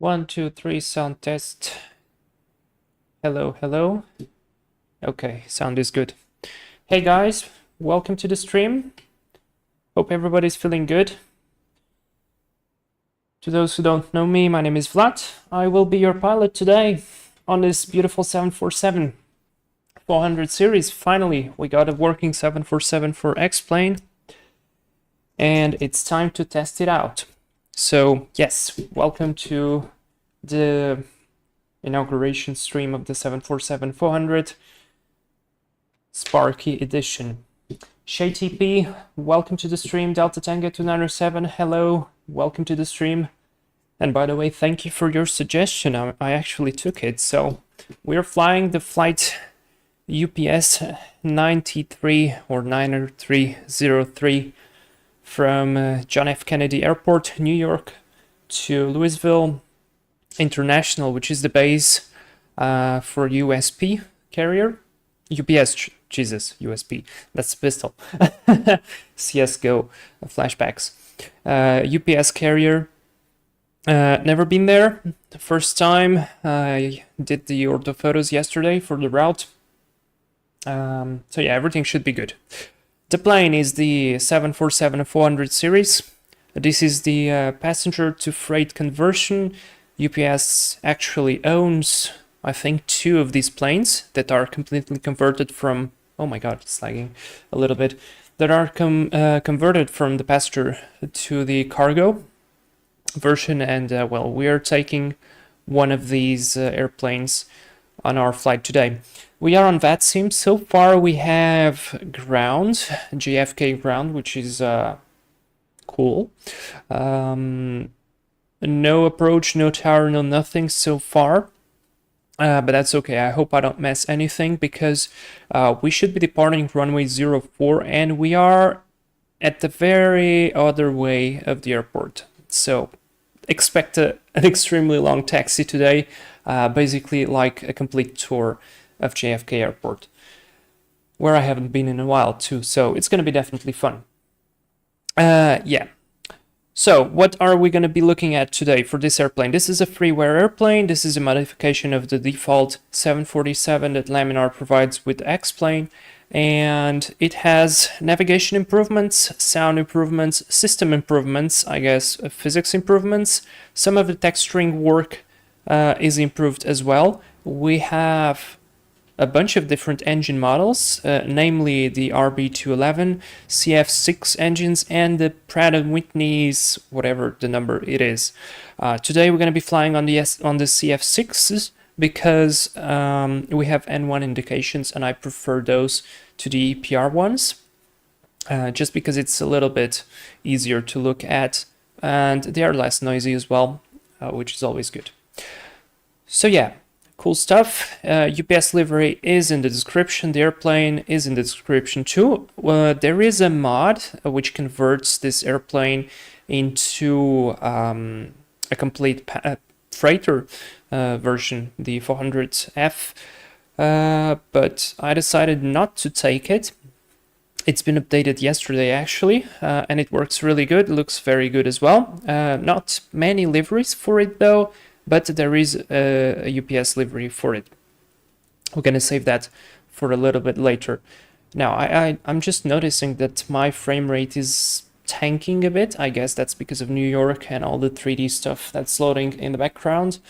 One, two, three, sound test. Hello, hello. Okay, sound is good. Hey guys, welcome to the stream. Hope everybody's feeling good. To those who don't know me, my name is Vlad. I will be your pilot today on this beautiful 747-400 series. Finally, we got a working 747 for X-plane, and it's time to test it out. So yes, welcome to the inauguration stream of the 747-400 Sparky edition. Shay TP, welcome to the stream. Delta Tango 297, hello, welcome to the stream. And by the way, thank you for your suggestion. I actually took it. So we're flying the flight UPS93 or 9303 from John F. Kennedy Airport, New York, to Louisville International, which is the base for USP carrier. UPS, Jesus, USP, that's pistol. CSGO, flashbacks. UPS carrier, never been there. The first time I did the ortho photos yesterday for the route. So yeah, everything should be good. The plane is the 747-400 series. This is the passenger to freight conversion. UPS actually owns, I think, 2 of these planes that are completely converted from, oh my god, it's lagging a little bit, that are converted from the passenger to the cargo version. And well, we are taking one of these airplanes on our flight today. We are on VATSIM. So far we have ground, JFK ground, which is cool. No approach, no tower, no nothing so far. But that's okay. I hope I don't mess anything, because we should be departing runway 04, and we are at the very other way of the airport. So expect an extremely long taxi today, basically like a complete tour of JFK Airport, where I haven't been in a while too. So it's going to be definitely fun. Yeah. So what are we going to be looking at today for this airplane? This is a Freeware airplane. This is a modification of the default 747 that Laminar provides with X-plane, and it has navigation improvements, sound improvements, system improvements, I guess physics improvements. Some of the texturing work is improved as well. We have a bunch of different engine models, namely the RB211, CF6 engines, and the Pratt & Whitney's, whatever the number it is. Today we're going to be flying on the CF6s because we have N1 indications, and I prefer those to the EPR ones, just because it's a little bit easier to look at, and they are less noisy as well, which is always good. So yeah, cool stuff. UPS livery is in the description. The airplane is in the description too. There is a mod which converts this airplane into a complete freighter version, the 400F, but I decided not to take it. It's been updated yesterday actually, and it works really good. It looks very good as well. Not many liveries for it though, but there is a UPS livery for it. We're going to save that for a little bit later. Now, I'm just noticing that my frame rate is tanking a bit. I guess that's because of New York and all the 3D stuff that's loading in the background.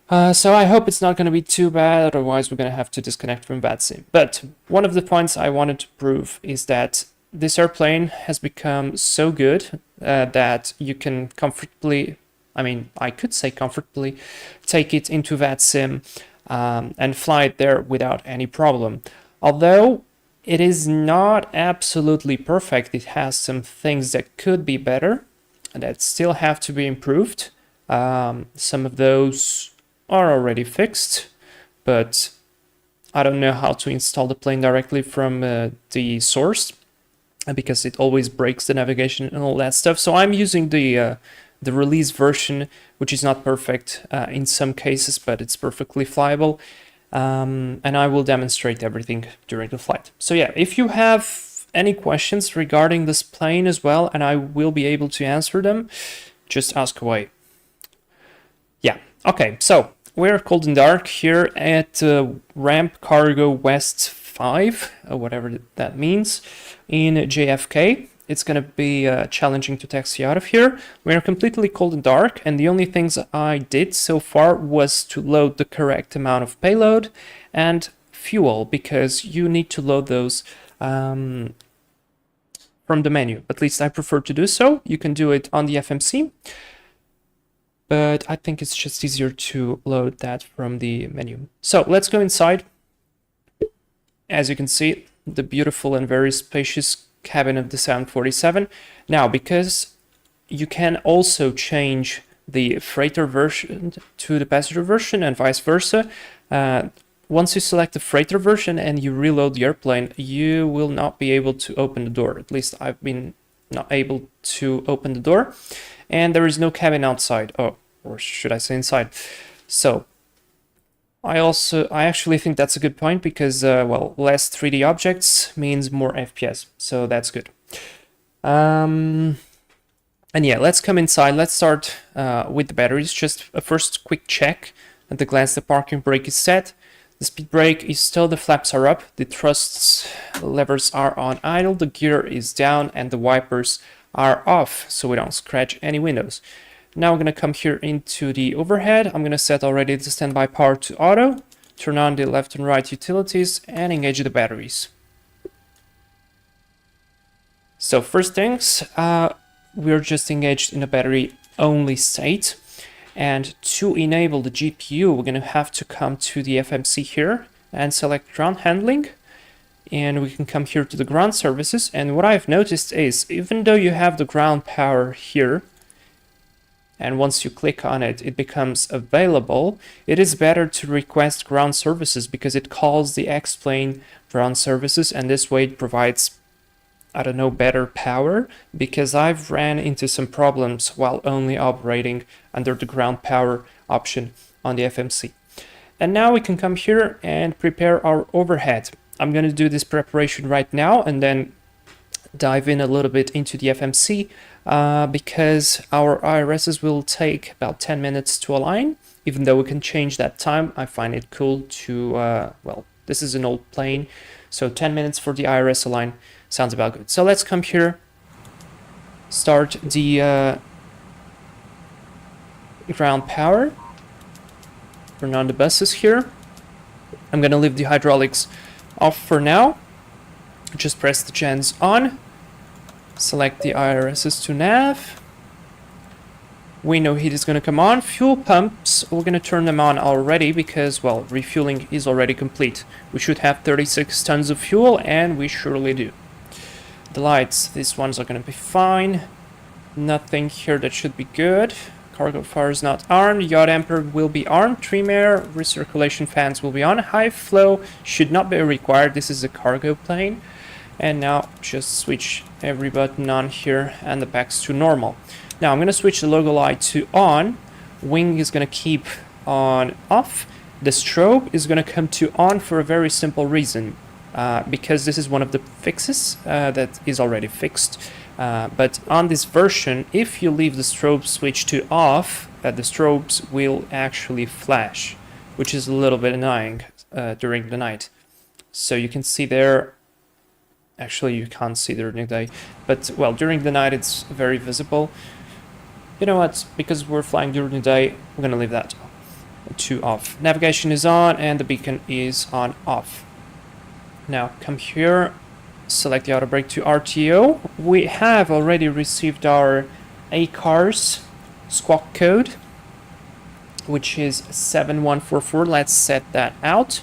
So I hope it's not going to be too bad, otherwise we're going to have to disconnect from VATSIM. But one of the points I wanted to prove is that this airplane has become so good that you can comfortably, I could say comfortably, take it into VATSIM and fly it there without any problem. Although it is not absolutely perfect, it has some things that could be better and that still have to be improved. Some of those are already fixed, but I don't know how to install the plane directly from the source, because it always breaks the navigation and all that stuff. So I'm using the release version, which is not perfect in some cases, but it's perfectly flyable. And I will demonstrate everything during the flight. So yeah, if you have any questions regarding this plane as well, and I will be able to answer them, just ask away. Yeah, Okay, so we're cold and dark here at Ramp Cargo West 5, whatever that means, in JFK. It's going to be challenging to taxi out of here. We're completely cold and dark, and the only things I did so far was to load the correct amount of payload and fuel, because you need to load those from the menu. At least I prefer to do so. You can do it on the FMC, but I think it's just easier to load that from the menu. So let's go inside. As you can see, the beautiful and very spacious cabin of the 747. Now, because you can also change the freighter version to the passenger version and vice versa, once you select the freighter version and you reload the airplane, you will not be able to open the door. At least I've been not able to open the door. And there is no cabin outside. Oh, or should I say inside? So I actually think that's a good point, because well, less 3D objects means more FPS, so that's good. And yeah, let's come inside. Let's start with the batteries. Just a first quick check. At the glance, the parking brake is set. The speed brake is still, the flaps are up, the thrust levers are on idle, the gear is down, and the wipers are off, so we don't scratch any windows. Now we're going to come here into the overhead. I'm going to set already the standby power to auto, turn on the left and right utilities, and engage the batteries. So first things, we're just engaged in a battery only state. And to enable the GPU, we're going to have to come to the FMC here and select ground handling. And we can come here to the ground services. And what I've noticed is, even though you have the ground power here, and once you click on it, it becomes available, it is better to request ground services, because it calls the X-plane ground services, and this way it provides, I don't know, better power, because I've ran into some problems while only operating under the ground power option on the FMC. And now we can come here and prepare our overhead. I'm going to do this preparation right now and then dive in a little bit into the FMC, because our IRSs will take about 10 minutes to align. Even though we can change that time, I find it cool to, well, this is an old plane, so 10 minutes for the IRS align sounds about good. So let's come here, start the ground power, turn on the buses here. I'm going to leave the hydraulics off for now. Just press the gens on, select the IRSs to nav. Window heat is going to come on. Fuel pumps, we're going to turn them on already because, well, refueling is already complete. We should have 36 tons of fuel, and we surely do. The lights, these ones are going to be fine. Nothing here that should be good. Cargo fire is not armed. Yacht damper will be armed. Trim air, recirculation fans will be on. High flow should not be required. This is a cargo plane. And now just switch every button on here and the packs to normal. Now I'm going to switch the logo light to on. Wing is going to keep on off. The strobe is going to come to on for a very simple reason. Because this is one of the fixes that is already fixed. But on this version, if you leave the strobe switch to off, the strobes will actually flash, which is a little bit annoying during the night. So you can see there, actually you can't see during the day, but well, during the night it's very visible. You know what, because we're flying during the day, we're going to leave that to off. Navigation is on and the beacon is on off. Now come here, select the auto brake to RTO. We have already received our ACARS squawk code, which is 7144. Let's set that out.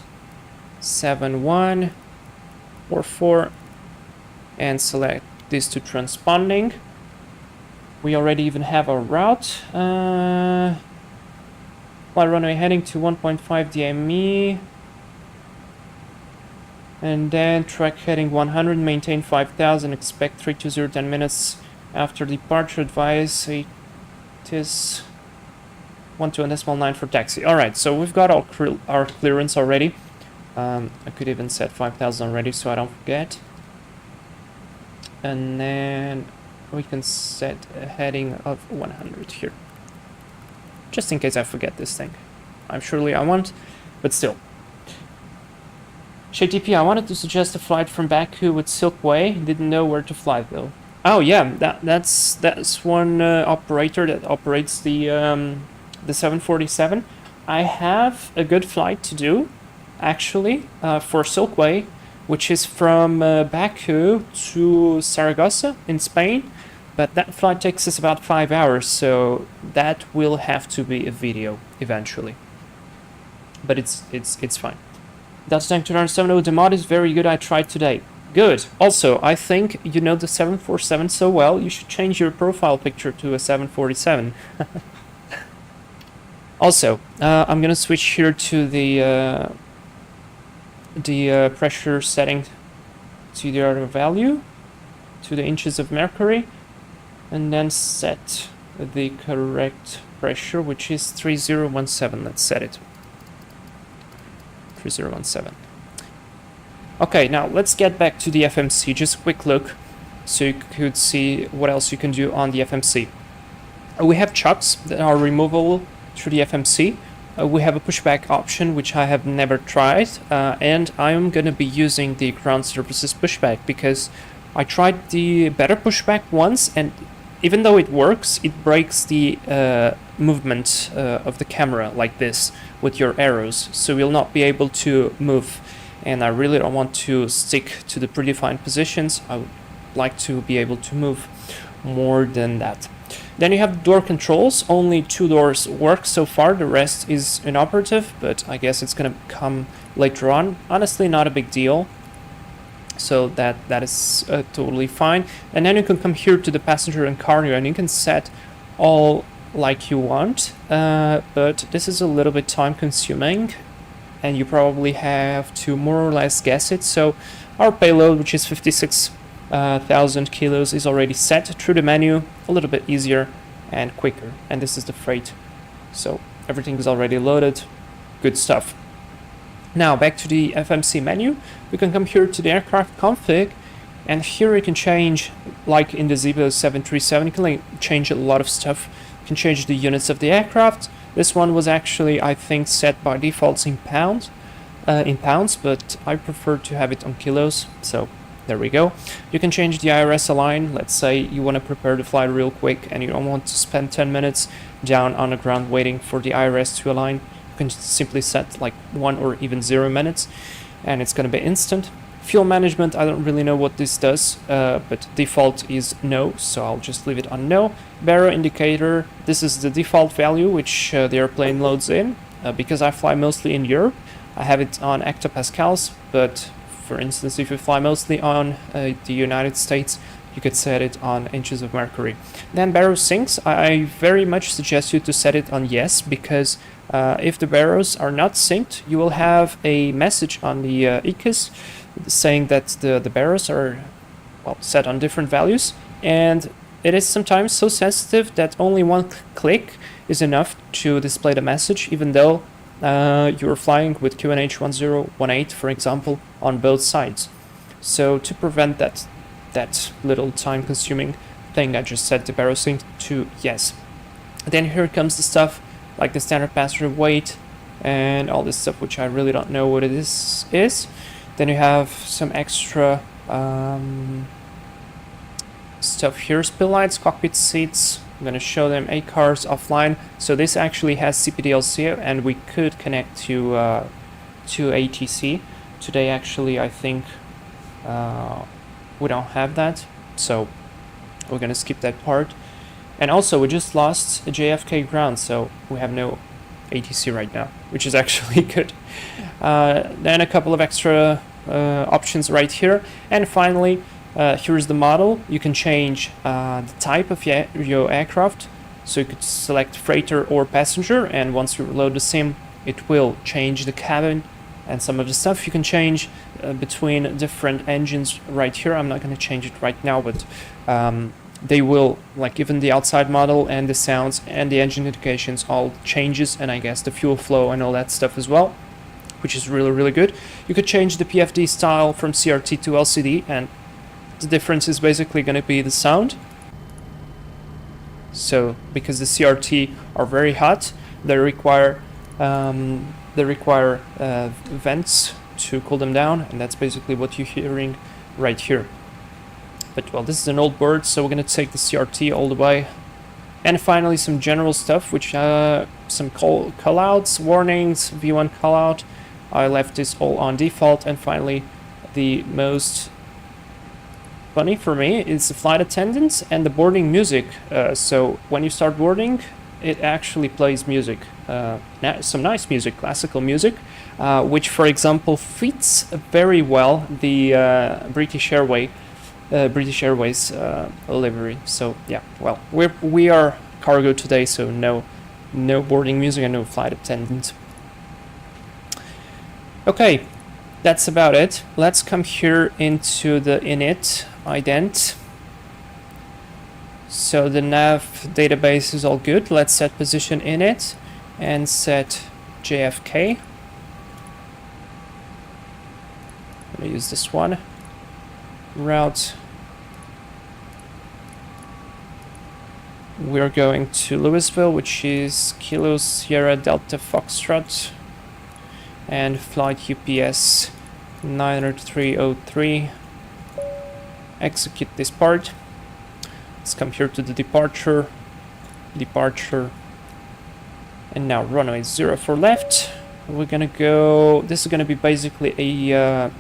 7144, and select this to transponding. We already even have our route. Fly runway heading to 1.5 DME. And then track heading 100, maintain 5,000, expect 320 10 minutes after departure, advise it is 12.9 for taxi. Alright, so we've got our clearance already. I could even set 5,000 already so I don't forget. And then we can set a heading of 100 here. just in case I forget this thing. I won't, but still. ShayTP, I wanted to suggest a flight from Baku with Silkway. Didn't know where to fly though. Oh yeah, that's one operator that operates the 747. I have a good flight to do, actually, for Silkway, which is from Baku to Saragossa in Spain. But that flight takes us about 5 hours, so that will have to be a video eventually. But it's fine. Delta Tank 270, the mod is very good, I tried today. Good. Also, I think you know the 747 so well, you should change your profile picture to a 747. Also, I'm gonna switch here to the pressure setting to the other value, to the inches of mercury, and then set the correct pressure, which is 3017. Let's set it. 3017. Okay, now let's get back to the FMC. Just a quick look so you could see what else you can do on the FMC. We have chucks that are removable through the FMC. We have a pushback option, which I have never tried, and I'm going to be using the ground services pushback because I tried the better pushback once, and even though it works, it breaks the movement of the camera like this with your arrows, so you'll not be able to move. And I really don't want to stick to the predefined positions. I would like to be able to move more than that. Then you have door controls. Only 2 doors work so far. The rest is inoperative, but I guess it's gonna come later on. Honestly, not a big deal. So that is totally fine. And then you can come here to the passenger and cargo, and you can set all like you want. But this is a little bit time consuming, and you probably have to more or less guess it. So our payload, which is 56,000 kilos, is already set through the menu, a little bit easier and quicker. And this is the freight. So everything is already loaded. Good stuff. Now back to the FMC menu. We can come here to the aircraft config, and here you can change, like in the Zibo 737, you can change a lot of stuff. You can change the units of the aircraft. This one was actually, I think, set by default in pounds, but I prefer to have it on kilos, so there we go. You can change the IRS align. Let's say you want to prepare the flight real quick and you don't want to spend 10 minutes down on the ground waiting for the IRS to align. You can simply set like 1 or even 0 minutes, and it's going to be instant. Fuel management, I don't really know what this does, but default is no, so I'll just leave it on no. Baro indicator, this is the default value which the airplane loads in. Because I fly mostly in Europe, I have it on hectopascals, but for instance, if you fly mostly on the United States, you could set it on inches of mercury. Then baro sinks, I very much suggest you to set it on yes, because if the baros are not synced, you will have a message on the ECAS saying that the baros are, well, set on different values, and it is sometimes so sensitive that only one click is enough to display the message, even though you're flying with QNH 1018, for example, on both sides. So to prevent that little time-consuming thing, I just set the baro sync to yes. Then here comes the stuff like the standard passenger weight and all this stuff, which I really don't know what it is. Then you have some extra stuff here. Spill lights, cockpit seats. I'm going to show them ACARS offline. So this actually has CPDLC, and we could connect to ATC. Today, actually, I think we don't have that. So we're going to skip that part. And also, we just lost a JFK ground, so we have no ATC right now, which is actually good. Then a couple of extra options right here. And finally, here's the model. You can change the type of your aircraft. So you could select freighter or passenger, and once you load the sim, it will change the cabin and some of the stuff. You can change between different engines right here. I'm not going to change it right now, but they will, like even the outside model and the sounds and the engine indications all changes, and I guess the fuel flow and all that stuff as well, which is really, really good. You could change the PFD style from CRT to LCD, and the difference is basically going to be the sound. So because the CRT are very hot, They require vents to cool them down, and that's basically what you're hearing right here. But well, this is an old bird, so we're gonna take the CRT all the way. And finally, some general stuff, which some callouts, warnings, V1 callout. I left this all on default. And finally, the most funny for me is the flight attendants and the boarding music. So when you start boarding, it actually plays music, some nice music, classical music, which, for example, fits very well the British Airways livery. So yeah, well, we are cargo today, so no boarding music and no flight attendant. Okay, that's about it. Let's come here into the init ident. So the nav database is all good. Let's set position init and set JFK. I'm gonna use this one. Route. We're going to Louisville, which is Kilo Sierra Delta Foxtrot, and flight UPS9303. Execute this part. Let's come here to the departure, and now runway 04 left. We're gonna go. This is gonna be basically a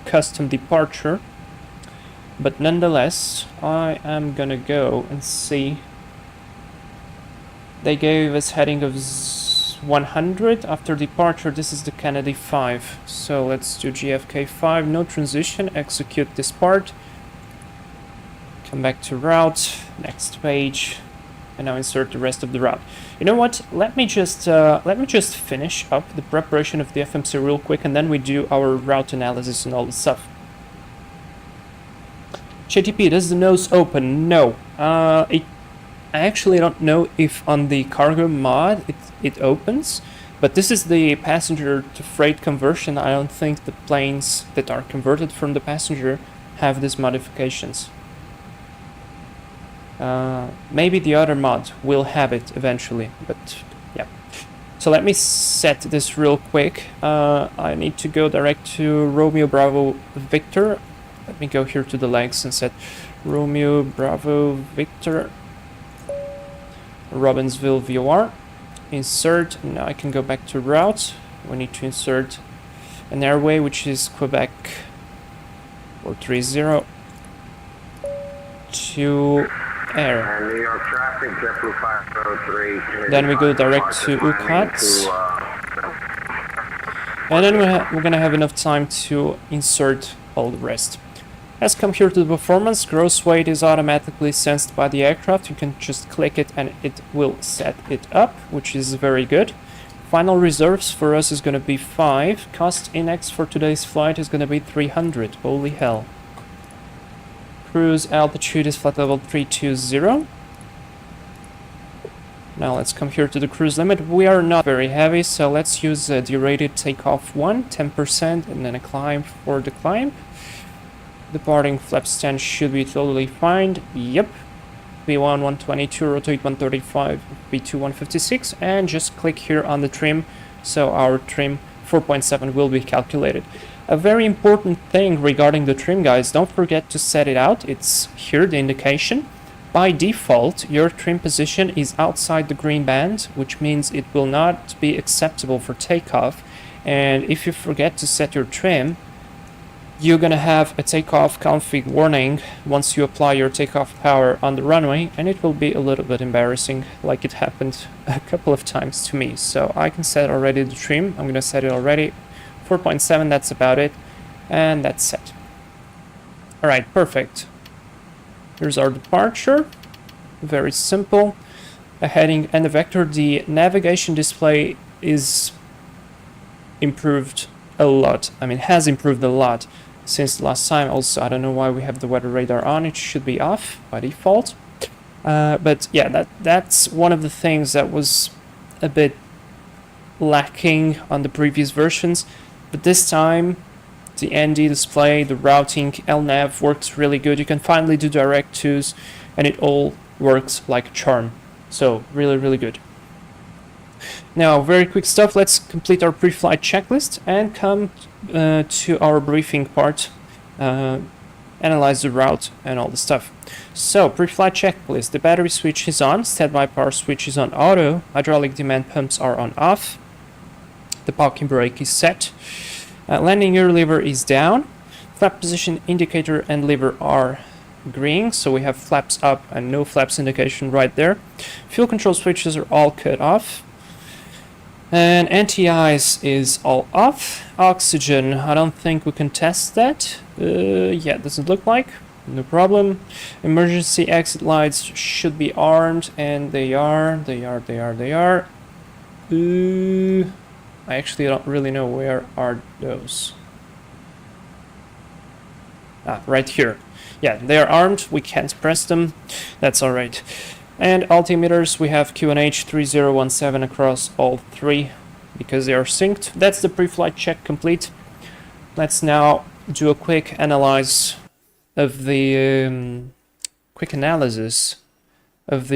custom departure. But nonetheless, I am gonna go and see. They gave us heading of 100 after departure. This is the Kennedy 5. So let's do GFK 5, no transition, execute this part. Come back to route, next page, and now insert the rest of the route. You know what? Let me just finish up the preparation of the FMC real quick, and then we do our route analysis and all the stuff. JTP, does the nose open? No. I actually don't know if on the cargo mod it opens, but this is the passenger to freight conversion. I don't think the planes that are converted from the passenger have these modifications. Maybe the other mod will have it eventually, but yeah. So let me set this real quick. I need to go direct to Romeo Bravo Victor. Let me go here to the legs and set Romeo Bravo Victor Robbinsville VOR. Insert, and now I can go back to route. We need to insert an airway, which is Quebec 430 to air. New York traffic, JetBlue 503. Then we go direct to UCAT. And then we're gonna have enough time to insert all the rest. Let's come here to the performance. Gross weight is automatically sensed by the aircraft. You can just click it and it will set it up, which is very good. Final reserves for us is going to be 5. Cost index for today's flight is going to be 300. Holy hell. Cruise altitude is flight level 320. Now let's come here to the cruise limit. We are not very heavy, so let's use a derated takeoff 1, 10%, and then a climb for the climb. Departing flap stand should be totally fine. Yep. V1 122, rotate 135, V2 156, and just click here on the trim. So our trim 4.7 will be calculated. A very important thing regarding the trim, guys, don't forget to set it out. It's here, the indication. By default, your trim position is outside the green band, which means it will not be acceptable for takeoff. And if you forget to set your trim, you're gonna have a takeoff config warning once you apply your takeoff power on the runway, and it will be a little bit embarrassing, like it happened a couple of times to me. So I can set already the trim. I'm gonna set it already. 4.7, that's about it, and that's set. All right, perfect. Here's our departure. Very simple. A heading and a vector. The navigation display is improved a lot. I mean, has improved a lot since the last time. Also, I don't know why we have the weather radar on. It should be off by default. But yeah, that's one of the things that was a bit lacking on the previous versions. But this time, the ND display, the routing, LNAV works really good. You can finally do direct twos, and it all works like a charm. So really, really good. Now, very quick stuff. Let's complete our pre-flight checklist and come to our briefing part. Analyze the route and all the stuff. So, pre-flight checklist. The battery switch is on. Standby power switch is on auto. Hydraulic demand pumps are on off. The parking brake is set. Landing gear lever is down. Flap position indicator and lever are green, so we have flaps up and no flaps indication right there. Fuel control switches are all cut off. And anti-ice is all off. Oxygen, I don't think we can test that. Yeah, doesn't look like. No problem. Emergency exit lights should be armed, and they are. I actually don't really know where are those. Ah, right here. Yeah, they are armed. We can't press them. That's all right. And altimeters, we have QNH 3017 across all three because they are synced. That's the pre-flight check complete. Let's now do a quick analysis of the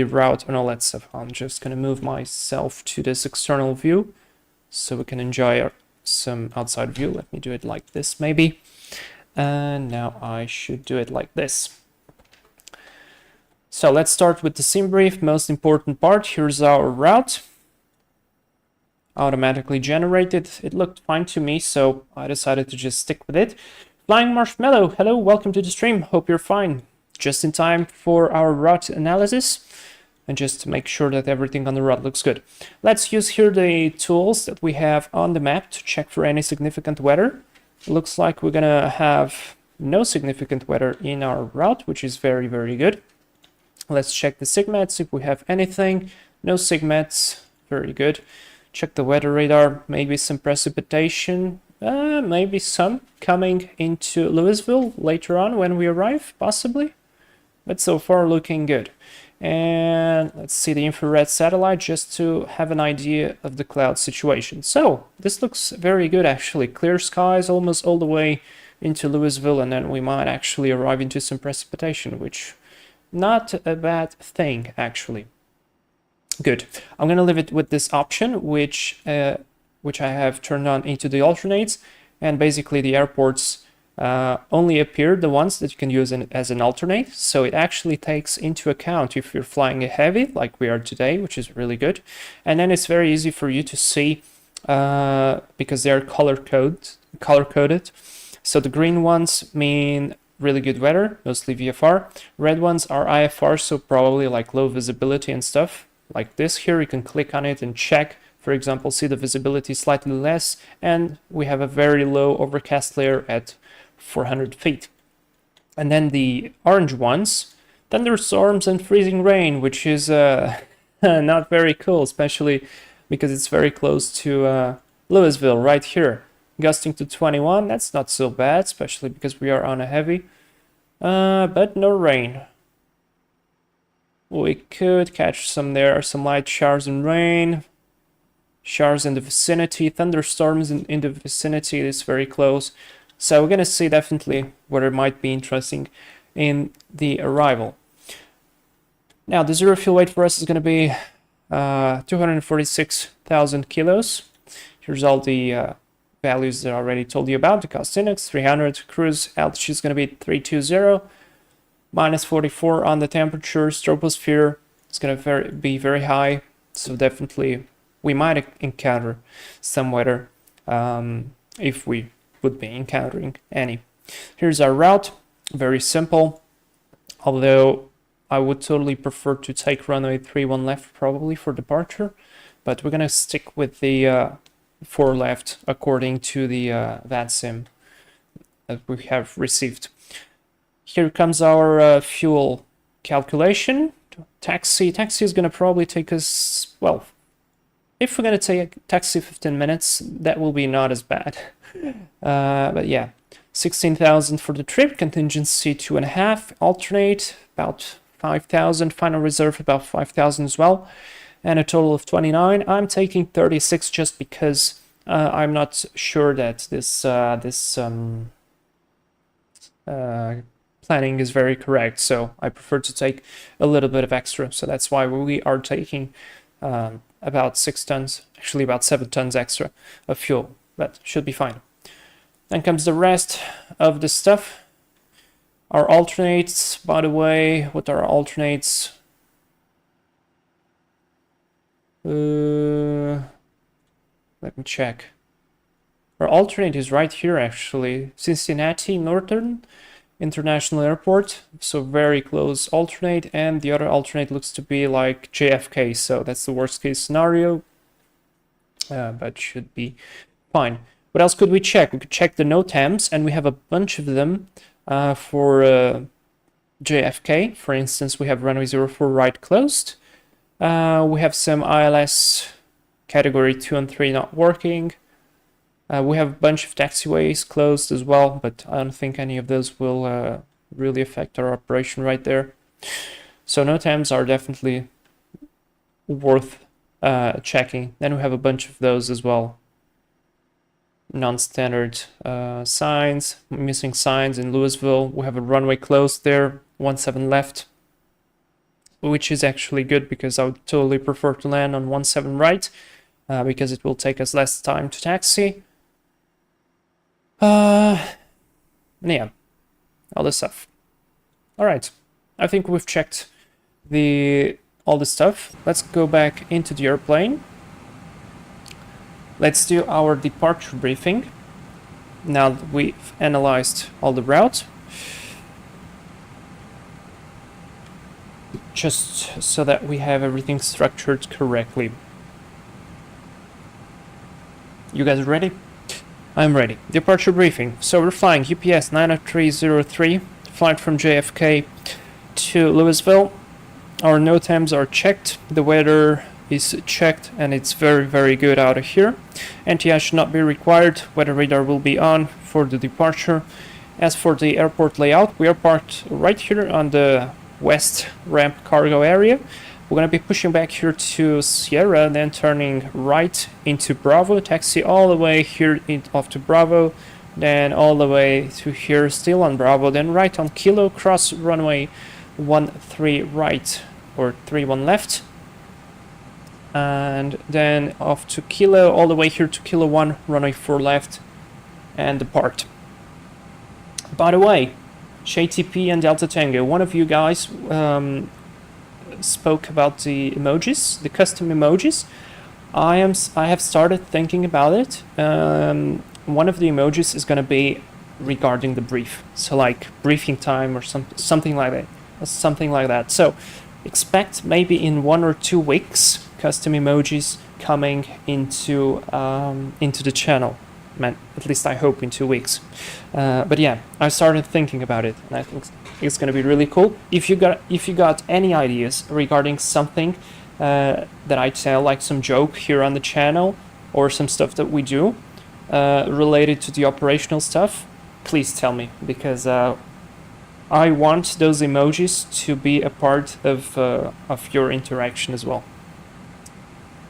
route and all that stuff. I'm just gonna move myself to this external view so we can enjoy some outside view. Let me do it like this maybe. And now I should do it like this. So let's start with the sim brief, most important part. Here's our route. Automatically generated. It looked fine to me, so I decided to just stick with it. Flying Marshmallow, hello, welcome to the stream. Hope you're fine. Just in time for our route analysis. And just to make sure that everything on the route looks good. Let's use here the tools that we have on the map to check for any significant weather. Looks like we're gonna have no significant weather in our route, which is very, very good. Let's check the SIGMETs if we have anything. No SIGMETs, very good. Check the weather radar, maybe some precipitation, maybe some coming into Louisville later on when we arrive, possibly. But so far looking good. And let's see the infrared satellite just to have an idea of the cloud situation. So this looks very good actually. Clear skies almost all the way into Louisville, and then we might actually arrive into some precipitation, which not a bad thing actually. Good. I'm gonna leave it with this option, which I have turned on into the alternates, and basically the airports only appear the ones that you can use as an alternate. So it actually takes into account if you're flying a heavy like we are today, which is really good. And then it's very easy for you to see because they're color coded. So the green ones mean really good weather, mostly VFR. Red ones are IFR, so probably like low visibility and stuff. Like this here, you can click on it and check. For example, see the visibility slightly less, and we have a very low overcast layer at 400 feet. And then the orange ones, thunderstorms and freezing rain, which is not very cool, especially because it's very close to Louisville right here. Gusting to 21, that's not so bad, especially because we are on a heavy. But no rain. We could catch some light showers and rain. Showers in the vicinity, thunderstorms in the vicinity is very close. So we're gonna see definitely where it might be interesting in the arrival. Now the zero fuel weight for us is gonna be 246,000 kilos. Here's all the values that I already told you about. The cost index 300, cruise altitude is gonna be 320, minus 44 on the temperature. Troposphere is gonna be very high, so definitely we might encounter some weather if we would be encountering any. Here's our route, very simple, although I would totally prefer to take runway 31 left probably for departure, but we're gonna stick with the 4 left according to the VATSIM that we have received. Here comes our fuel calculation. Taxi is gonna probably take us, well, if we're gonna take a taxi 15 minutes, that will be not as bad. But yeah, 16,000 for the trip, contingency 2.5, alternate about 5,000, final reserve about 5,000 as well, and a total of 29. I'm taking 36 just because I'm not sure that this planning is very correct, so I prefer to take a little bit of extra, so that's why we are taking about 6 tons, actually about 7 tons extra of fuel, but should be fine. Then comes the rest of the stuff. Our alternates, by the way, what are our alternates? Let me check. Our alternate is right here, actually. Cincinnati Northern International Airport, so very close alternate, and the other alternate looks to be like JFK, so that's the worst case scenario, but should be fine. What else could we check? We could check the NOTAMs, and we have a bunch of them for JFK. For instance, we have runway 04 right closed. We have some ILS category 2 and 3 not working. We have a bunch of taxiways closed as well, but I don't think any of those will really affect our operation right there. So NOTAMs are definitely worth checking. Then we have a bunch of those as well. Non-standard signs, missing signs in Louisville. We have a runway closed there, 17 left, which is actually good because I would totally prefer to land on 17 right because it will take us less time to taxi. Yeah, all this stuff. All right, I think we've checked all the stuff. Let's go back into the airplane. Let's do our departure briefing. Now that we've analyzed all the routes, just so that we have everything structured correctly. You guys ready? I'm ready. Departure briefing. So we're flying UPS9303, flight from JFK to Louisville. Our NOTAMs are checked. The weather is checked and it's very, very good out of here. NTI should not be required. Weather radar will be on for the departure. As for the airport layout, we are parked right here on the west ramp cargo area. We're going to be pushing back here to Sierra, then turning right into Bravo, taxi all the way here off to Bravo, then all the way to here, still on Bravo, then right on Kilo, cross runway 13 right, or 31 left, and then off to Kilo, all the way here to Kilo 1, runway 4 left, and depart. By the way, ShayTP and Delta Tango, one of you guys spoke about the emojis, the custom emojis. I have started thinking about it. One of the emojis is going to be regarding the brief, so like briefing time or something like that. So expect maybe in 1 or 2 weeks custom emojis coming into the channel. Man, at least I hope in 2 weeks. But yeah, I started thinking about it, and I think it's going to be really cool. If you got any ideas regarding something that I tell, like some joke here on the channel, or some stuff that we do related to the operational stuff, please tell me, because I want those emojis to be a part of your interaction as well.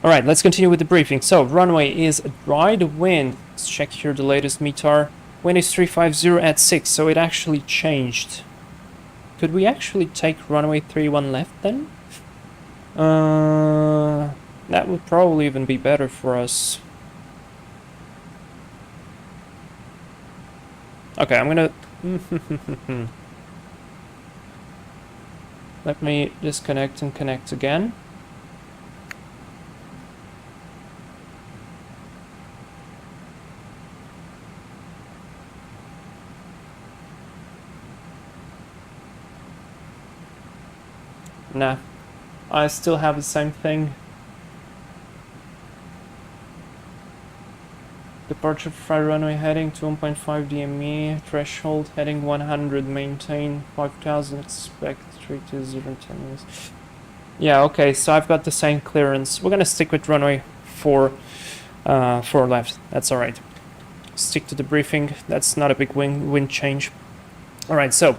All right, let's continue with the briefing. So runway is dry. The wind, let's check here the latest METAR. Wind is 350 at 6, so it actually changed. Could we actually take runway 31 left then? That would probably even be better for us. Okay, I'm gonna... Let me disconnect and connect again. Nah, I still have the same thing. Departure fly runway heading to 1.5 DME, threshold heading 100, maintain 5000, expect 320 10 minutes. Yeah, okay, so I've got the same clearance. We're gonna stick with runway 4 left, that's alright. Stick to the briefing, that's not a big wind change. Alright, so,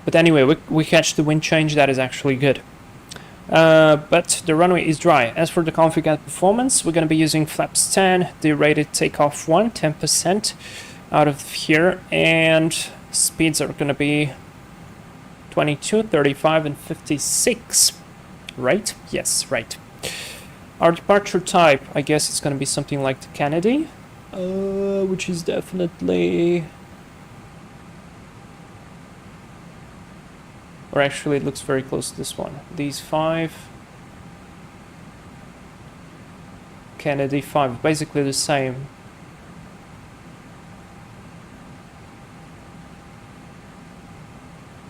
but anyway, we catch the wind change, that is actually good. But the runway is dry. As for the config performance, we're going to be using flaps 10, the rated takeoff 1, 10% out of here, and speeds are going to be 22, 35, and 56. Right? Yes, right. Our departure type, I guess it's going to be something like the Kennedy, which is definitely... Or actually, it looks very close to this one. These 5. Kennedy 5, basically the same.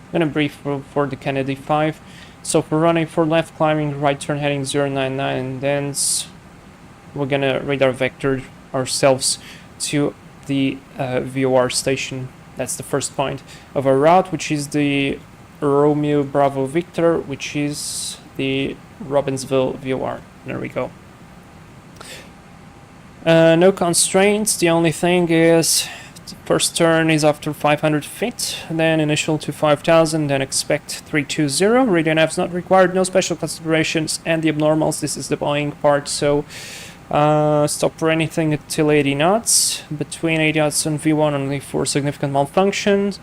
I'm going to brief for the Kennedy 5. So for running for left, climbing, right turn heading 099, and then we're going to radar vector ourselves to the VOR station. That's the first point of our route, which is the Romeo Bravo Victor, which is the Robbinsville VOR. There we go. No constraints. The only thing is the first turn is after 500 feet, then initial to 5000, then expect 320. Radio nav's not required, no special considerations, and the abnormals. This is the Boeing part, so stop for anything until 80 knots. Between 80 knots and V1 only for significant malfunctions.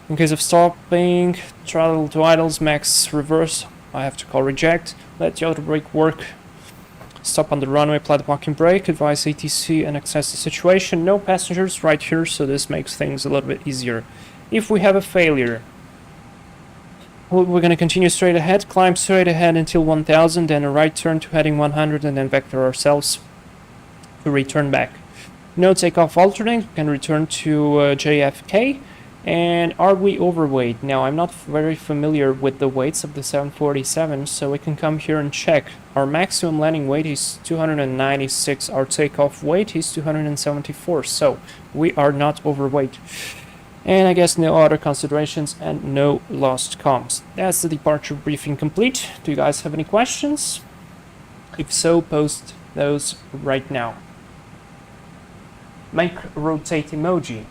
In case of stopping, throttle to idles, max reverse. I have to call reject. Let the auto brake work. Stop on the runway, apply the parking brake, advise ATC and assess the situation. No passengers right here, so this makes things a little bit easier. If we have a failure, we're going to continue straight ahead, climb straight ahead until 1000, then a right turn to heading 100, and then vector ourselves to return back. No takeoff alternate, we can return to JFK. And are we overweight? Now, I'm not very familiar with the weights of the 747, so we can come here and check. Our maximum landing weight is 296. Our takeoff weight is 274, so we are not overweight. And I guess no other considerations and no lost comms. That's the departure briefing complete. Do you guys have any questions? If so, post those right now. Make rotate emoji.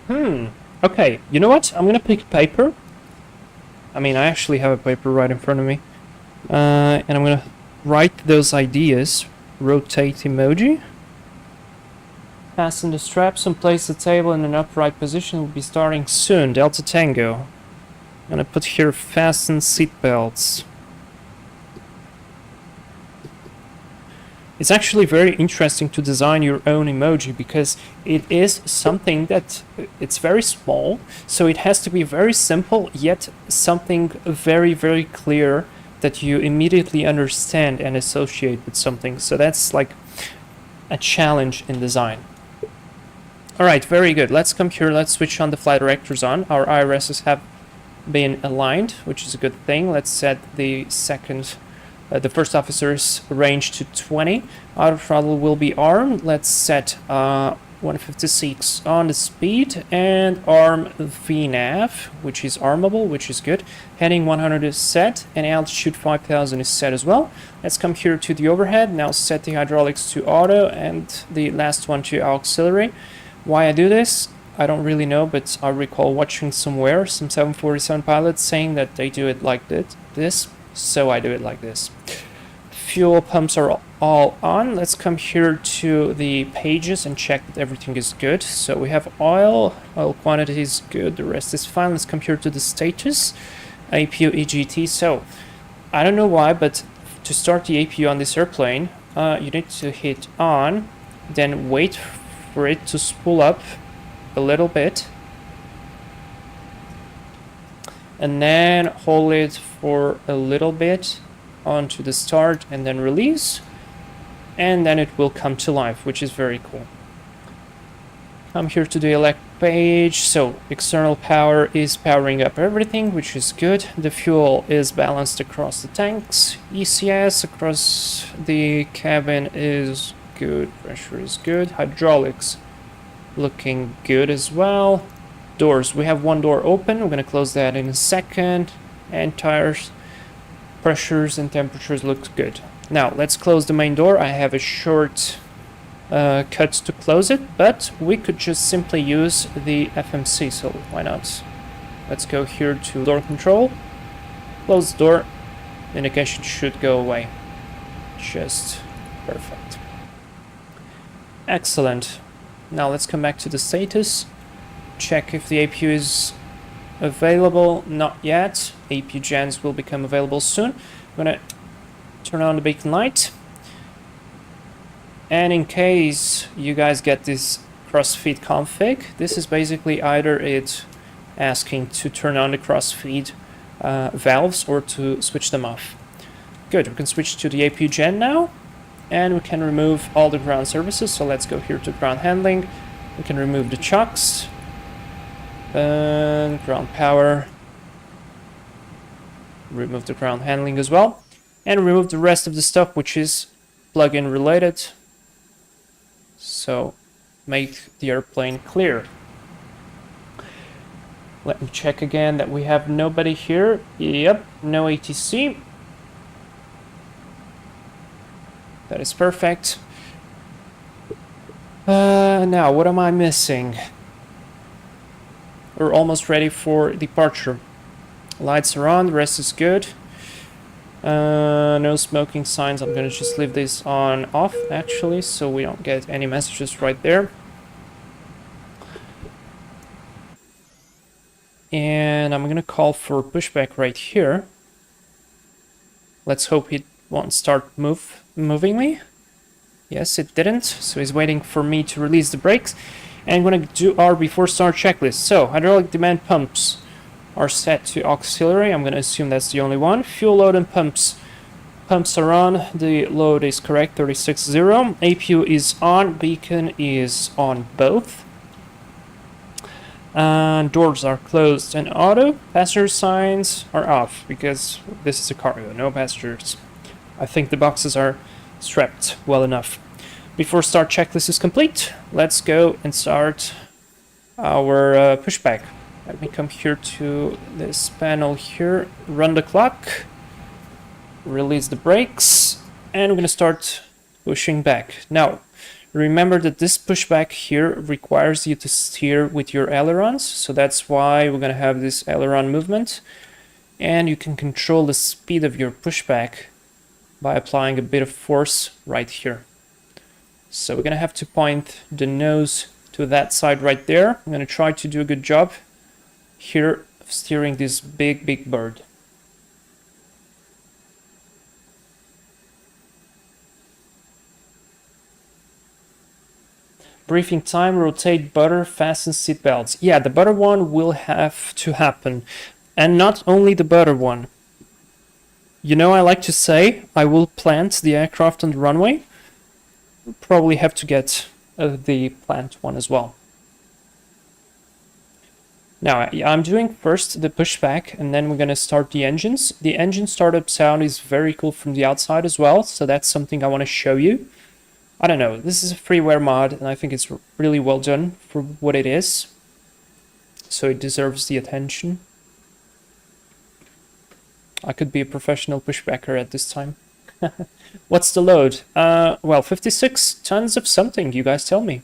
Okay, you know what? I'm gonna pick a paper. I mean, I actually have a paper right in front of me. And I'm gonna write those ideas. Rotate emoji. Fasten the straps and place the table in an upright position. We'll be starting soon. Delta Tango. I'm gonna put here fasten seatbelts. It's actually very interesting to design your own emoji because it is something that it's very small, so it has to be very simple, yet something very, very clear that you immediately understand and associate with something. So that's like a challenge in design. All right, very good. Let's come here. Let's switch on the flight directors on. Our IRSs have been aligned, which is a good thing. Let's set the the first officer's range to 20. Auto throttle will be armed. Let's set 156 on the speed and arm VNAV, which is armable, which is good. Heading 100 is set and altitude 5000 is set as well. Let's come here to the overhead. Now set the hydraulics to auto and the last one to auxiliary. Why I do this? I don't really know, but I recall watching somewhere some 747 pilots saying that they do it like this. So I do it like this. Fuel pumps are all on. Let's come here to the pages and check that everything is good. So we have oil quantity is good, the rest is fine. Let's come here to the status, APU EGT. So I don't know why, but to start the APU on this airplane, you need to hit on, then wait for it to spool up a little bit, and then hold it for a little bit onto the start and then release, and then it will come to life, which is very cool. Come here to the elect page. So external power is powering up everything, which is good. The fuel is balanced across the tanks. ECS across the cabin is good. Pressure is good. Hydraulics looking good as well. Doors, we have one door open. We're going to close that in a second. And tires, pressures and temperatures look good. Now let's close the main door. I have a short cut to close it, but we could just simply use the FMC, so why not? Let's go here to door control, close the door, indication should go away. Just perfect. Excellent. Now let's come back to the status, check if the APU is available. Not yet. APU gens will become available soon. I'm gonna turn on the beacon light. And in case you guys get this crossfeed config, this is basically either it asking to turn on the crossfeed valves or to switch them off. Good, we can switch to the AP gen now, and we can remove all the ground services. So let's go here to ground handling. We can remove the chocks, and ground power, remove the ground handling as well, and remove the rest of the stuff which is plug-in related. So make the airplane clear. Let me check again that we have nobody here. Yep, no ATC. That is perfect. Now, what am I missing? We're almost ready for departure. Lights are on, the rest is good. No smoking signs. I'm gonna just leave this on off actually, so we don't get any messages right there. And I'm gonna call for pushback right here. Let's hope it won't start moving me. Yes, it didn't, so he's waiting for me to release the brakes. And I'm gonna do our before start checklist. So hydraulic demand pumps are set to auxiliary. I'm gonna assume that's the only one. Fuel load and pumps are on. The load is correct, 36.0. APU is on, beacon is on both. Doors are closed and auto. Passenger signs are off because this is a cargo, no passengers. I think the boxes are strapped well enough. Before start checklist is complete, let's go and start our pushback. Let me come here to this panel here, run the clock, release the brakes, and we're gonna start pushing back. Now, remember that this pushback here requires you to steer with your ailerons, so that's why we're gonna have this aileron movement, and you can control the speed of your pushback by applying a bit of force right here. So we're gonna have to point the nose to that side right there. I'm gonna try to do a good job here of steering this big bird. Briefing time, rotate butter, fasten seat belts. Yeah, the butter one will have to happen. And not only the butter one. You know, I like to say I will plant the aircraft on the runway. We'll probably have to get the plant one as well. Now, I'm doing first the pushback, and then we're going to start the engines. The engine startup sound is very cool from the outside as well, so that's something I want to show you. I don't know, this is a freeware mod, and I think it's really well done for what it is. So it deserves the attention. I could be a professional pushbacker at this time. What's the load? Well, 56 tons of something, you guys tell me.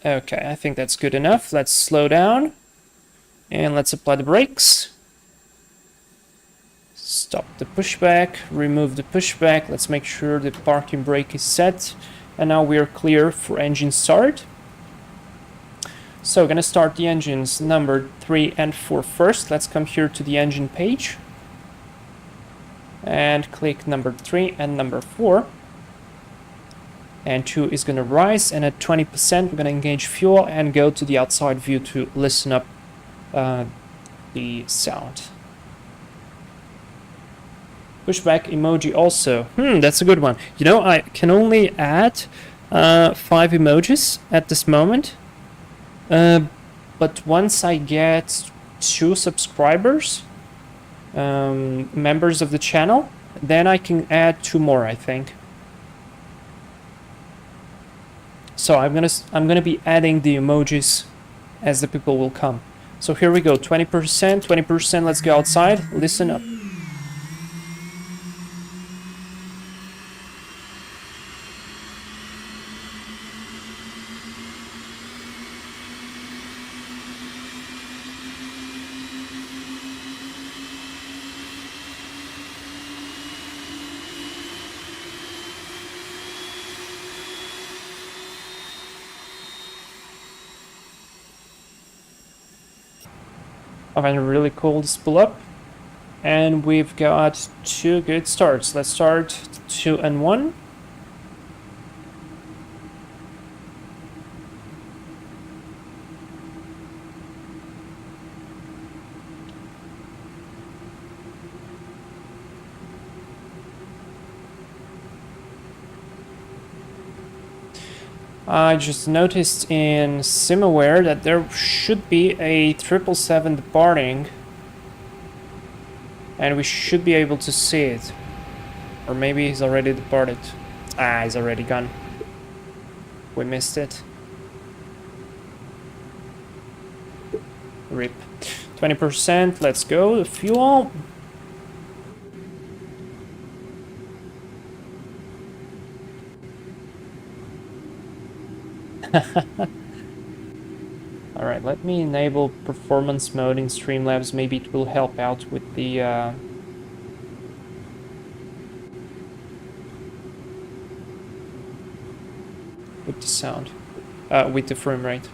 Okay, I think that's good enough. Let's slow down. And let's apply the brakes. Stop the pushback, remove the pushback. Let's make sure the parking brake is set. And now we are clear for engine start. So we're gonna start the engines number 3 and 4 first. Let's come here to the engine page and click number 3 and number 4. And 2 is gonna rise, and at 20% we're gonna engage fuel and go to the outside view to listen up the sound. Pushback emoji also. That's a good one. You know, I can only add 5 emojis at this moment. But once I get 2 subscribers, members of the channel, then I can add 2 more, I think. So I'm gonna be adding the emojis as the people will come. So here we go, 20%, 20%, let's go outside, listen up. I find it really cool to pull up. And we've got 2 good starts. Let's start 2 and 1. I just noticed in SimAware that there should be a 777 departing, and we should be able to see it. Or maybe he's already departed. Ah, he's already gone. We missed it. RIP. 20%, let's go. The fuel. Alright, let me enable performance mode in Streamlabs. Maybe it will help out with the sound, with the frame rate.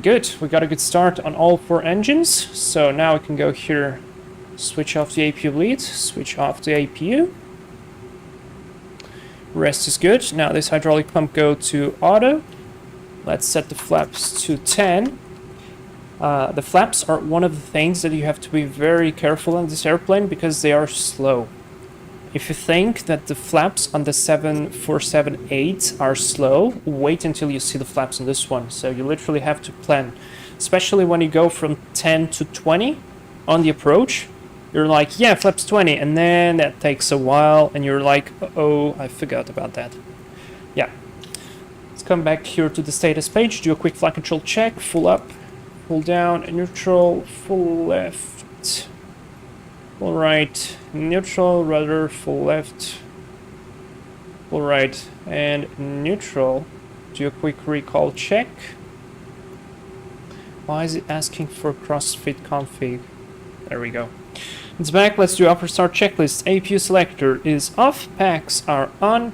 Good, we got a good start on all 4 engines. So now we can go here, switch off the APU bleed, switch off the APU. Rest is good. Now this hydraulic pump go to auto. Let's set the flaps to 10. The flaps are one of the things that you have to be very careful on this airplane because they are slow. If you think that the flaps on the 747-8 are slow, wait until you see the flaps on this one. So you literally have to plan, especially when you go from 10 to 20 on the approach. You're like, yeah, flaps 20, and then that takes a while, and you're like, oh, I forgot about that. Yeah. Let's come back here to the status page, do a quick flight control check, full up, full down, neutral, full left, full right, neutral, rudder, full left, full right, and neutral. Do a quick recall check. Why is it asking for CrossFit config? There we go. It's back. Let's do upper start checklist. APU selector is off. Packs are on.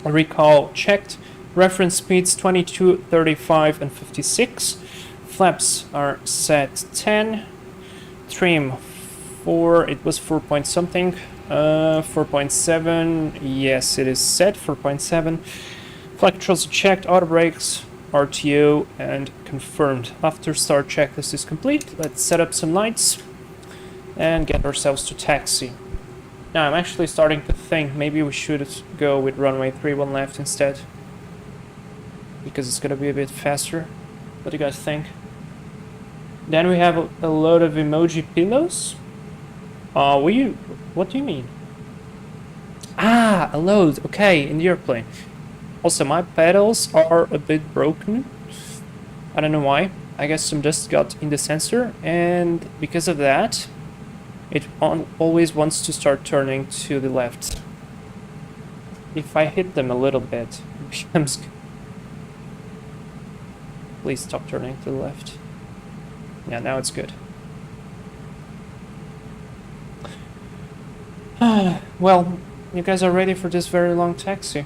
Recall checked. Reference speeds 22, 35, and 56. Flaps are set 10. Trim 4. It was 4 point something. 4.7. Yes, it is set 4.7. Flight controls are checked. Auto brakes, RTO, and confirmed. After start checklist is complete, let's set up some lights and get ourselves to taxi. Now I'm actually starting to think maybe we should go with runway 31 left instead, because it's gonna be a bit faster. What do you guys think? Then we have a load of emoji pillows. What do you mean? Ah, a load. Okay, in the airplane. Also, my pedals are a bit broken. I don't know why. I guess some dust got in the sensor, and because of that, it always wants to start turning to the left. If I hit them a little bit, it becomes... Please stop turning to the left. Yeah, now it's good. Well, you guys are ready for this very long taxi.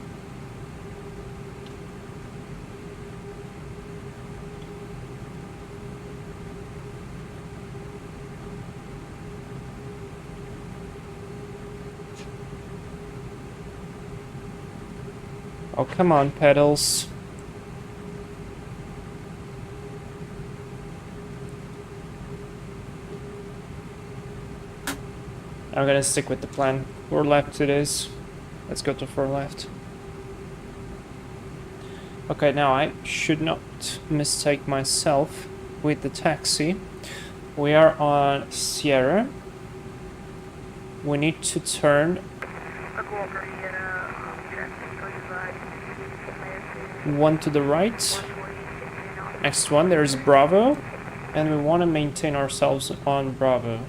Oh, come on, pedals. I'm gonna stick with the plan. 4 left it is. Let's go to 4 left. Okay, now I should not mistake myself with the taxi. We are on Sierra. We need to turn one to the right. Next one, there's Bravo. And we want to maintain ourselves on Bravo.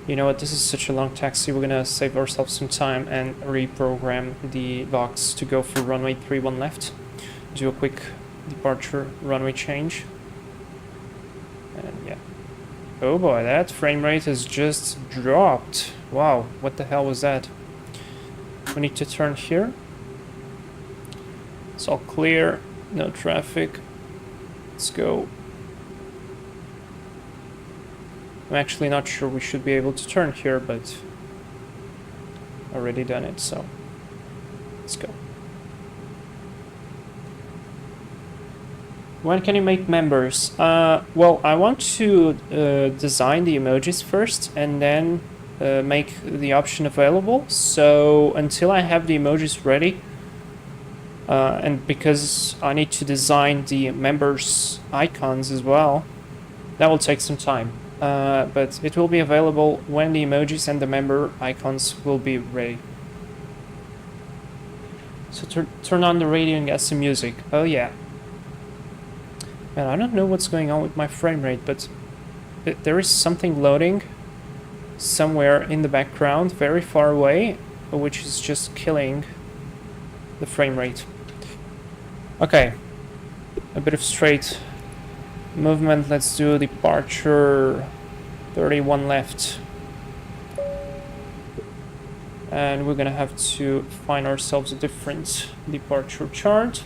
You know what, this is such a long taxi, we're gonna save ourselves some time and reprogram the box to go for runway 31 left. Do a quick departure runway change. And yeah. Oh boy, that frame rate has just dropped. Wow, what the hell was that? We need to turn here. It's all clear, no traffic. Let's go. I'm actually not sure we should be able to turn here, but already done it, so let's go. When can you make members? Well, I want to design the emojis first and then make the option available. So until I have the emojis ready, and because I need to design the members icons as well, that will take some time. But it will be available when the emojis and the member icons will be ready. So turn on the radio and get some music. Oh yeah. Man, I don't know what's going on with my frame rate, but there is something loading somewhere in the background, very far away, which is just killing the frame rate. Okay, a bit of straight movement. Let's do departure 31 left. And we're gonna have to find ourselves a different departure chart.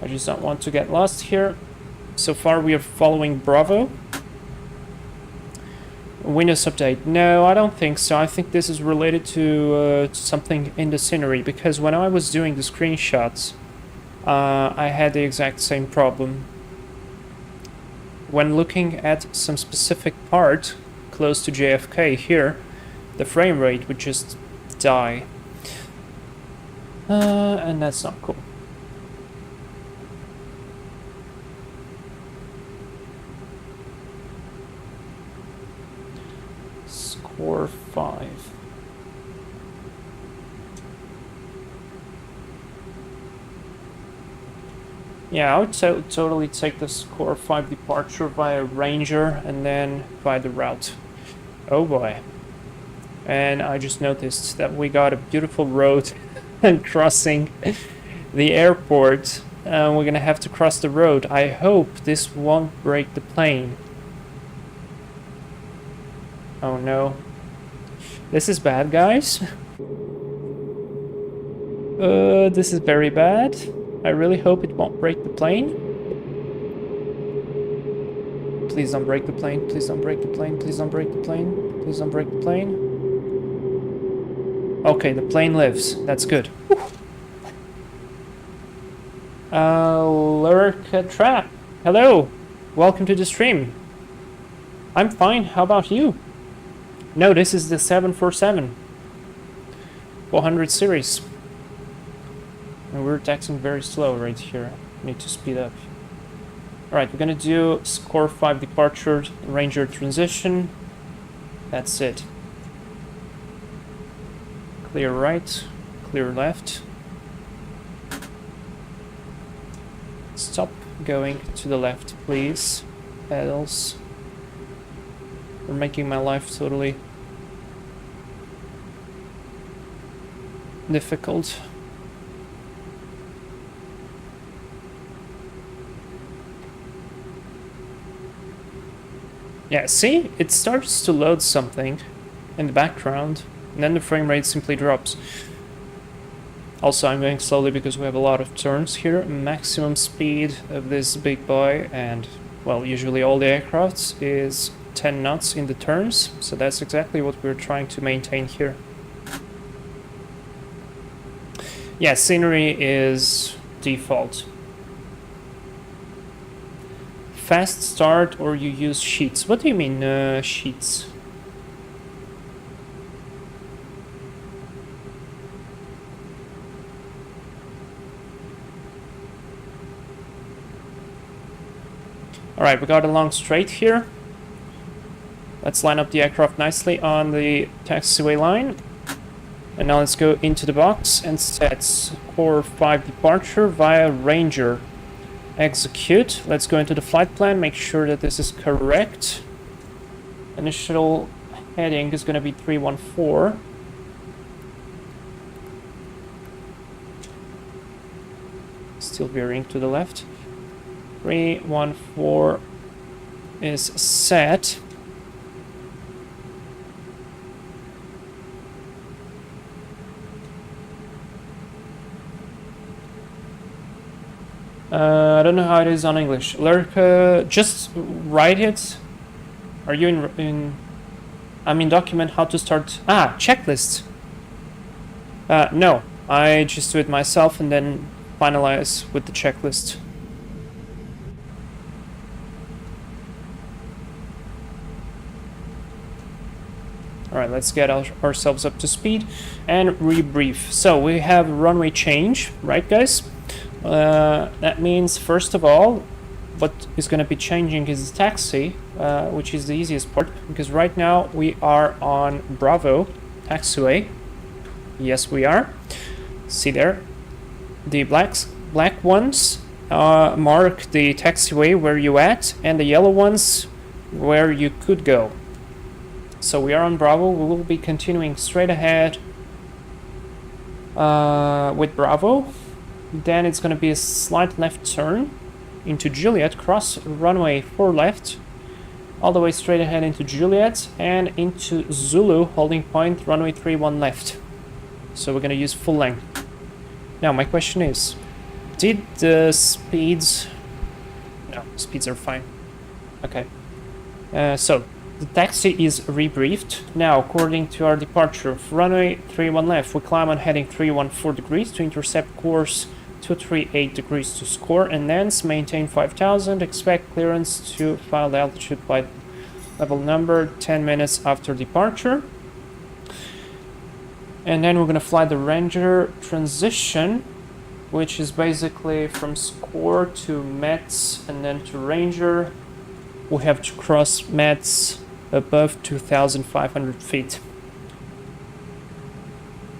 I just don't want to get lost here. So far we are following Bravo. Windows update. No, I don't think so. I think this is related to something in the scenery, because when I was doing the screenshots, I had the exact same problem. When looking at some specific part close to JFK here, the frame rate would just die. And that's not cool. Score 5. Yeah, I would totally take the score 5 departure via Ranger and then via the route. Oh boy. And I just noticed that we got a beautiful road crossing the airport. We're gonna have to cross the road. I hope this won't break the plane. Oh no. This is bad, guys. This is very bad. I really hope it won't break the plane. Please don't break the plane. Please don't break the plane. Please don't break the plane. Please don't break the plane. Okay, the plane lives. That's good. Lurk Trap. Hello. Welcome to the stream. I'm fine. How about you? No, this is the 747 400 series. And we're taxing very slow right here. Need to speed up. Alright, we're gonna do score 5 departure, Ranger transition. That's it. Clear right, clear left. Stop going to the left, please. Pedals. You're making my life totally difficult. Yeah, see? It starts to load something in the background, and then the frame rate simply drops. Also, I'm going slowly because we have a lot of turns here. Maximum speed of this big boy, and, well, usually all the aircrafts, is 10 knots in the turns, so that's exactly what we're trying to maintain here. Yeah, scenery is default. Fast start or you use sheets. What do you mean, sheets? Alright, we got a long straight here. Let's line up the aircraft nicely on the taxiway line. And now let's go into the box and set score 5 departure via Ranger. Execute. Let's go into the flight plan, make sure that this is correct. Initial heading is going to be 314. Still veering to the left. 314 is set. I don't know how it is on English. Lurka, just write it. Are you in I'm in document how to start. Checklist. No, I just do it myself and then finalize with the checklist. Alright, let's get ourselves up to speed and rebrief. So we have runway change, right guys? That means, first of all, what is going to be changing is the taxi, which is the easiest part, because right now we are on Bravo taxiway. Yes, we are. See there? The black ones mark the taxiway where you at, and the yellow ones where you could go. So we are on Bravo. We will be continuing straight ahead with Bravo. Then it's going to be a slight left turn into Juliet, cross runway 4 left, all the way straight ahead into Juliet and into Zulu, holding point runway 31 left. So we're going to use full length. Now my question is, did the speeds... No, speeds are fine. Okay. So the taxi is rebriefed. Now, according to our departure, runway 31 left, we climb on heading 314 degrees to intercept course 238 degrees to score, and thence maintain 5000. Expect clearance to filed altitude by level number 10 minutes after departure. And then we're going to fly the Ranger transition, which is basically from score to Mets and then to Ranger. We have to cross Mets above 2,500 feet.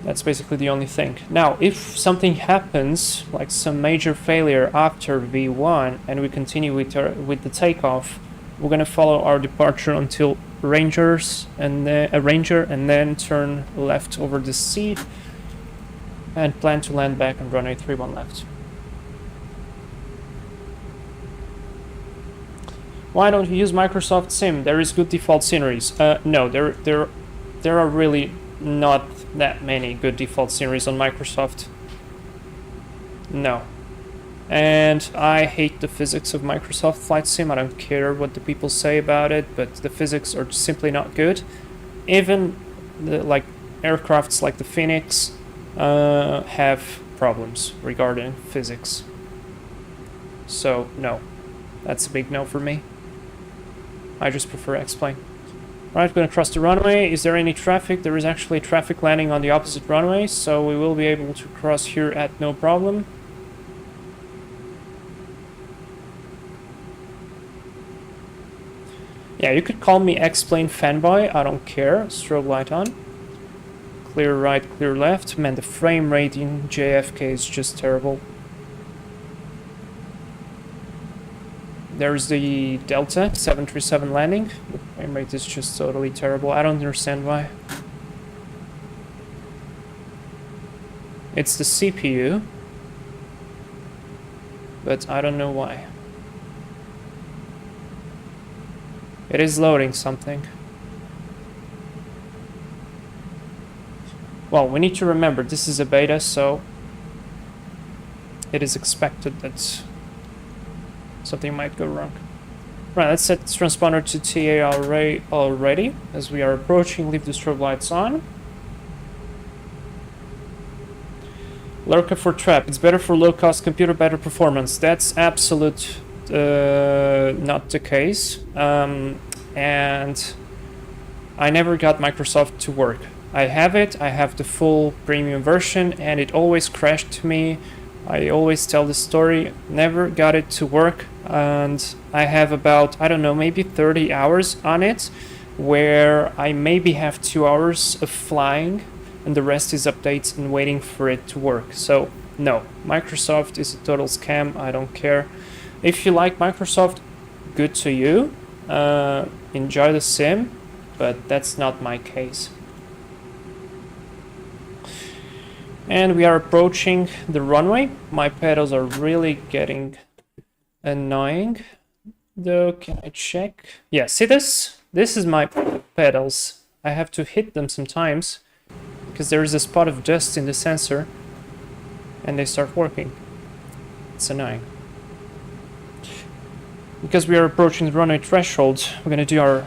That's basically the only thing. Now, if something happens, like some major failure after V1, and we continue with the takeoff, we're gonna follow our departure until Ranger, and then turn left over the sea, and plan to land back on runway 31 left. Why don't you use Microsoft Sim? There is good default sceneries. No, there are really not that many good default sceneries on Microsoft. No. And I hate the physics of Microsoft Flight Sim. I don't care what the people say about it, but the physics are simply not good. Even the aircrafts like the Phoenix have problems regarding physics. So no, that's a big no for me. I just prefer X-Plane. Right, we're going to cross the runway. Is there any traffic? There is actually traffic landing on the opposite runway, so we will be able to cross here at no problem. Yeah, you could call me X-Plane fanboy, I don't care. Strobe light on. Clear right, clear left. Man, the frame rate in JFK is just terrible. There's the Delta 737 landing. The frame rate is just totally terrible. I don't understand why. It's the CPU, but I don't know why. It is loading something. Well, we need to remember this is a beta, so it is expected that something might go wrong. Right, let's set this transponder to TA already. As we are approaching, leave the strobe lights on. Lurka for trap. It's better for low-cost computer, better performance. That's absolute not the case. And I never got Microsoft to work. I have it. I have the full premium version, and it always crashed me. I always tell the story, never got it to work, and I have about, I don't know, maybe 30 hours on it, where I maybe have 2 hours of flying, and the rest is updates and waiting for it to work. So, no, Microsoft is a total scam, I don't care. If you like Microsoft, good to you, enjoy the sim, but that's not my case. And we are approaching the runway. My pedals are really getting annoying. Though, can I check? Yeah, see this? This is my pedals. I have to hit them sometimes because there is a spot of dust in the sensor and they start working. It's annoying. because we are approaching the runway threshold, we're going to do our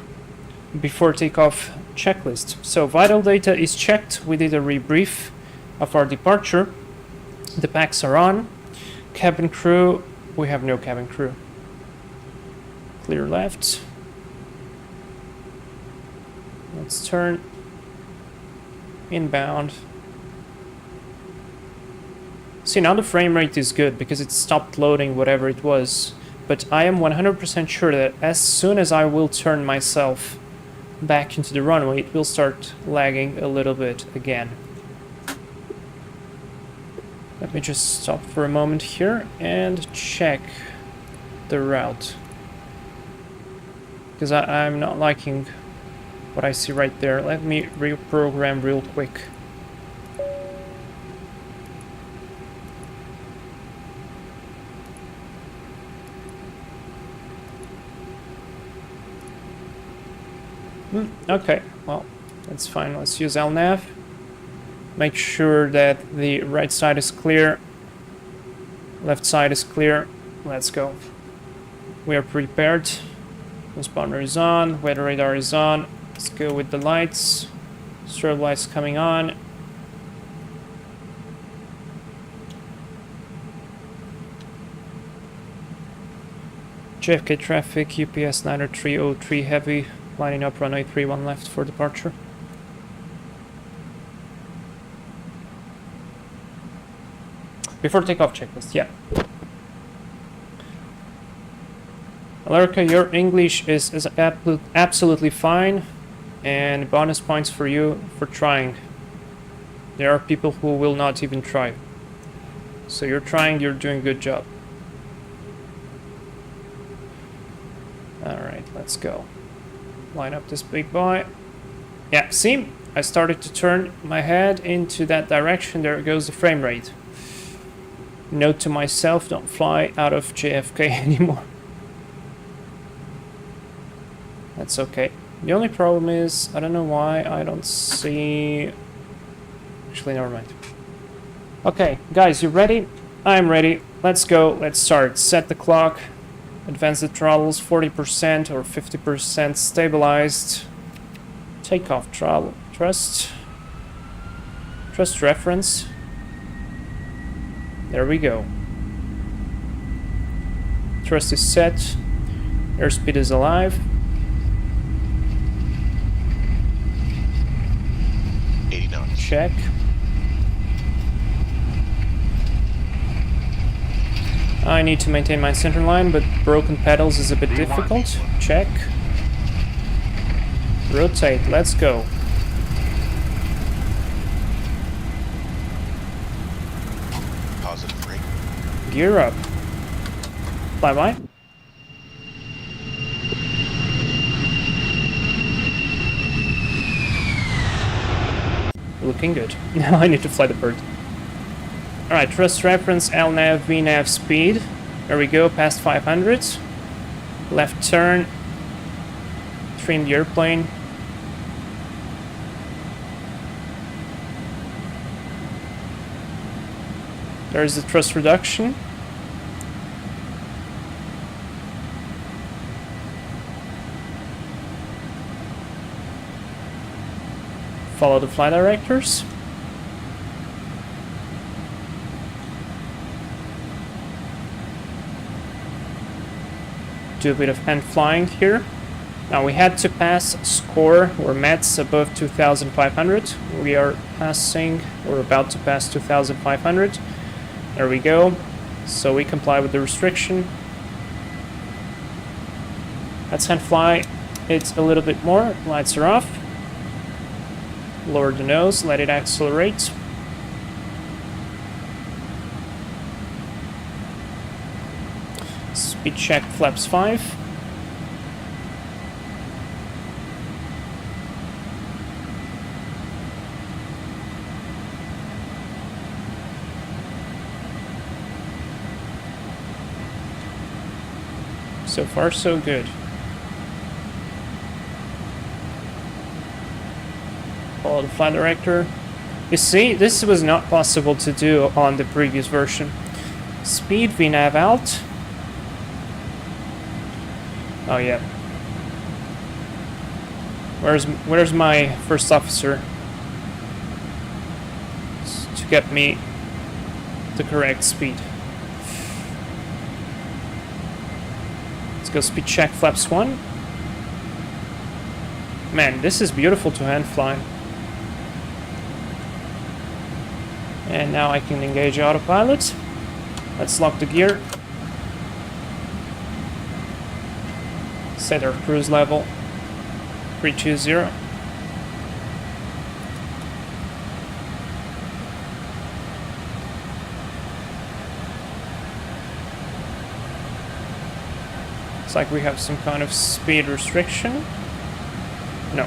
before takeoff checklist. So vital data is checked. We did a rebrief of our departure. The packs are on. Cabin crew, we have no cabin crew. Clear left. Let's turn inbound. See, now the frame rate is good because it stopped loading whatever it was. But I am 100% sure that as soon as I will turn myself back into the runway, it will start lagging a little bit again. Let me just stop for a moment here and check the route. Because I'm not liking what I see right there. Let me reprogram real quick. Okay, well, that's fine. Let's use LNAV. Make sure that the right side is clear. Left side is clear. Let's go. We are prepared. Transponder is on. Weather radar is on. Let's go with the lights. Strobe lights coming on. JFK traffic, UPS9303 heavy. Lining up runway 31 left for departure. Before takeoff checklist, yeah. Alerka, your English is absolutely fine, and bonus points for you for trying. There are people who will not even try. So you're trying, you're doing a good job. Alright, let's go. Line up this big boy. Yeah, see? I started to turn my head into that direction. There goes the frame rate. Note to myself, don't fly out of JFK anymore. That's okay. The only problem is, I don't know why I don't see... Actually, never mind. Okay, guys, you ready? I'm ready. Let's go. Let's start. Set the clock. Advance the throttles 40% or 50% stabilized. Takeoff throttle. Trust reference. There we go. Thrust is set. Airspeed is alive. 80 knots. Check. I need to maintain my center line, but broken pedals is a bit difficult. Check. Rotate. Let's go. Positive brake. Gear up. Fly by. Looking good. Now I need to fly the bird. Alright, thrust reference, LNAV, VNAV speed. There we go, past 500. Left turn. Trim the airplane. There's the thrust reduction. Follow the flight directors. Do a bit of hand flying here. Now we had to pass score or METs above 2,500. We are passing, or about to pass 2,500. There we go. So we comply with the restriction. Let's hand fly it a little bit more. Lights are off. Lower the nose, let it accelerate. Speed check flaps 5. So far, so good. Follow the flight director. You see, this was not possible to do on the previous version. Speed VNAV out. Oh yeah. Where's my first officer? To get me the correct speed. Let's go speed check flaps 1. Man, this is beautiful to hand fly. And now I can engage autopilot. Let's lock the gear. Set our cruise level. 320. Looks like we have some kind of speed restriction. No.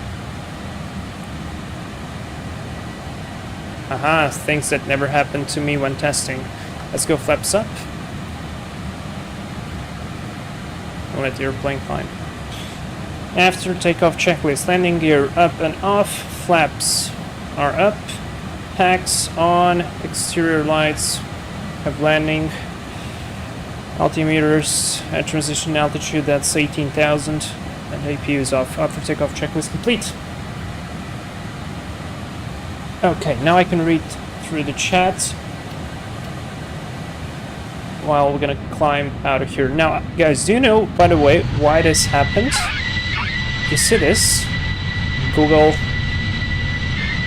Aha, things that never happened to me when testing. Let's go flaps up. I'll let the airplane climb. After takeoff checklist, landing gear up and off, flaps are up, packs on, exterior lights have landing, altimeters at transition altitude, that's 18,000, and APU is off. After takeoff checklist complete. Okay, now I can read through the chat while we're gonna climb out of here. Now, guys, do you know, by the way, why this happened? You see this Google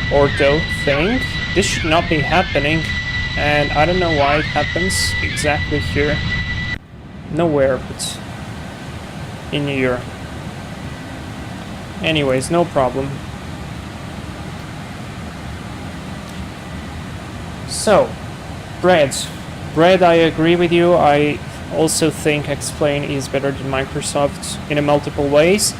Ortho thing? This should not be happening, and I don't know why it happens exactly here. Nowhere but in here. Anyways, no problem. So, bread. Bread, I agree with you. I also think X-Plane is better than Microsoft in a multiple ways.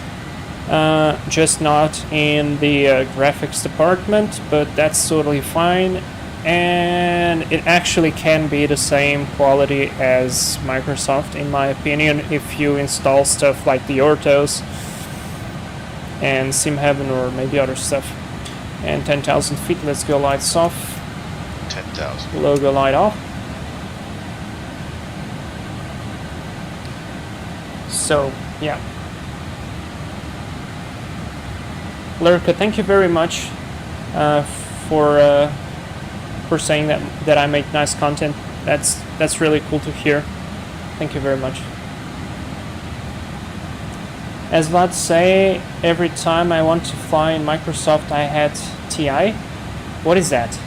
Just not in the graphics department, but that's totally fine. And it actually can be the same quality as Microsoft, in my opinion, if you install stuff like the Orthos and SimHeaven or maybe other stuff. And 10,000 feet, let's go lights off. 10,000. Logo light off. So, yeah. Lurka, thank you very much for saying that I make nice content. That's really cool to hear. Thank you very much. As Vlad say, every time I want to fly in Microsoft I had TI. What is that?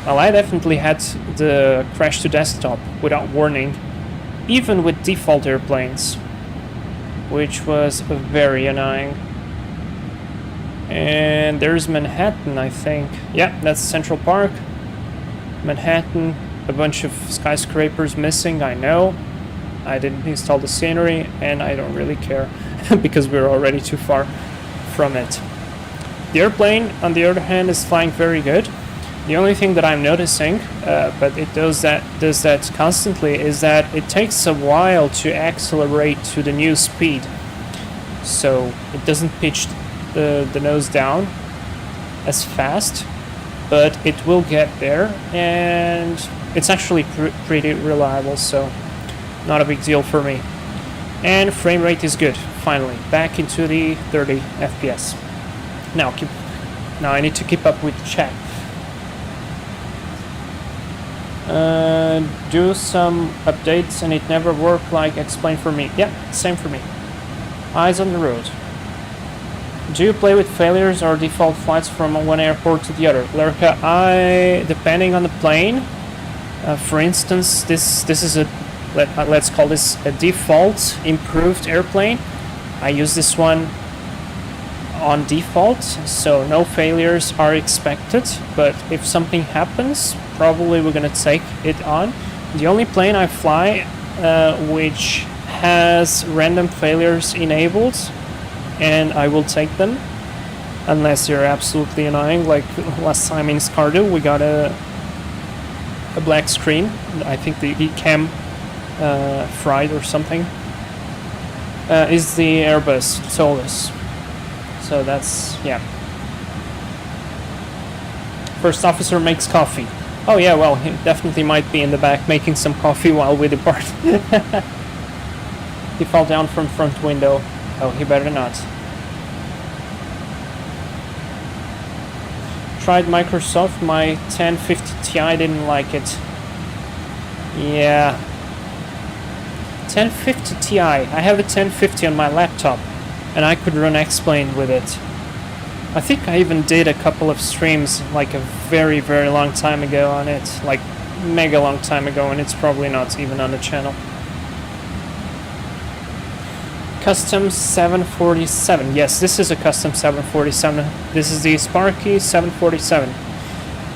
Well, I definitely had the crash to desktop without warning, even with default airplanes, which was very annoying. And there's Manhattan, I think. Yeah, that's Central Park. Manhattan, a bunch of skyscrapers missing, I know. I didn't install the scenery, and I don't really care, because we're already too far from it. The airplane, on the other hand, is flying very good. The only thing that I'm noticing, but it does that constantly, is that it takes a while to accelerate to the new speed. So it doesn't pitch the nose down as fast, but it will get there, and it's actually pretty reliable, so not a big deal for me. And frame rate is good, finally, back into the 30 FPS. Now I need to keep up with the chat. Do some updates and it never worked like explained for me. Yeah, same for me. Eyes on the road. Do you play with failures or default flights from one airport to the other? Lurka, depending on the plane. For instance, this is a let's call this a default improved airplane. I use this one on default, so no failures are expected, but if something happens, probably we're gonna take it on. The only plane I fly which has random failures enabled, and I will take them unless you're absolutely annoying, like last time in Scardo we got a black screen. I think the cam fried or something. Is the Airbus Solus. So that's, yeah. First officer makes coffee. Oh yeah, well, he definitely might be in the back making some coffee while we depart. He fell down from front window. Oh, he better not. Tried Microsoft, my 1050 Ti didn't like it. Yeah. 1050 Ti. I have a 1050 on my laptop, and I could run X-Plane with it. I think I even did a couple of streams like a very, very long time ago on it. Like, mega long time ago, and it's probably not even on the channel. Custom 747. Yes, this is a custom 747. This is the Sparky 747.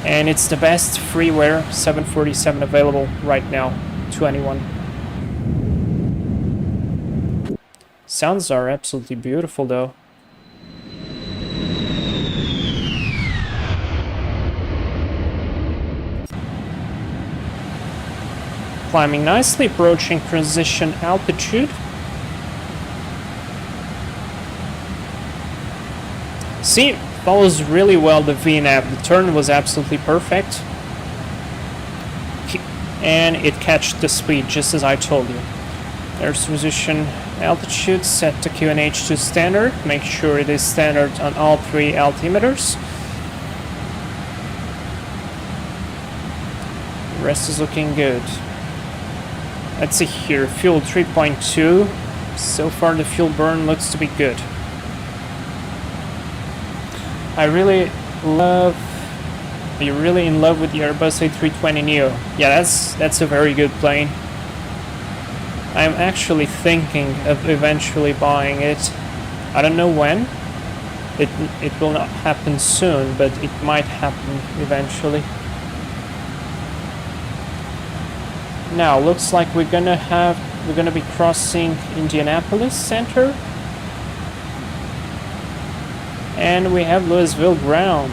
And it's the best freeware 747 available right now to anyone. Sounds are absolutely beautiful though. Climbing nicely, approaching transition altitude. See, follows really well the VNAV. The turn was absolutely perfect. And it catched the speed, just as I told you. There's transition altitude, set to QNH to standard. Make sure it is standard on all 3 altimeters. The rest is looking good. Let's see here, fuel 3.2. So far the fuel burn looks to be good. Are you really in love with the Airbus A320neo? Yeah, that's a very good plane. I'm actually thinking of eventually buying it. I don't know when. It will not happen soon, but it might happen eventually. Now, looks like we're gonna be crossing Indianapolis Center. And we have Louisville ground.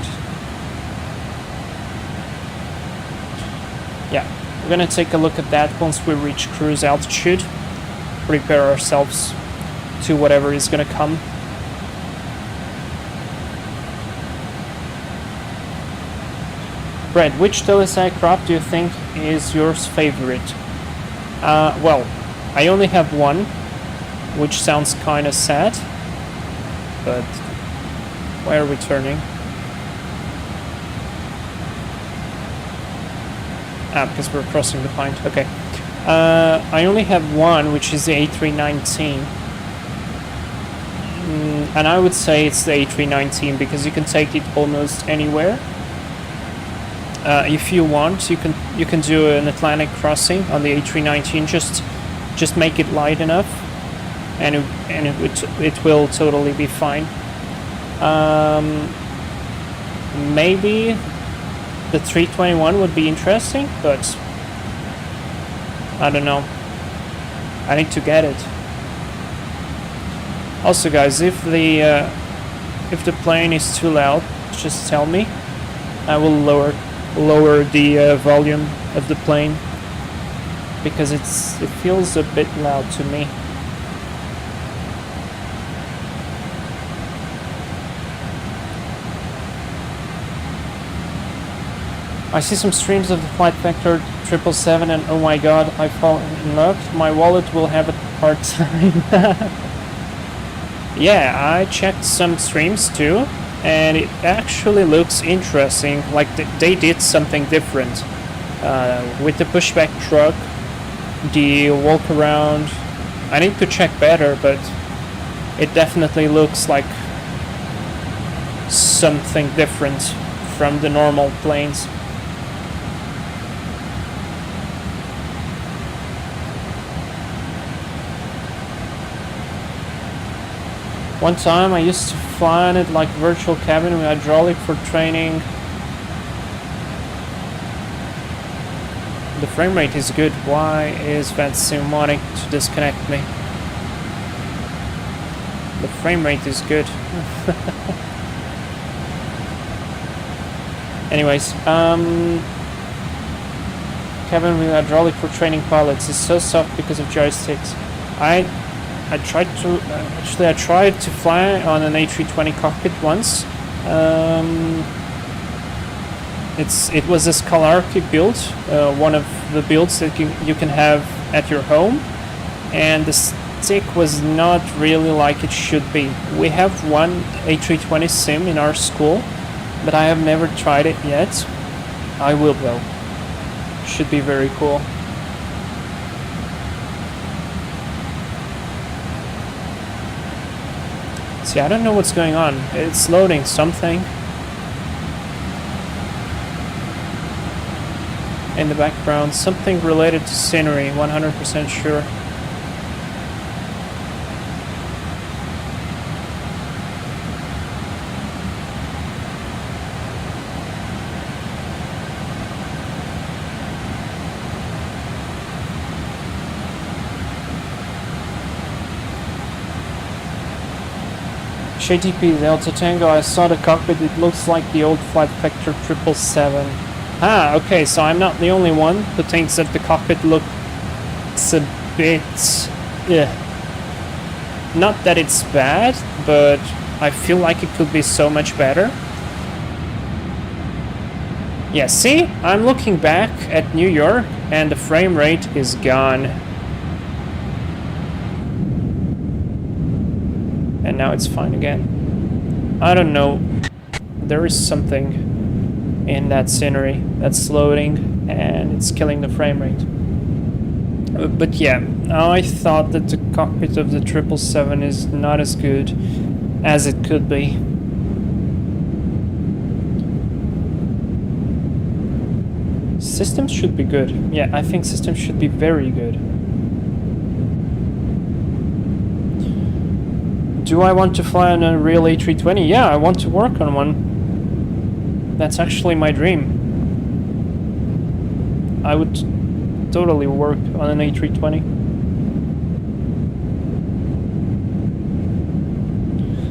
Yeah, we're gonna take a look at that once we reach cruise altitude. Prepare ourselves to whatever is gonna come. Brad, which Telesai crop do you think is your favorite? Well, I only have one, which sounds kind of sad, but where are we turning? Because we're crossing the point. Okay. I only have one, which is the A319. And I would say it's the A319 because you can take it almost anywhere. If you want, you can do an Atlantic crossing on the A319. Just make it light enough, and it will totally be fine. Maybe the 321 would be interesting, but I don't know. I need to get it. Also, guys, if the plane is too loud, just tell me. I will lower the volume of the plane because it feels a bit loud to me. I see some streams of the Flight Vector 777 and oh my god, I fall in love. My wallet will have a hard time. Yeah, I checked some streams too, and it actually looks interesting. Like they did something different with the pushback truck, the walk around. I need to check better, but it definitely looks like something different from the normal planes. One time I used to fly on it like virtual cabin with hydraulic for training. The frame rate is good. Why is VATSIM wanting to disconnect me? The frame rate is good. Anyways, cabin with hydraulic for training pilots is so soft because of joysticks. I tried to fly on an A320 cockpit once. It was a Scalarchy build, one of the builds that you can have at your home, and stick was not really like it should be. We have one A320 sim in our school, but I have never tried it yet. I will though. Should be very cool. See, I don't know what's going on. It's loading something in the background. Something related to scenery, 100% sure. JTP Delta Tango, I saw the cockpit, it looks like the old Flight Vector 777. Ah, okay, so I'm not the only one who thinks that the cockpit looks a bit... Not that it's bad, but I feel like it could be so much better. Yeah, see? I'm looking back at New York and the frame rate is gone. And now it's fine again. I don't know. There is something in that scenery that's loading and it's killing the frame rate. But yeah, I thought that the cockpit of the 777 is not as good as it could be. Systems should be good. Yeah, I think systems should be very good. Do I want to fly on a real A320? Yeah, I want to work on one. That's actually my dream. I would totally work on an A320.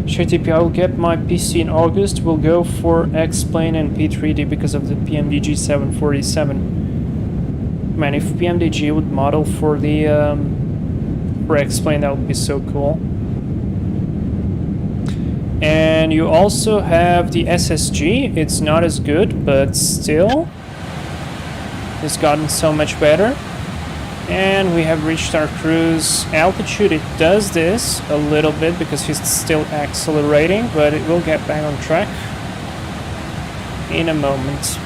JTP, I will get my PC in August. We'll go for X-Plane and P3D because of the PMDG 747. Man, if PMDG would model for the for X-Plane, that would be so cool. And you also have the SSG. It's not as good, but still it's gotten so much better. And we have reached our cruise altitude. It does this a little bit because he's still accelerating, but it will get back on track in a moment.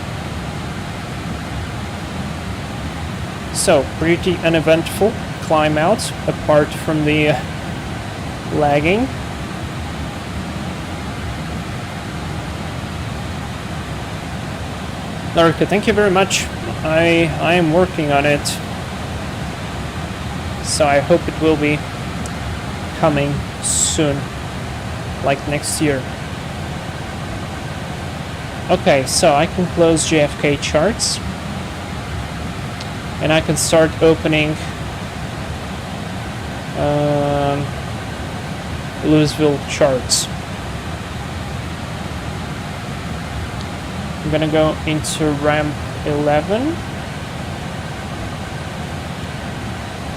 So, pretty uneventful climb out apart from the lagging. Erica, thank you very much. I am working on it. So I hope it will be coming soon. Like next year. Okay, so I can close JFK charts. And I can start opening Luisville charts. I'm gonna go into ramp 11.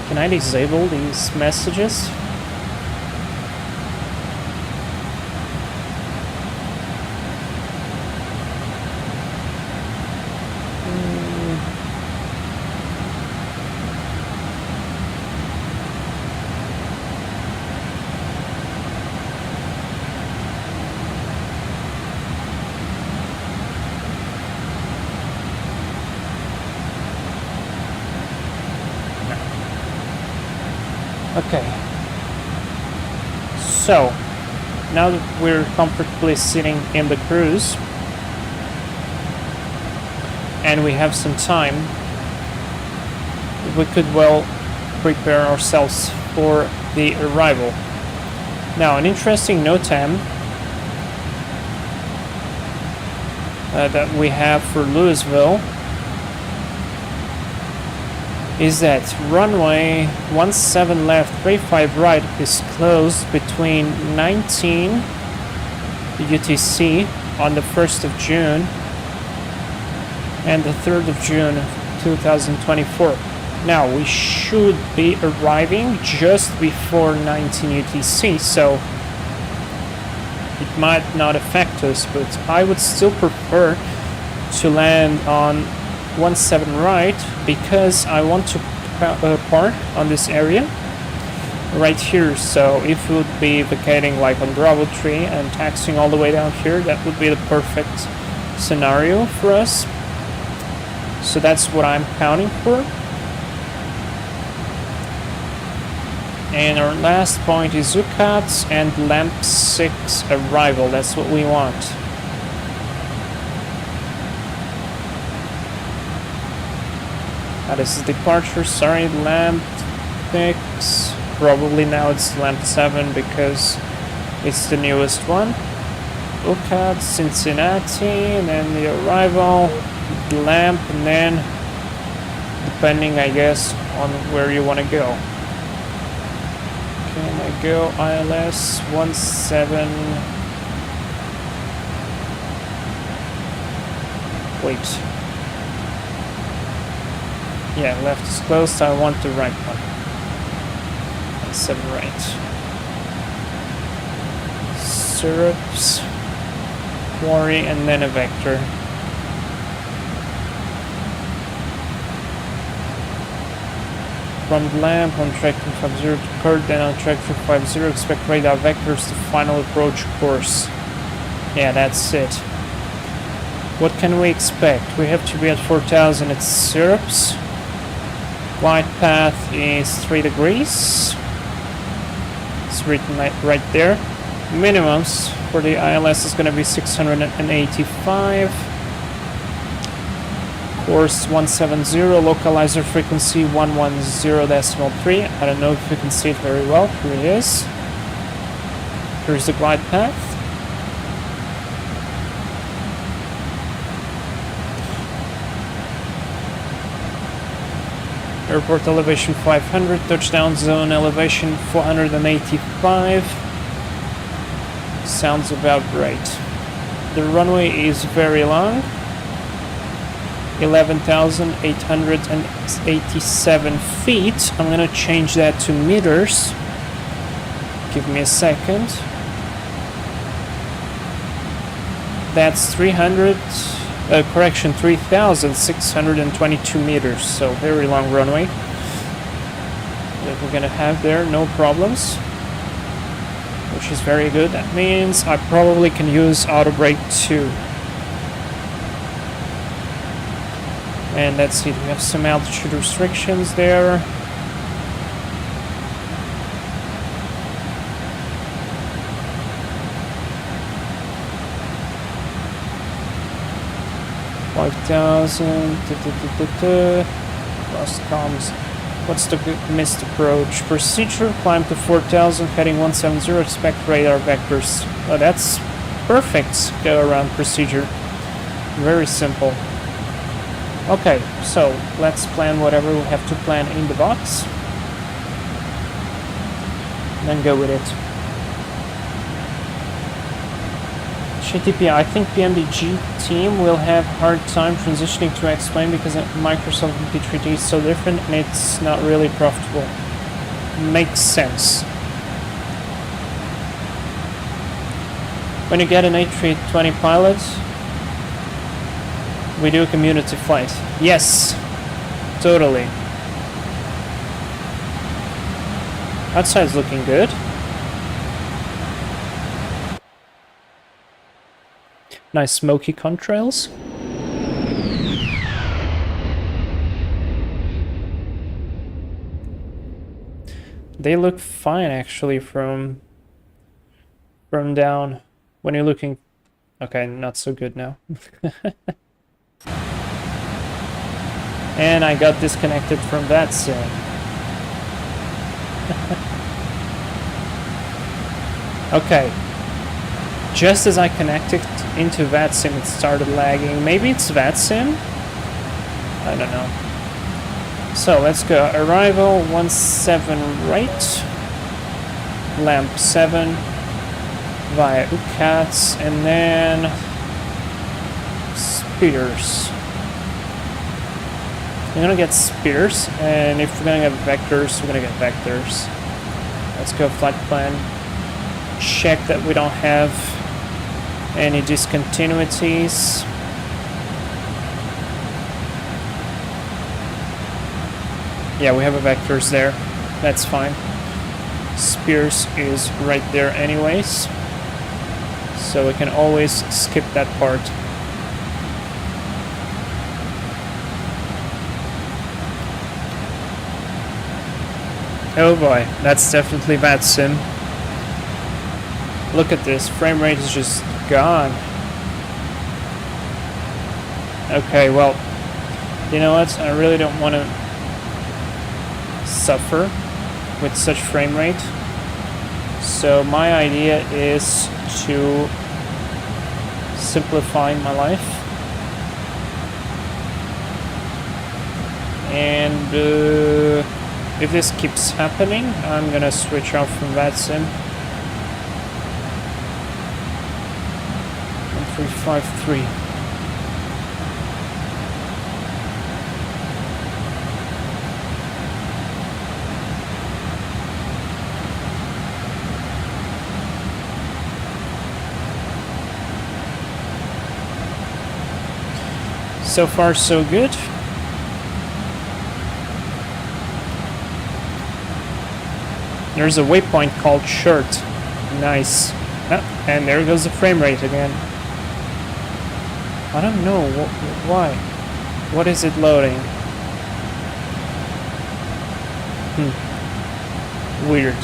Can I disable these messages? Okay, so now that we're comfortably sitting in the cruise and we have some time, we could well prepare ourselves for the arrival. Now, an interesting NOTAM that we have for Louisville is that runway 17 left, 35 right is closed between 19 UTC on the 1st of June and the 3rd of June 2024. Now we should be arriving just before 19 UTC, so it might not affect us, but I would still prefer to land on 17 right because I want to park on this area right here. So if we would be vacating like on Bravo 3 and taxiing all the way down here, that would be the perfect scenario for us. So that's what I'm counting for. And our last point is UCAT and lamp 6 arrival. That's what we want. This is departure, sorry, lamp 6. Probably now it's lamp 7 because it's the newest one. UCAT, Cincinnati, and then the arrival, the lamp, and then depending, I guess, on where you want to go. Can I go ILS 17? Wait. Yeah, left is closed, I want the right one. 7 right. Syrups, quarry, and then a vector. From lamp on track 350 to Kurt, then on track 350, expect radar vectors to final approach course. Yeah, that's it. What can we expect? We have to be at 4000 at Syrups. Glide path is 3 degrees. It's written right there. Minimums for the ILS is going to be 685. Course 170, localizer frequency 110.3. I don't know if you can see it very well. Here it is. Here's the glide path. Airport elevation 500, touchdown zone elevation 485. Sounds about right. The runway is very long. 11,887 feet. I'm gonna change that to meters. Give me a second. That's 3,622 meters, so very long runway that we're gonna have there, no problems, which is very good. That means I probably can use auto brake too. And let's see, we have some altitude restrictions there. Lost comms. What's the missed approach? Procedure, climb to 4000, heading 170, expect radar vectors. Oh, that's perfect. Go around procedure. Very simple. Okay, so let's plan whatever we have to plan in the box. Then go with it. HTTP, I think PMDG team will have hard time transitioning to X-Plane because Microsoft MP3D is so different and it's not really profitable. Makes sense. When you get an A320 pilot, we do a community flight. Yes, totally. Outside's looking good. Nice smoky contrails. They look fine actually from down. When you're looking, okay, not so good now. And I got disconnected from VATSIM. Okay. Just as I connected into VATSIM, it started lagging. Maybe it's VATSIM? I don't know. So let's go. Arrival 17 right. Lamp 7 via UCATS, and then spears. We're gonna get spears, and if we're gonna get vectors, we're gonna get vectors. Let's go flight plan. Check that we don't have any discontinuities. Yeah, we have a vectors there. That's fine. Spears is right there anyways, so we can always skip that part. Oh boy, that's definitely VATSIM. Look at this, frame rate is just gone. Okay, well, you know what, I really don't want to suffer with such frame rate. So my idea is to simplify my life. And if this keeps happening, I'm gonna switch off from VATSIM. 1353. So far, so good. There's a waypoint called short. Nice. Ah, and there goes the frame rate again. I don't know why. What is it loading? Weird.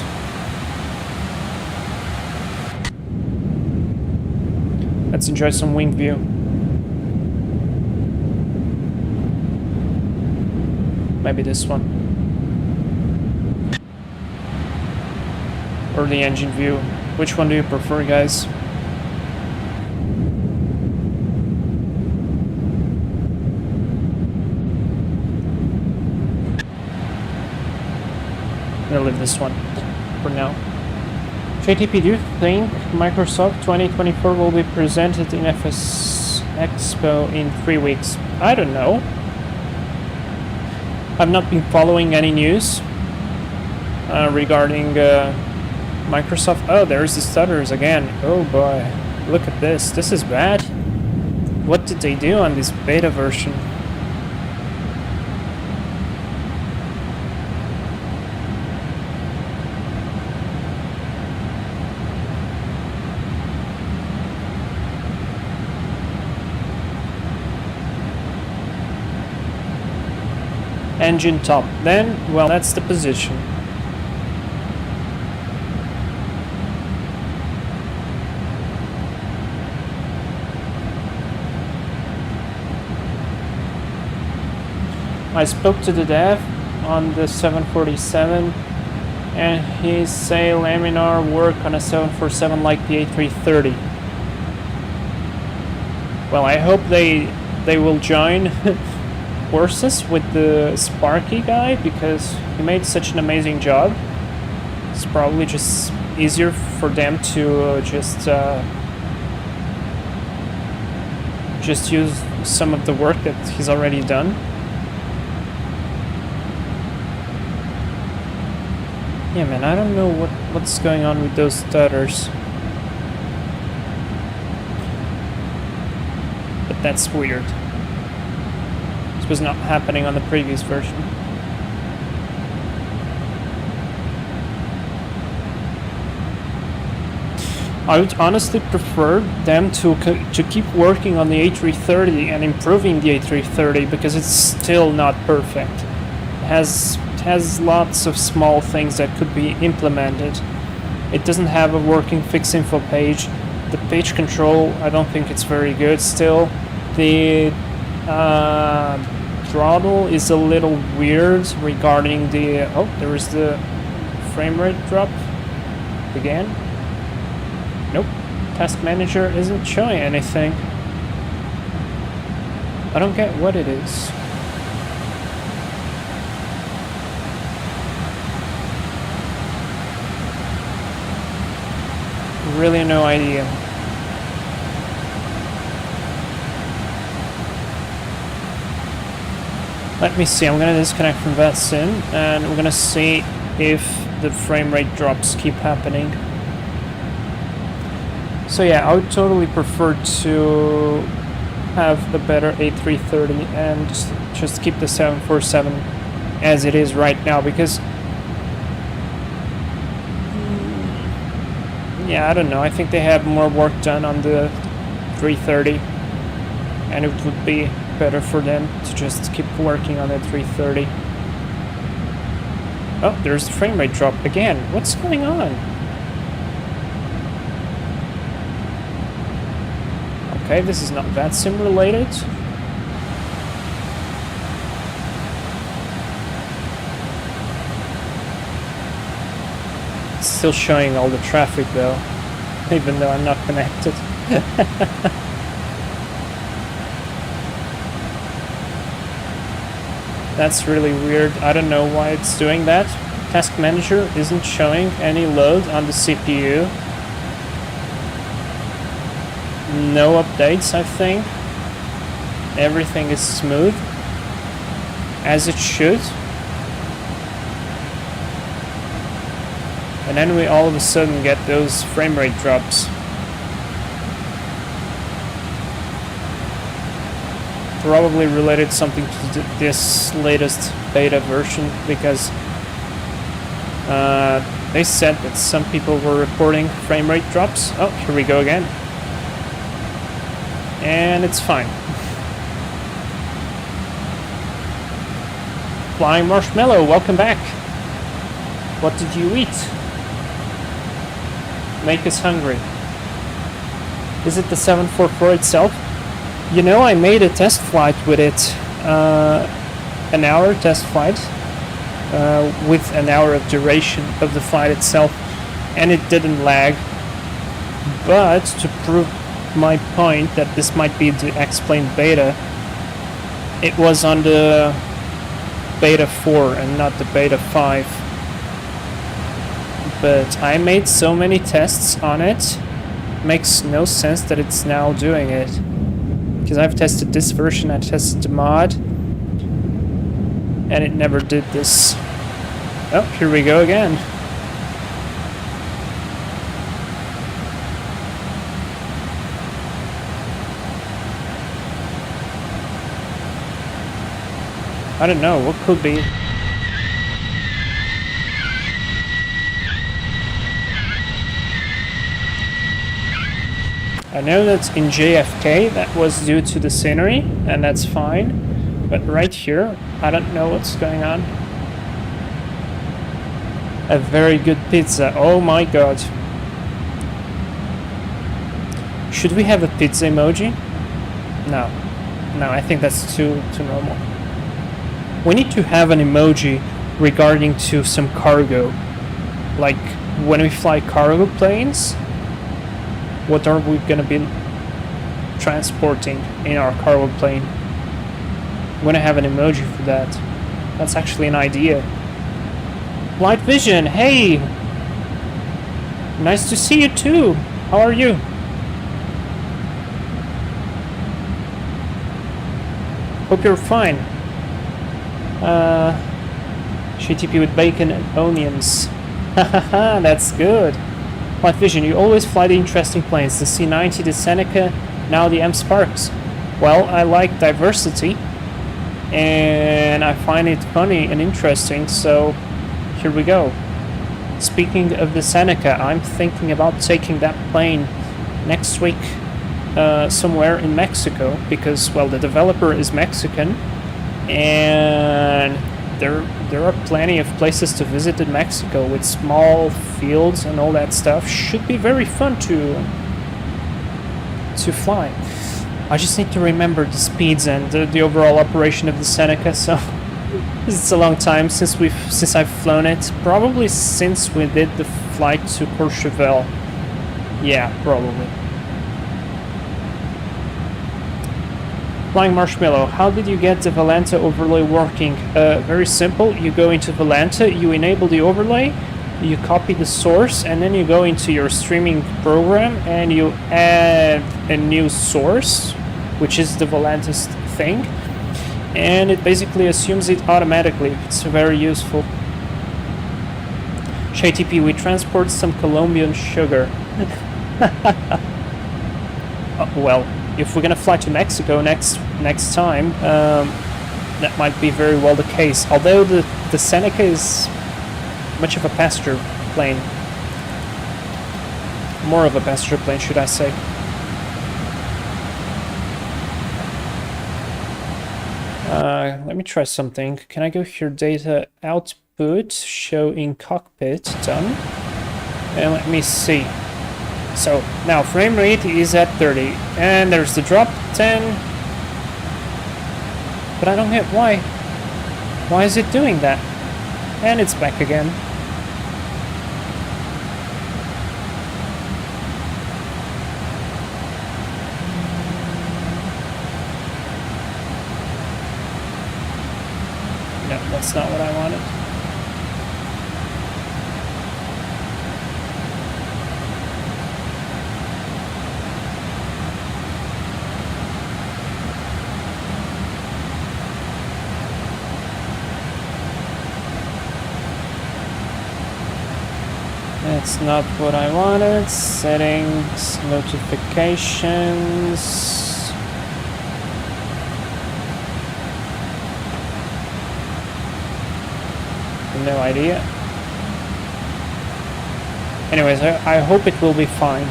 Let's enjoy some wing view. Maybe this one. Or the engine view. Which one do you prefer, guys? I'm gonna leave this one for now. JTP, do you think Microsoft 2024 will be presented in FS Expo in 3 weeks? I don't know. I've not been following any news regarding Microsoft. Oh, there's the stutters again. Oh boy, look at this. This is bad. What did they do on this beta version? Engine top. Then, well, that's the position. I spoke to the dev on the 747 and he say laminar work on a 747 like the A330. Well, I hope they will join forces with the Sparky guy because he made such an amazing job. It's probably just easier for them to just use some of the work that he's already done. Yeah, man, I don't know what's going on with those stutters. But that's weird. This was not happening on the previous version. I would honestly prefer them to keep working on the A330 and improving the A330 because it's still not perfect. It has lots of small things that could be implemented. It doesn't have a working fix info page. The page control, I don't think it's very good still. The throttle is a little weird regarding the... Oh, there is the frame rate drop again. Nope, task manager isn't showing anything. I don't get what it is. Really no idea. Let me see, I'm gonna disconnect from VATSIM and we're gonna see if the frame rate drops keep happening. So yeah, I would totally prefer to have the better A330 and just keep the 747 as it is right now because Yeah, I don't know. I think they have more work done on the 330, and it would be better for them to just keep working on the 330. Oh, there's the frame rate drop again. What's going on? Okay, this is not VATSIM related. It's still showing all the traffic though, even though I'm not connected. That's really weird. I don't know why it's doing that. Task Manager isn't showing any load on the CPU. No updates, I think. Everything is smooth, as it should. And then we all of a sudden get those frame rate drops. Probably related something to this latest beta version, because they said that some people were reporting frame rate drops. Oh, here we go again. And it's fine. Flying Marshmallow, welcome back. What did you eat? Make us hungry. Is it the 744 itself? You know, I made a test flight with it, an hour test flight, with an hour of duration of the flight itself, and it didn't lag. But to prove my point that this might be the explained beta, it was on the beta 4 and not the beta 5. But I made so many tests on it, makes no sense that it's now doing it. Because I've tested this version, I tested the mod, and it never did this. Oh, here we go again. I don't know, what could be? I know that in JFK that was due to the scenery, and that's fine. But right here, I don't know what's going on. A very good pizza, oh my god. Should we have a pizza emoji? No. No, I think that's too normal. We need to have an emoji regarding to some cargo. Like when we fly cargo planes, what are we gonna be transporting in our cargo plane? I'm gonna have an emoji for that. That's actually an idea. Light Vision, hey! Nice to see you too. How are you? Hope you're fine. GTP with bacon and onions. Hahaha, that's good. Light Vision, you always fly the interesting planes. The C90, the Seneca, now the mSparks. Well, I like diversity, and I find it funny and interesting, so here we go. Speaking of the Seneca, I'm thinking about taking that plane next week somewhere in Mexico, because, well, the developer is Mexican, and there are plenty of places to visit in Mexico with small fields and all that stuff. Should be very fun to fly. I just need to remember the speeds and the overall operation of the Seneca. So it's a long time since I've flown it. Probably since we did the flight to Courchevel. Yeah, probably. Flying Marshmallow, how did you get the Volanta overlay working? Very simple. You go into Volanta, you enable the overlay, you copy the source, and then you go into your streaming program and you add a new source, which is the Volanta's thing, and it basically assumes it automatically. It's very useful. JTP, we transport some Colombian sugar. Well, if we're gonna fly to Mexico next time, that might be very well the case. Although the Seneca is much of a passenger plane. More of a passenger plane, should I say. Let me try something. Can I go here, data output, show in cockpit, done. And let me see. So now frame rate is at 30, and there's the drop, 10. But I don't get why. Why is it doing that? And it's back again. No, that's not what I wanted. That's not what I wanted. Settings, notifications. No idea. Anyways, I hope it will be fine.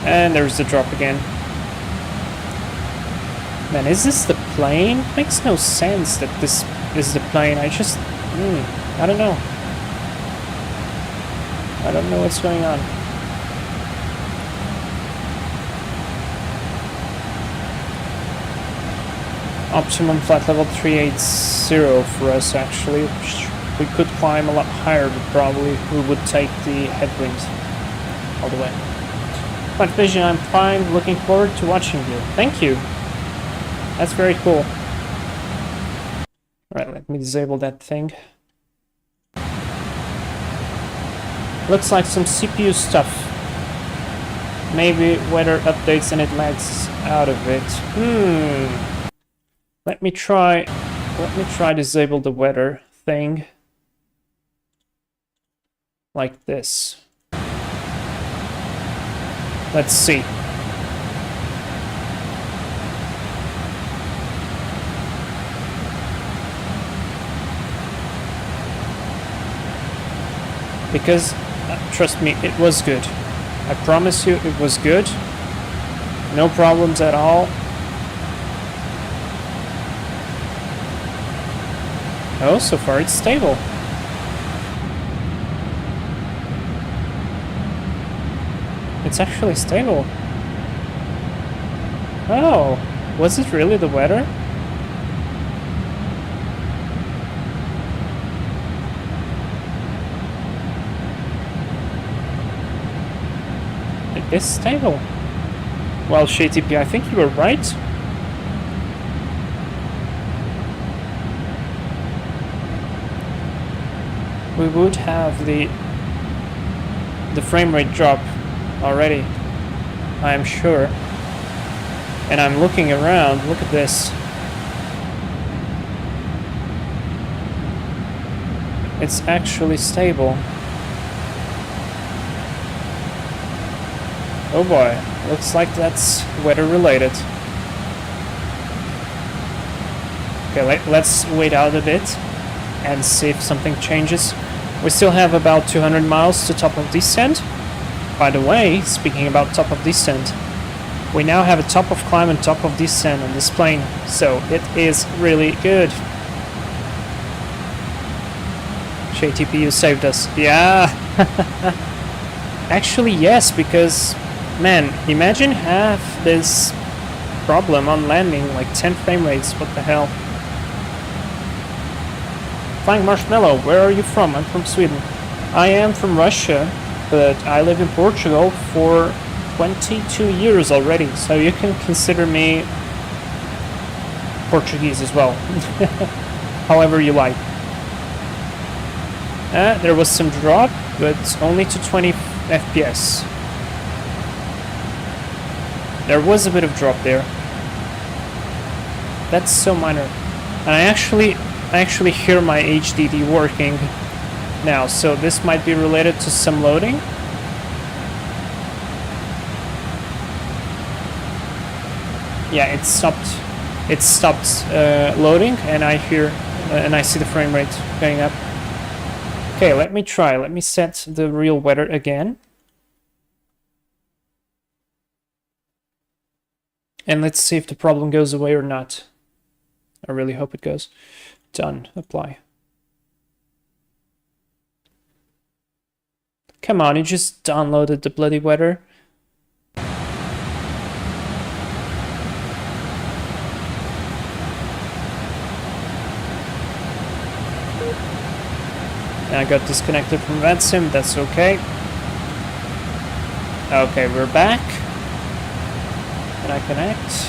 And there's the drop again. Man, is this the plane? Makes no sense that this is the plane. I just... I don't know. I don't know what's going on. Optimum flight level 380 for us, actually. We could climb a lot higher, but probably we would take the headwind all the way. Flight vision, I'm fine. Looking forward to watching you. Thank you. That's very cool. Alright, let me disable that thing. Looks like some CPU stuff. Maybe weather updates and it lags out of it. Let me try disable the weather thing. Like this. Let's see. Because, trust me, it was good. I promise you it was good. No problems at all. Oh, so far it's stable. It's actually stable. Oh, was it really the weather? It is stable. Well, ShayTP, I think you were right. We would have the frame rate drop already, I am sure. And I'm looking around, look at this. It's actually stable. Oh boy, looks like that's weather related. Okay, let's wait out a bit and see if something changes. We still have about 200 miles to top of descent. By the way, speaking about top of descent, we now have a top of climb and top of descent on this plane, so it is really good. ShayTP, you saved us. Yeah! Actually, yes, because, man, imagine half this problem on landing, like 10 frame rates, what the hell. Flying Marshmallow, where are you from? I'm from Sweden. I am from Russia, but I live in Portugal for 22 years already, so you can consider me Portuguese as well. However you like. There was some drop, but only to 20 FPS. There was a bit of drop there. That's so minor. And I actually hear my HDD working now, so this might be related to some loading. Yeah, it stopped loading, and I hear and I see the frame rate going up. Okay, let me try. Let me set the real weather again. And let's see if the problem goes away or not. I really hope it goes. Done. Apply. Come on, you just downloaded the bloody weather. I got disconnected from VATSIM, that's okay. Okay, we're back. Can I connect?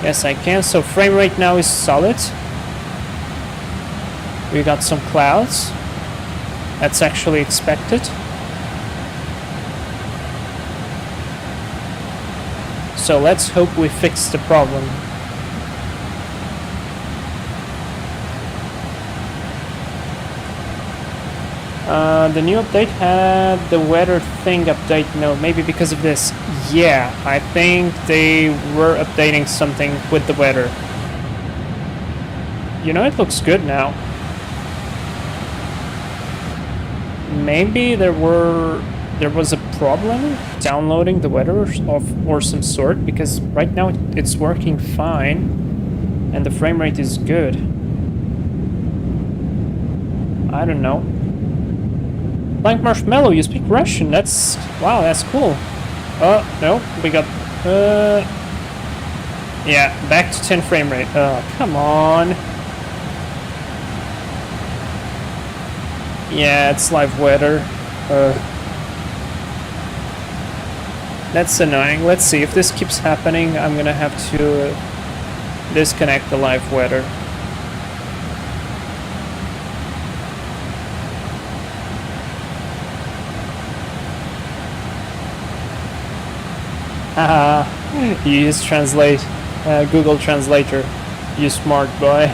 Yes, I can. So frame rate now is solid. We got some clouds. That's actually expected. So let's hope we fix the problem. The new update had the weather thing update. No, maybe because of this. Yeah, I think they were updating something with the weather. You know, it looks good now. Maybe there was a problem downloading the weather or some sort, because right now it's working fine and the frame rate is good. I don't know. Blank Marshmallow, you speak Russian. That's... wow, that's cool. Oh, no, we got... yeah, back to 10 frame rate. Oh, come on. Yeah, it's live weather. That's annoying. Let's see, if this keeps happening, I'm gonna have to disconnect the live weather. Haha, you use Google Translator, you smart boy.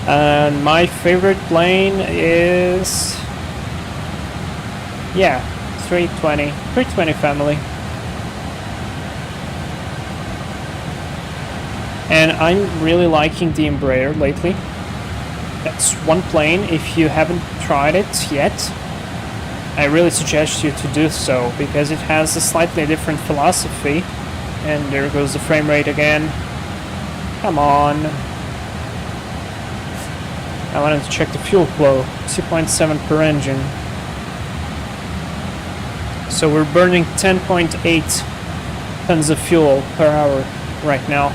And my favorite plane is... yeah, 320 family. And I'm really liking the Embraer lately. That's one plane, if you haven't tried it yet, I really suggest you to do so, because it has a slightly different philosophy. And there goes the frame rate again. Come on. I wanted to check the fuel flow. 2.7 per engine. So we're burning 10.8 tons of fuel per hour right now.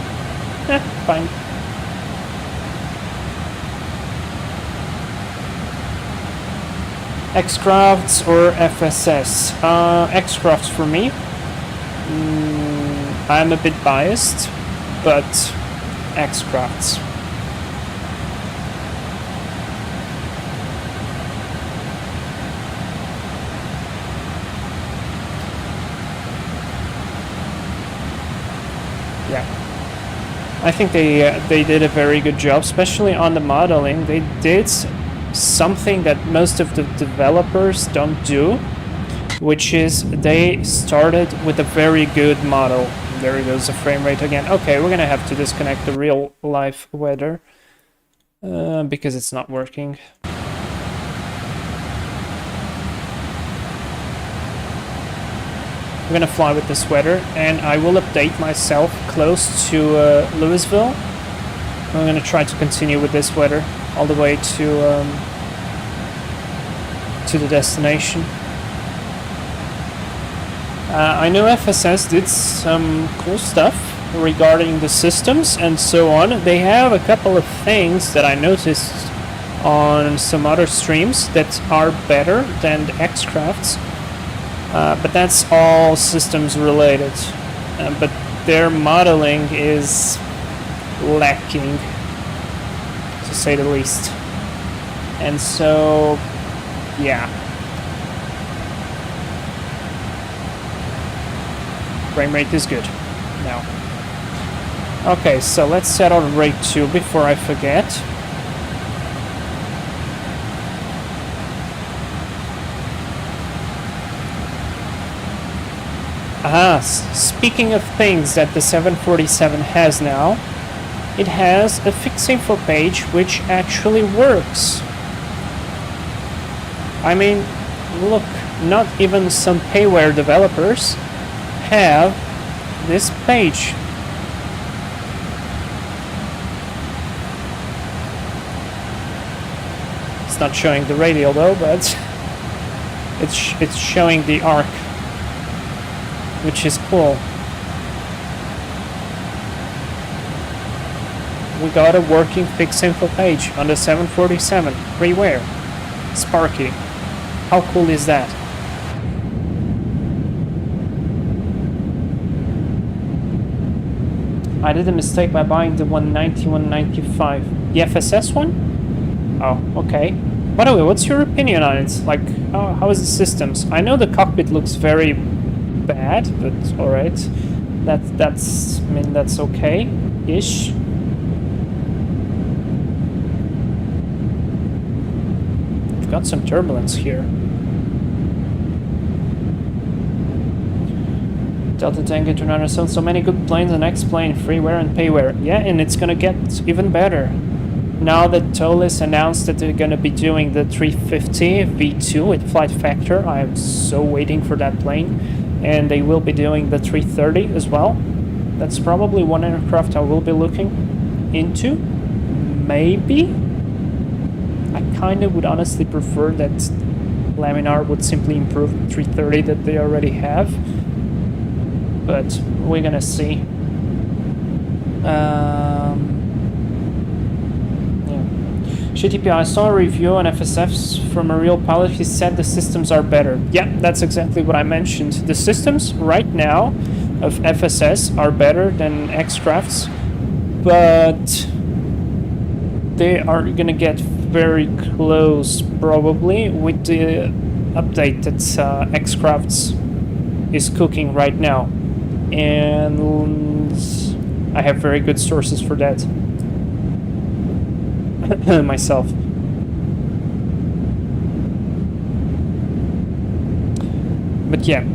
Fine. X-Crafts or FSS? X-Crafts for me. I'm a bit biased, but X-Crafts. Yeah. I think they did a very good job, especially on the modeling. They did something that most of the developers don't do, which is they started with a very good model. There goes the frame rate again. Okay, we're gonna have to disconnect the real life weather because it's not working. I'm gonna fly with this weather, and I will update myself close to Louisville. I'm gonna try to continue with this weather all the way to the destination. I know FSS did some cool stuff regarding the systems and so on. They have a couple of things that I noticed on some other streams that are better than the X-Crafts, but that's all systems related. But their modeling is lacking, to say the least. And so, yeah. Frame rate is good now. Okay, so let's set our rate 2 before I forget. Speaking of things that the 747 has now, it has a fixed info page which actually works. I mean, look, not even some payware developers have this page. It's not showing the radial though, but it's showing the arc, which is cool. We got a working fixed info page on the 747 Freeware Sparky. How cool is that? I did a mistake by buying the 190, 195. The FSS one? Oh, okay. By the way, what's your opinion on it? Like, how is the systems? I know the cockpit looks very bad, but alright. That's I mean, that's okay-ish. We've got some turbulence here. Delta Tango 207, so many good planes, and X-Plane, freeware and payware. Yeah, and it's gonna get even better. Now that Tolis announced that they're gonna be doing the 350 V2 with Flight Factor, I am so waiting for that plane. And they will be doing the 330 as well. That's probably one aircraft I will be looking into. Maybe? I kind of would honestly prefer that Laminar would simply improve the 330 that they already have. But we're gonna see. Yeah. GTP, I saw a review on FSFs from a real pilot. He said the systems are better. Yeah, that's exactly what I mentioned. The systems right now of FSS are better than X-Crafts, but they are gonna get very close probably with the update that X-Crafts is cooking right now. And I have very good sources for that myself. But yeah,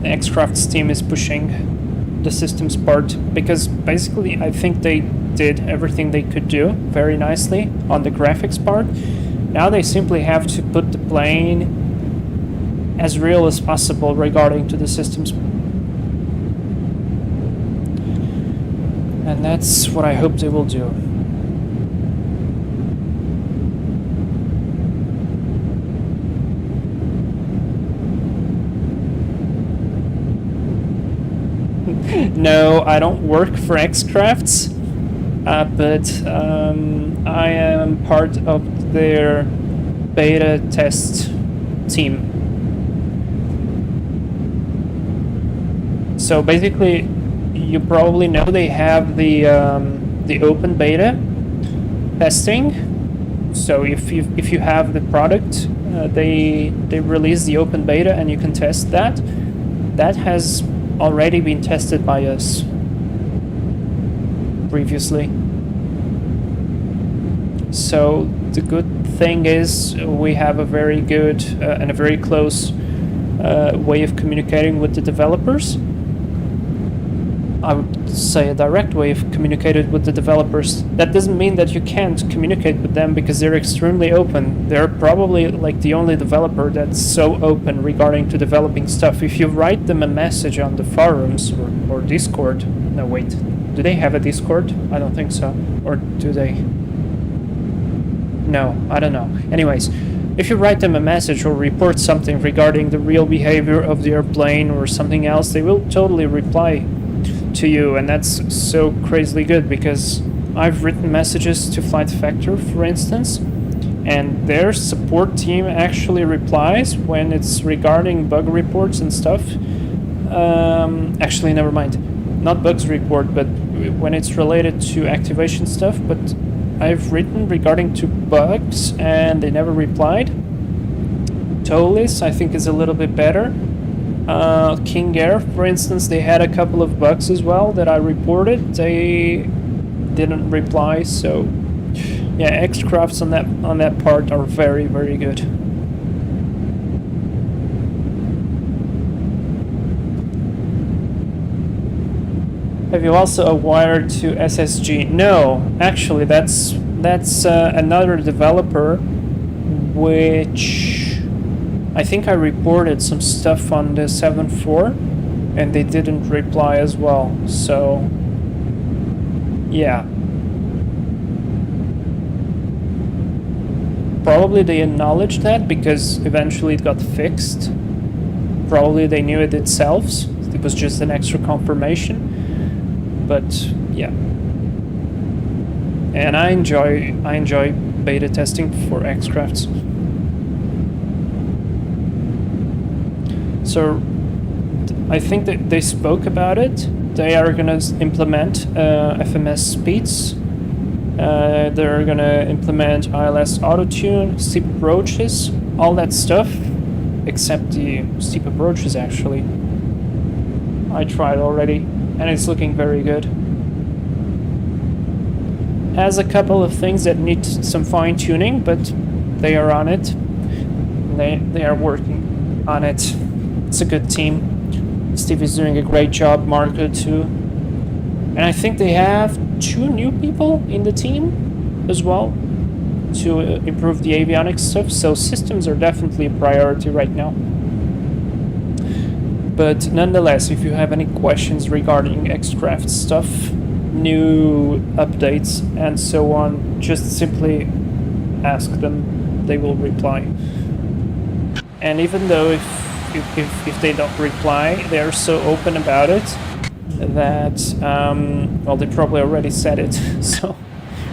the X-Crafts team is pushing the systems part because basically I think they did everything they could do very nicely on the graphics part. Now they simply have to put the plane as real as possible regarding to the systems. And that's what I hope they will do. No, I don't work for X-Crafts, but I am part of their beta test team. So basically, you probably know they have the open beta testing. So if you have the product, they release the open beta and you can test that. That has already been tested by us previously. So the good thing is we have a very good and a very close way of communicating with the developers. I would say a direct way of communicating with the developers. That doesn't mean that you can't communicate with them because they're extremely open. They're probably like the only developer that's so open regarding to developing stuff. If you write them a message on the forums or Discord, no wait, do they have a Discord? I don't think so. Or do they? No, I don't know. Anyways, if you write them a message or report something regarding the real behavior of the airplane or something else, they will totally reply to you, and that's so crazily good because I've written messages to Flight Factor, for instance, and their support team actually replies when it's regarding bug reports and stuff. Actually, never mind, not bugs report, but when it's related to activation stuff. But I've written regarding to bugs and they never replied. Tolis, I think, is a little bit better. King Air, for instance, they had a couple of bugs as well that I reported. They didn't reply, so yeah, X-Crafts on that part are very, very good. Have you also wired to SSG? No, actually, that's another developer which I think I reported some stuff on the 7.4 and they didn't reply as well. So yeah, probably they acknowledged that because eventually it got fixed. Probably they knew it themselves. It was just an extra confirmation. But yeah, and I enjoy beta testing for Xcrafts. So I think that they spoke about it. They are gonna implement FMS speeds. They're gonna implement ILS auto-tune, steep approaches, all that stuff, except the steep approaches actually. I tried already, and it's looking very good. Has a couple of things that need some fine-tuning, but they are on it. They are working on it. It's a good team. Steve is doing a great job, Marco too. And I think they have 2 new people in the team as well to improve the avionics stuff, so systems are definitely a priority right now. But nonetheless, if you have any questions regarding Xcraft stuff, new updates and so on, just simply ask them, they will reply. And even though if they don't reply, they are so open about it that, well, they probably already said it, so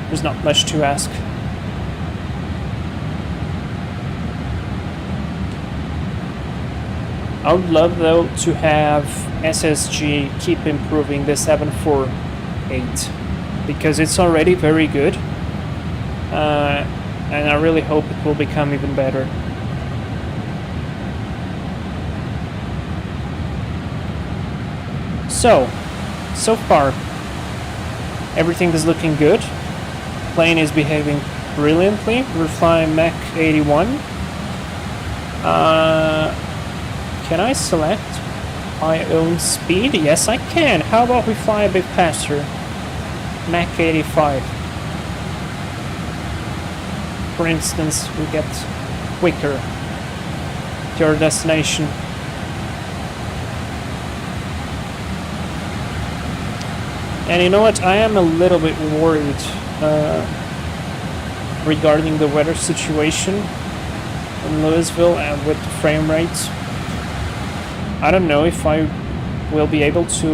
there's not much to ask. I would love, though, to have SSG keep improving the 748, because it's already very good, and I really hope it will become even better. So far, everything is looking good. Plane is behaving brilliantly. We're flying Mach 81. Can I select my own speed? Yes, I can. How about we fly a bit faster? Mach 85. For instance, we get quicker to our destination. And you know what? I am a little bit worried regarding the weather situation in Louisville and with the frame rates. I don't know if I will be able to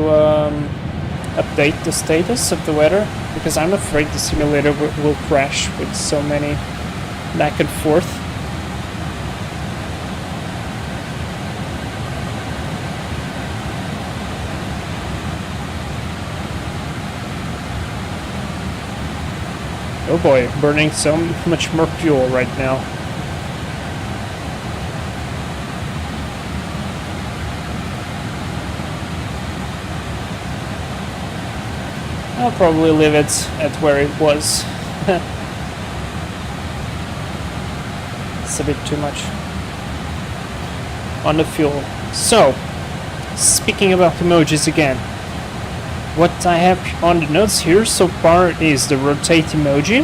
update the status of the weather, because I'm afraid the simulator will crash with so many back and forth. Oh boy, burning so much more fuel right now. I'll probably leave it at where it was. It's a bit too much on the fuel. So, speaking about emojis again. What I have on the notes here so far is the rotate emoji,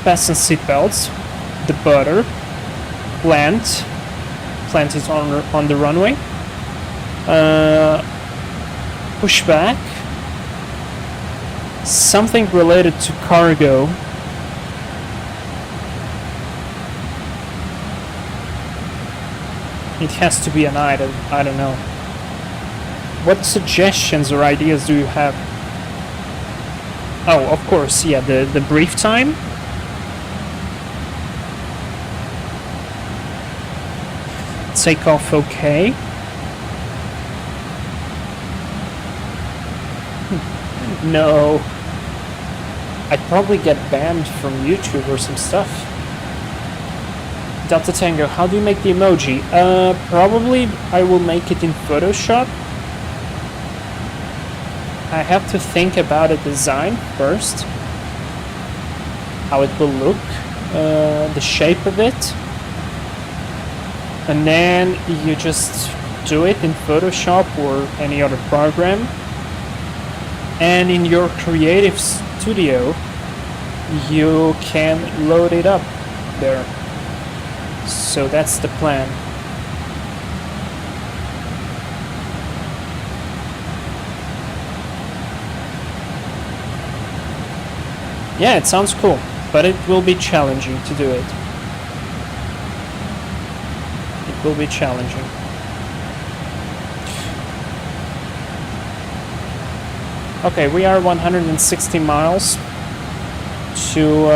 fasten seatbelts, the butter, plant is on the runway, pushback, something related to cargo, it has to be an item, I don't know. What suggestions or ideas do you have? Oh, of course, yeah, the brief time. Takeoff, okay. No. I'd probably get banned from YouTube or some stuff. Delta Tango, how do you make the emoji? Probably I will make it in Photoshop. I have to think about a design first, how it will look, the shape of it, and then you just do it in Photoshop or any other program, and in your creative studio you can load it up there. So that's the plan. Yeah, it sounds cool, but it will be challenging to do it. It will be challenging. Okay, we are 160 miles to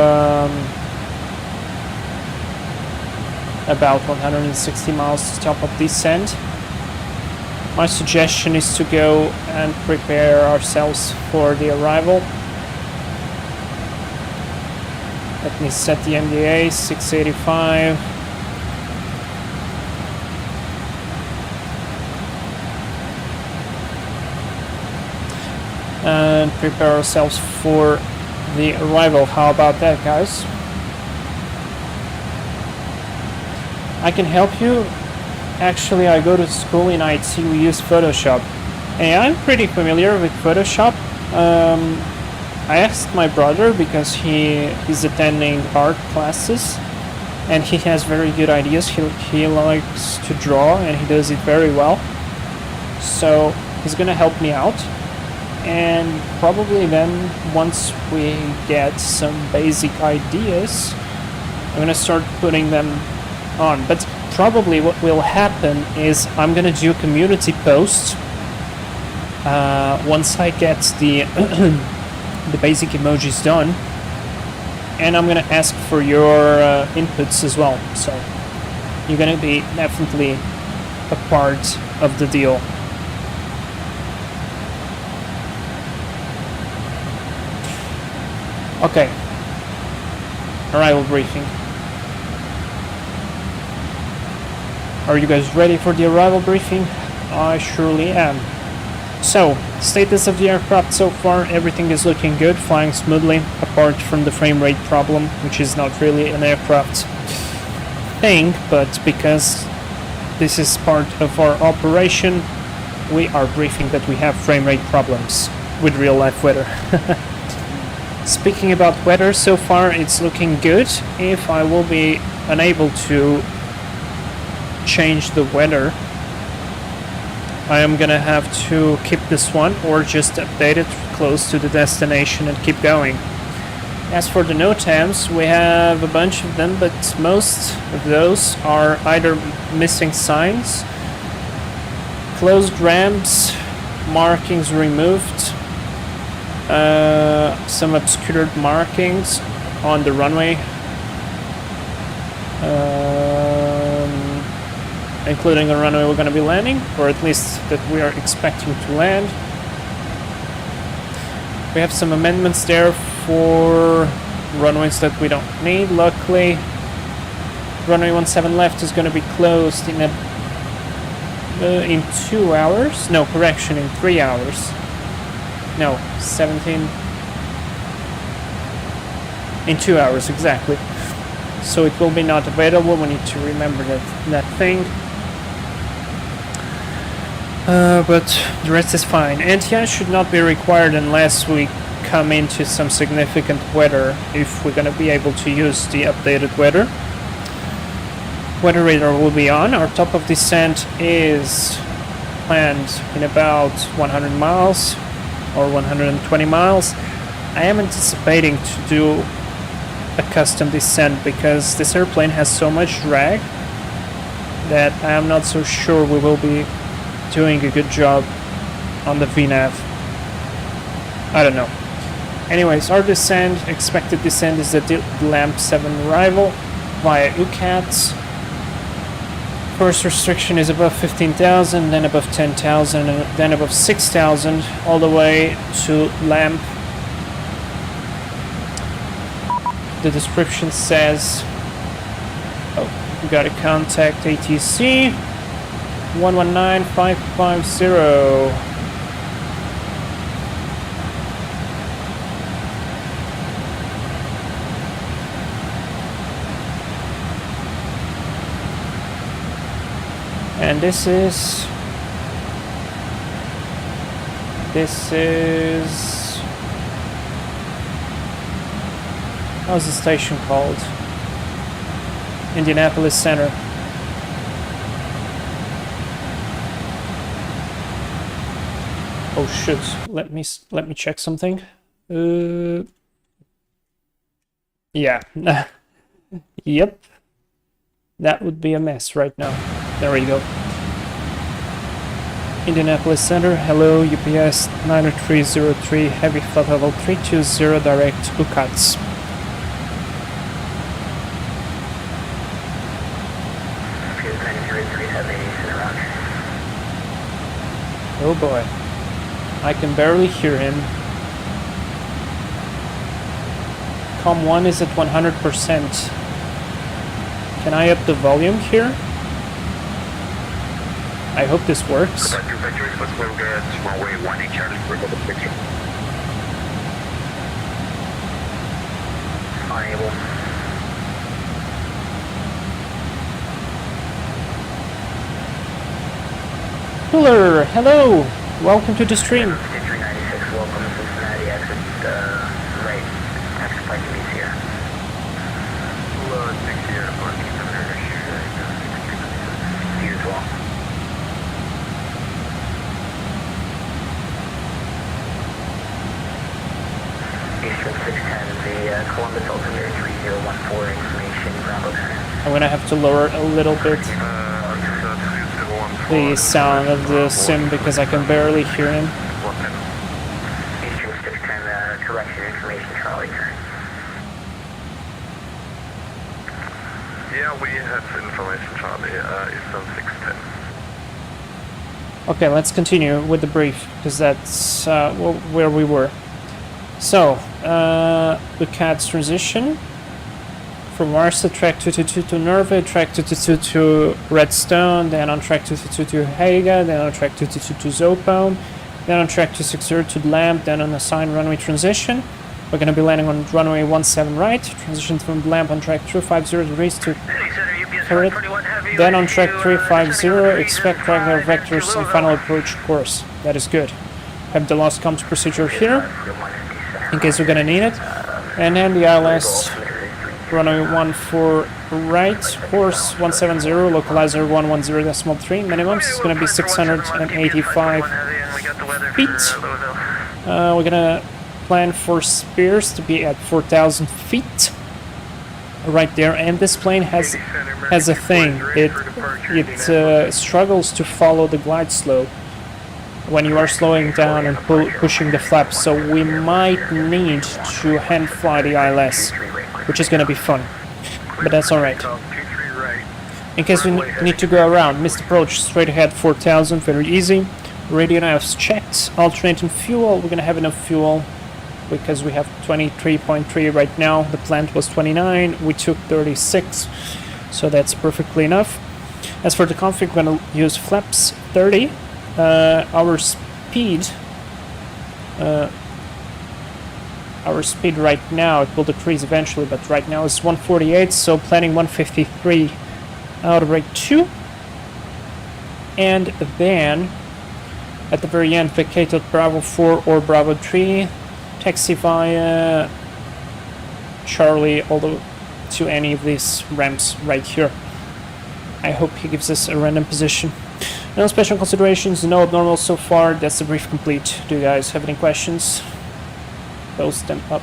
about 160 miles to top of descent. My suggestion is to go and prepare ourselves for the arrival. Let me set the MDA 685. And prepare ourselves for the arrival. How about that, guys? I can help you. Actually, I go to school in IT. We use Photoshop. Hey, I'm pretty familiar with Photoshop. I asked my brother because he is attending art classes and he has very good ideas. He likes to draw and he does it very well. So he's gonna help me out. And probably then, once we get some basic ideas, I'm gonna start putting them on. But probably what will happen is I'm gonna do community posts once I get the the basic emojis done, and I'm gonna ask for your inputs as well. So you're gonna be definitely a part of the deal. Okay, arrival briefing. Are you guys ready for the arrival briefing? I surely am. So, status of the aircraft so far, everything is looking good, flying smoothly, apart from the frame rate problem, which is not really an aircraft thing, but because this is part of our operation, we are briefing that we have frame rate problems with real life weather. Speaking about weather, so far it's looking good. If I will be unable to change the weather, I am gonna have to keep this one or just update it close to the destination and keep going. As for the NOTAMs, we have a bunch of them, but most of those are either missing signs, closed ramps, markings removed, some obscured markings on the runway, including a runway we're going to be landing, or at least that we are expecting to land. We have some amendments there for runways that we don't need. Luckily, runway 17 left is going to be closed in 2 hours. No, correction, in 3 hours. No, 17 in 2 hours exactly. So it will be not available. We need to remember that thing. But the rest is fine. NTI should not be required unless we come into some significant weather, if we're going to be able to use the updated weather. Weather radar will be on. Our top of descent is planned in about 100 miles or 120 miles. I am anticipating to do a custom descent because this airplane has so much drag that I am not so sure we will be doing a good job on the VNAV. I don't know. Anyways, our descent, expected descent is the LAMP 7 arrival via UCATS. First restriction is above 15,000, then above 10,000, and then above 6,000, all the way to LAMP. The description says, oh, we got to contact ATC 119550. And this is how's the station called? Indianapolis Center. Oh shoot! Let me check something. Yeah. Yep. That would be a mess right now. There we go. Indianapolis Center. Hello, UPS9303 heavy flight level 320 direct UCATS. Oh boy. I can barely hear him. COM 1 is at 100%. Can I up the volume here? I hope this works. Unable. Cooler, hello! Welcome to the stream. 5396, welcome to Cincinnati, exit right. Exit flight to meet here. Load 60 airport, keep them there. You as well. Eastern 610, the Columbus altimeter 3014 information, Bravo Center. I'm gonna have to lower a little bit the sound of the sim because I can barely hear him. Eastern 610, correction information, Charlie turn. Yeah, we have information, Charlie, Eastern 610. Okay, let's continue with the brief because that's where we were. So, the CAD's transition from Mars to track 222 to Nerva, track 222 to Redstone, then on track 222 to Haga, then on track 222 to Zopone, then on track 260 to Lamp, then on assigned runway transition. We're going to be landing on runway 17 right, transition from Lamp on track 250 degrees to Turret, then on track 350, expect regular vectors and final approach course. That is good. Have the lost comms procedure here, in case we're going to need it, and then the ILS runway 14 right, course 170, localizer 110.3, minimums is going to be 685 feet. We're going to plan for Spears to be at 4,000 feet right there, and this plane has a thing. It struggles to follow the glide slope when you are slowing down and pushing the flaps, so we might need to hand fly the ILS, which is going to be fun, but that's alright. In case we need to go around, missed approach, straight ahead 4,000, very easy. Radio navs checked, alternating fuel, we're going to have enough fuel because we have 23.3 right now, the plant was 29, we took 36, so that's perfectly enough. As for the config, we're going to use flaps 30. Our speed right now, it will decrease eventually, but right now it's 148, so planning 153 out of rate 2, and then at the very end vacate at Bravo 4 or Bravo 3, taxi via Charlie to any of these ramps right here. I hope he gives us a random position. No special considerations, no abnormal so far. That's the brief complete. Do you guys have any questions? Post them up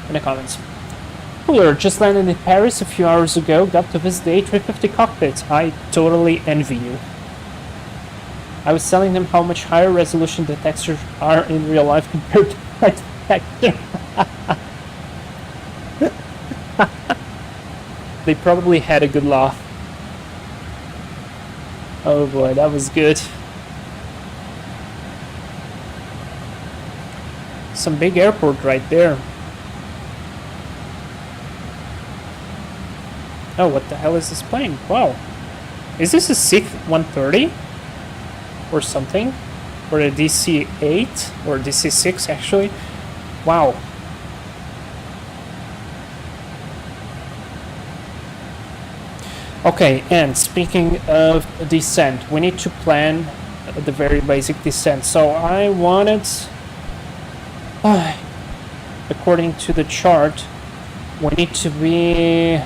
in the comments. Cooler, just landed in Paris a few hours ago. Got to visit the A350 Cockpit. I totally envy you. I was telling them how much higher resolution the textures are in real life compared to my texture. They probably had a good laugh. Oh boy, that was good. Some big airport right there. Oh, what the hell is this plane? Wow. Is this a C-130? Or something? Or a DC-8? Or DC-6 actually? Wow. Okay, and speaking of descent, we need to plan the very basic descent. So I wanted, according to the chart, we need to be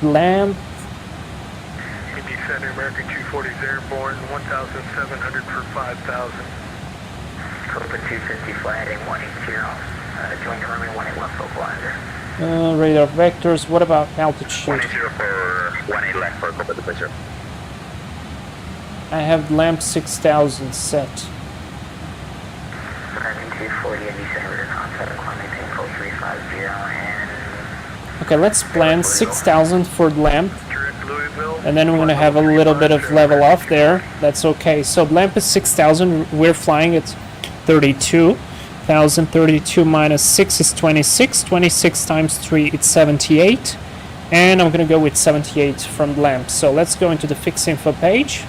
lamp. Indy Center, American 240 is airborne, 1,700 for 5,000. Copa 250 fly heading 180. Join the runway 18 left localizer. Radar vectors, what about altitude? 180 for 18 left for Copa to Bishop. I have lamp 6000 set. American 240 Indy Center, contact climb maintain code 350 and... Okay, let's plan 6000 for the lamp. Direct Louisville. And then we're going to have a little bit of level off there. That's okay. So the lamp is 6000. We're flying at 32,000. 32 minus 6 is 26. 26 times 3 it's 78. And I'm going to go with 78 from the lamp. So let's go into the fix info page.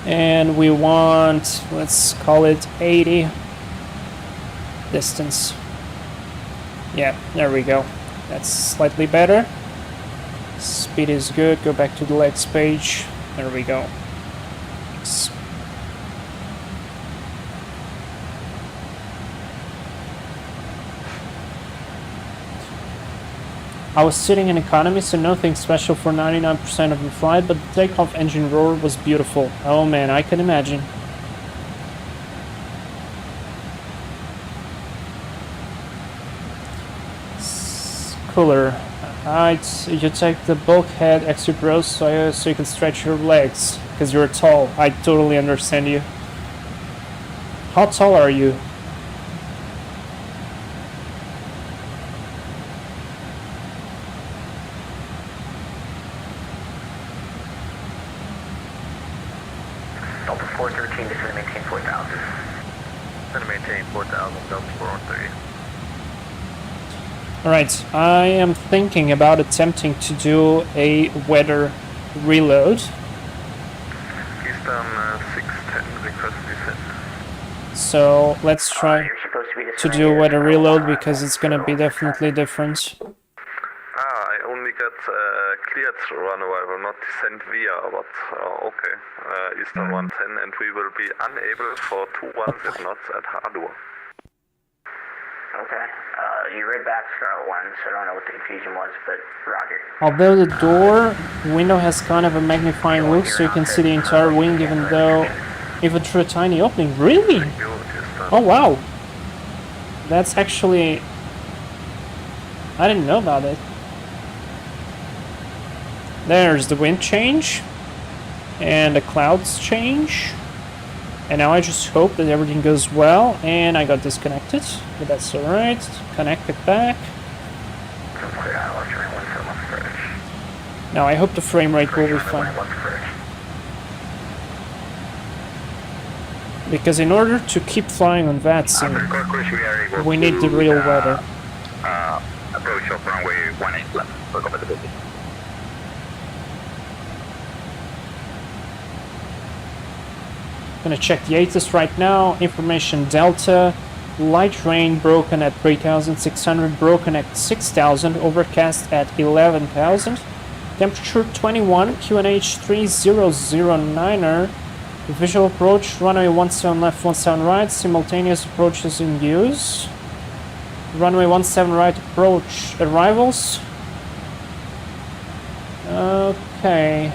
And we want, let's call it 80 distance. Yeah, there we go. That's slightly better. Speed is good. Go back to the legs page. There we go. I was sitting in economy, so nothing special for 99% of the flight, but the takeoff engine roar was beautiful. Oh man, I can imagine. Cooler. You take the bulkhead exit rows so you can stretch your legs, because you're tall. I totally understand you. How tall are you? Delta 413, just going to maintain 4,000. Going to maintain 4,000, Delta 413. Alright, I am thinking about attempting to do a weather reload. Eastern 610, request descent. So let's try You're supposed to be to do a weather reload because it's gonna be definitely different. I only got cleared runway, I will not descend via, but okay. Eastern 110, and we will be unable for 210 knots at Hardware. Okay. You read back Scarlet 1, so I don't know what the confusion was, but roger. Although the door window has kind of a magnifying look so you can see the entire wing even though even through a tiny opening. Really? Oh wow. That's actually... I didn't know about it. There's the wind change. And the clouds change. And now I just hope that everything goes well. And I got disconnected. But that's alright. Connect it back. Now I hope the frame rate will be fine. Because in order to keep flying on VATSIM, we need the real weather. Approach of runway 18 left for compatibility. Gonna check the ATIS right now. Information Delta. Light rain broken at 3,600, broken at 6,000, overcast at 11,000. Temperature 21, QNH 3009er. Visual approach, runway 17 left, 17 right. Simultaneous approaches in use. Runway 17 right approach arrivals. Okay.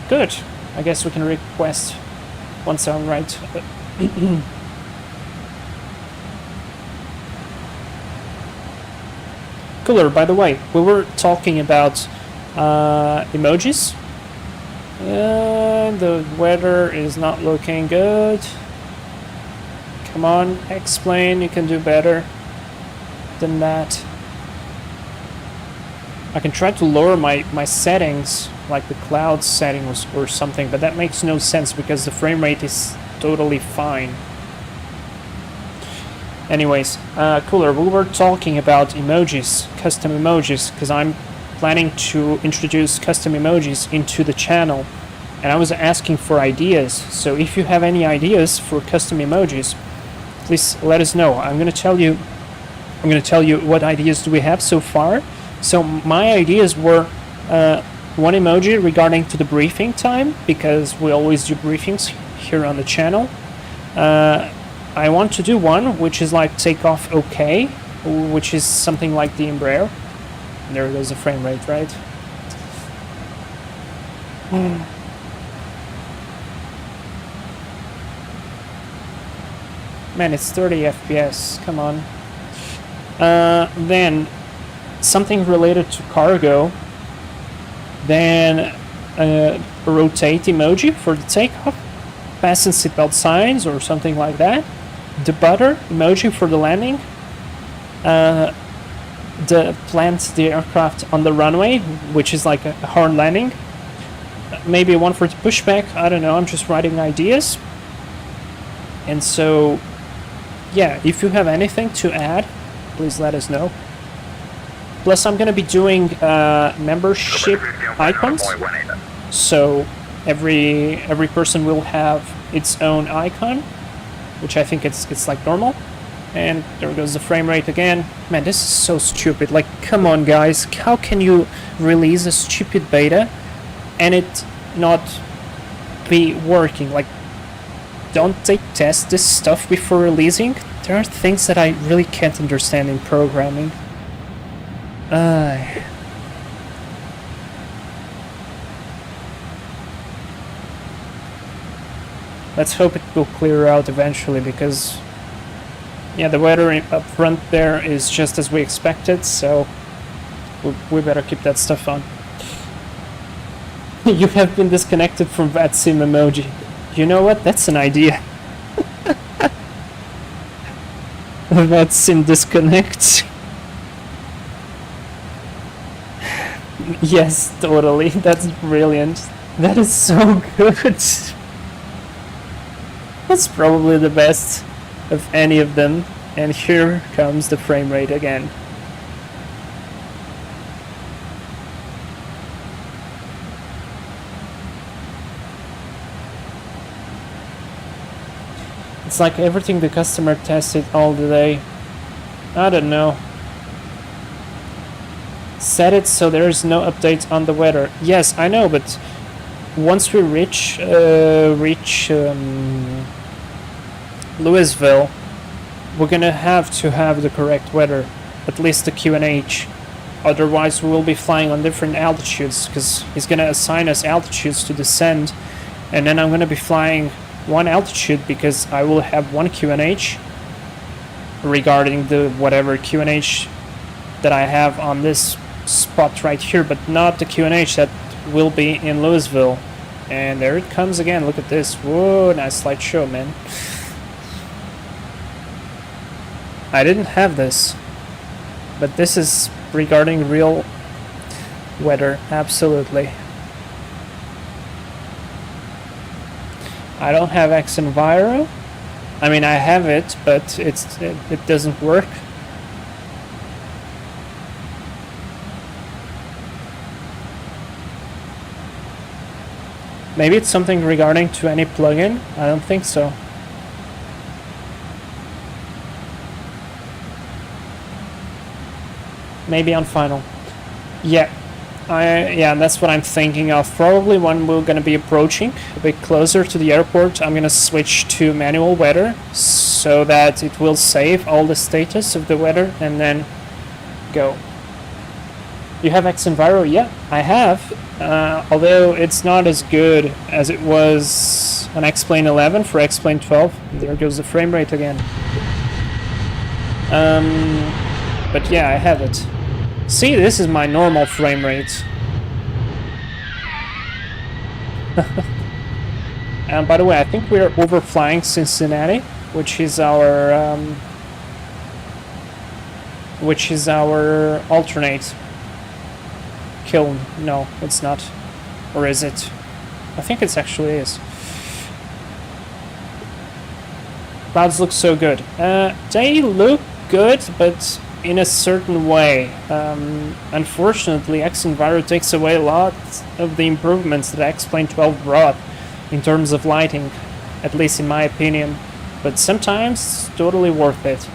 Good. I guess we can request 17 right. Cooler, by the way, we were talking about emojis. The weather is not looking good. Come on, explain, you can do better than that. I can try to lower my settings, like the cloud settings or something, but that makes no sense because the frame rate is totally fine. Anyways, Cooler, we were talking about emojis, custom emojis, because I'm planning to introduce custom emojis into the channel, and I was asking for ideas. So if you have any ideas for custom emojis, please let us know. I'm gonna tell you what ideas do we have so far. So my ideas were one emoji regarding to the briefing time, because we always do briefings here on the channel. I want to do one which is like takeoff okay, which is something like the Embraer. There goes the frame rate, right? Man, it's 30 FPS, come on. Then something related to cargo. Then a rotate emoji for the takeoff. Fasten seatbelt signs or something like that. The butter emoji for the landing. The plant the aircraft on the runway, which is like a hard landing. Maybe one for the pushback, I don't know, I'm just writing ideas. And so, yeah, if you have anything to add, please let us know. Plus, I'm gonna be doing membership icons. So every person will have its own icon, which I think it's like normal. And there goes the frame rate again. Man, this is so stupid. Like, come on, guys. How can you release a stupid beta and it not be working? Like, don't they test this stuff before releasing? There are things that I really can't understand in programming. Let's hope it will clear out eventually, because yeah, the weather up front there is just as we expected, so we better keep that stuff on. You have been disconnected from VATSIM emoji. You know what? That's an idea. VATSIM disconnect. Yes, totally. That's brilliant. That is so good. That's probably the best of any of them. And here comes the frame rate again. It's like everything the customer tested all the day. I don't know. Set it so there's no updates on the weather. Yes, I know, but once we reach Louisville, we're gonna have to have the correct weather, at least the QNH. Otherwise, we will be flying on different altitudes, because he's gonna assign us altitudes to descend, and then I'm gonna be flying one altitude because I will have one QNH regarding the whatever QNH that I have on this spot right here, but not the QNH that will be in Louisville. And there it comes again. Look at this. Whoa, nice slideshow, man. I didn't have this, but this is regarding real weather, absolutely. I don't have xAmerica. I mean, I have it, but it doesn't work. Maybe it's something regarding to any plugin. I don't think so. Maybe on final. Yeah. Yeah, that's what I'm thinking of. Probably when we're gonna be approaching a bit closer to the airport, I'm gonna switch to manual weather so that it will save all the status of the weather and then go. You have xAmerica? Yeah, I have. Although it's not as good as it was on X-Plane 11 for X-Plane 12. There goes the frame rate again. But yeah, I have it. See, this is my normal frame rate. And by the way, I think we're overflying Cincinnati, which is our alternate kiln. No, it's not. Or is it? I think it actually is. Clouds look so good. They look good, but in a certain way. Unfortunately, xAmerica takes away a lot of the improvements that X-Plane 12 brought in terms of lighting, at least in my opinion. But sometimes it's totally worth it.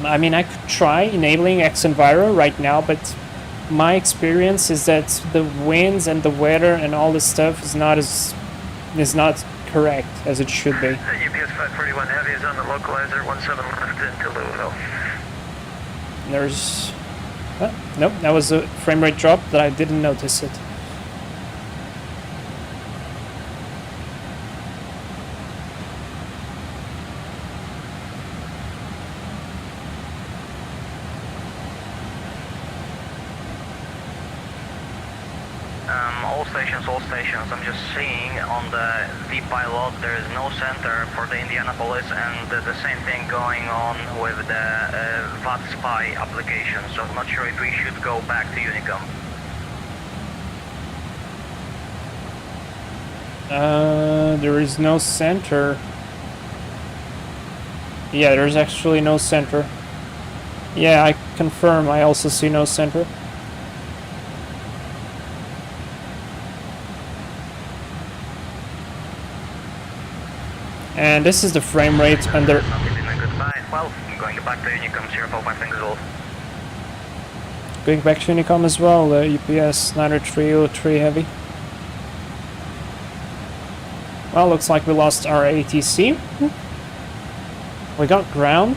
I mean, I could try enabling xAmerica right now, but my experience is that the winds and the weather and all this stuff is not correct, as it should be. UPS 541 Heavy is on the localizer, 17 left into Louisville. There's... nope, that was a frame rate drop that I didn't notice it. All stations. I'm just seeing on the V-pilot there is no center for the Indianapolis, and the same thing going on with the VATSIM application, so I'm not sure if we should go back to Unicom. There is no center. Yeah, there's actually no center. Yeah, I confirm, I also see no center. And this is the frame rate under... Well, I'm going back to Unicom, 045 things old. Going back to Unicom as well, UPS9303 Heavy. Well, looks like we lost our ATC. We got ground.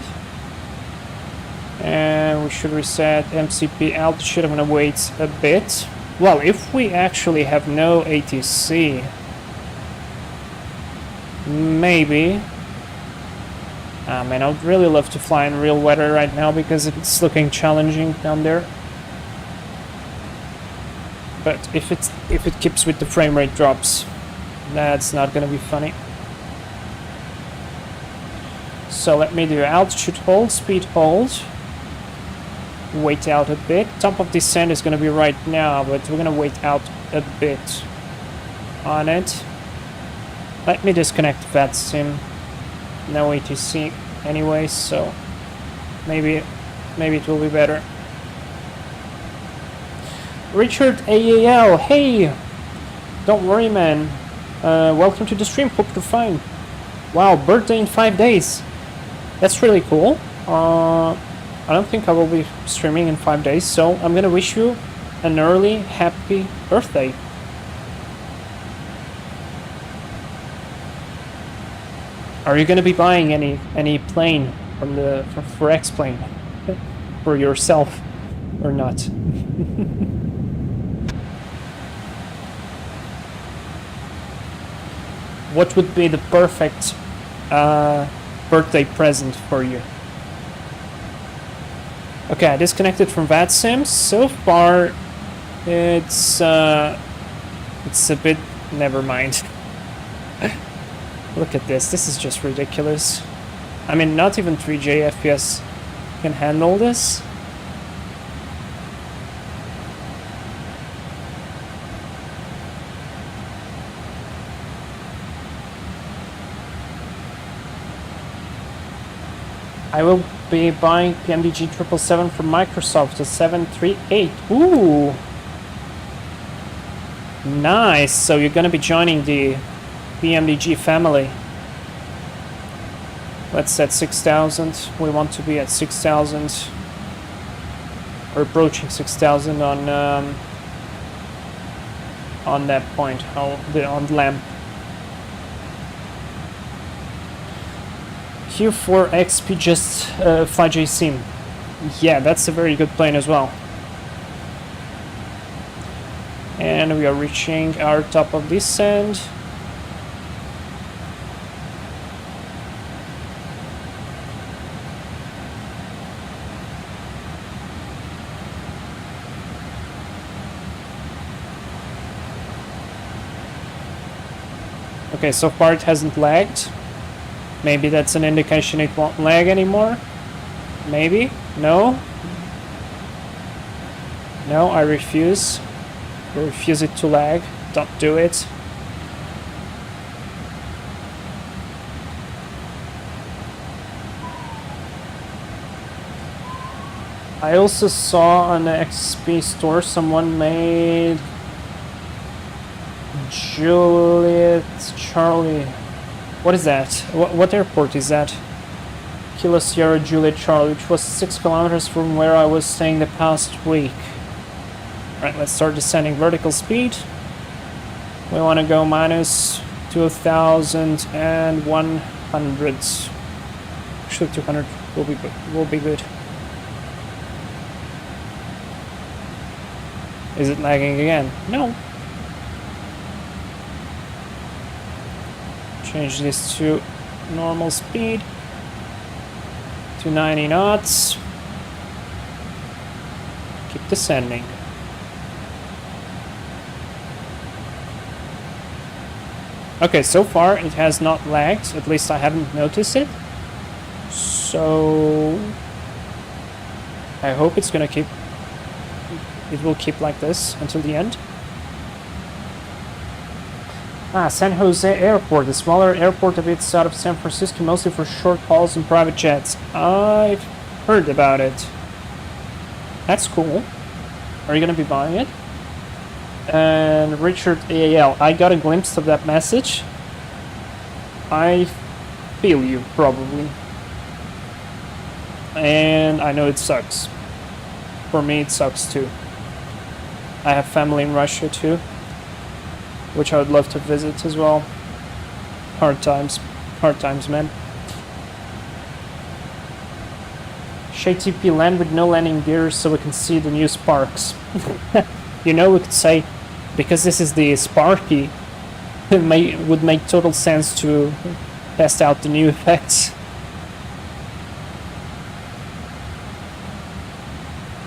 And we should reset MCP altitude. I'm gonna wait a bit. Well, if we actually have no ATC... maybe. Man, I would really love to fly in real weather right now because it's looking challenging down there. But if it keeps with the frame rate drops, that's not gonna be funny. So let me do altitude hold, speed hold. Wait out a bit. Top of descent is gonna be right now, but we're gonna wait out a bit on it. Let me disconnect VATSIM. No ATC anyway, so maybe it will be better. Richard AAL, hey! Don't worry, man. Welcome to the stream, hope you're fine. Wow, birthday in 5 days. That's really cool. I don't think I will be streaming in 5 days, so I'm gonna wish you an early, happy birthday. Are you gonna be buying any plane from the for X-Plane for yourself or not? What would be the perfect birthday present for you? Okay, I disconnected from VATSIM. So far, it's a bit. Never mind. Look at this. This is just ridiculous. I mean, not even 3J FPS can handle this. I will be buying PMDG 777 from Microsoft, the 738. Ooh! Nice! So you're gonna be joining the PMDG family. Let's set 6,000. We want to be at 6,000. We're approaching 6,000 on that point, on LAMP. Q4XP just 5J Sim. Yeah, that's a very good plane as well. And we are reaching our top of descent. Okay, so far it hasn't lagged. Maybe that's an indication it won't lag anymore. Maybe? No? No, I refuse. I refuse it to lag. Don't do it. I also saw on the XP store someone made Juliet Charlie. What is that? What airport is that? Kilo Sierra Juliet Charlie, which was 6 kilometers from where I was staying the past week. Alright, let's start descending vertical speed. We want to go minus 2,100. Actually, 200 will be good. Is it lagging again? No. Change this to normal speed. To 90 knots. Keep descending. Okay, so far it has not lagged, at least I haven't noticed it. So I hope it will keep like this until the end. San Jose Airport, a smaller airport a bit south of San Francisco, mostly for short hauls and private jets. I've heard about it. That's cool. Are you gonna be buying it? And Richard AAL, I got a glimpse of that message. I feel you, probably. And I know it sucks. For me, it sucks too. I have family in Russia too, which I would love to visit as well. Hard times, man. ShayTP land with no landing gear so we can see the new sparks. You know, we could say, because this is the Sparky, it would make total sense to test out the new effects.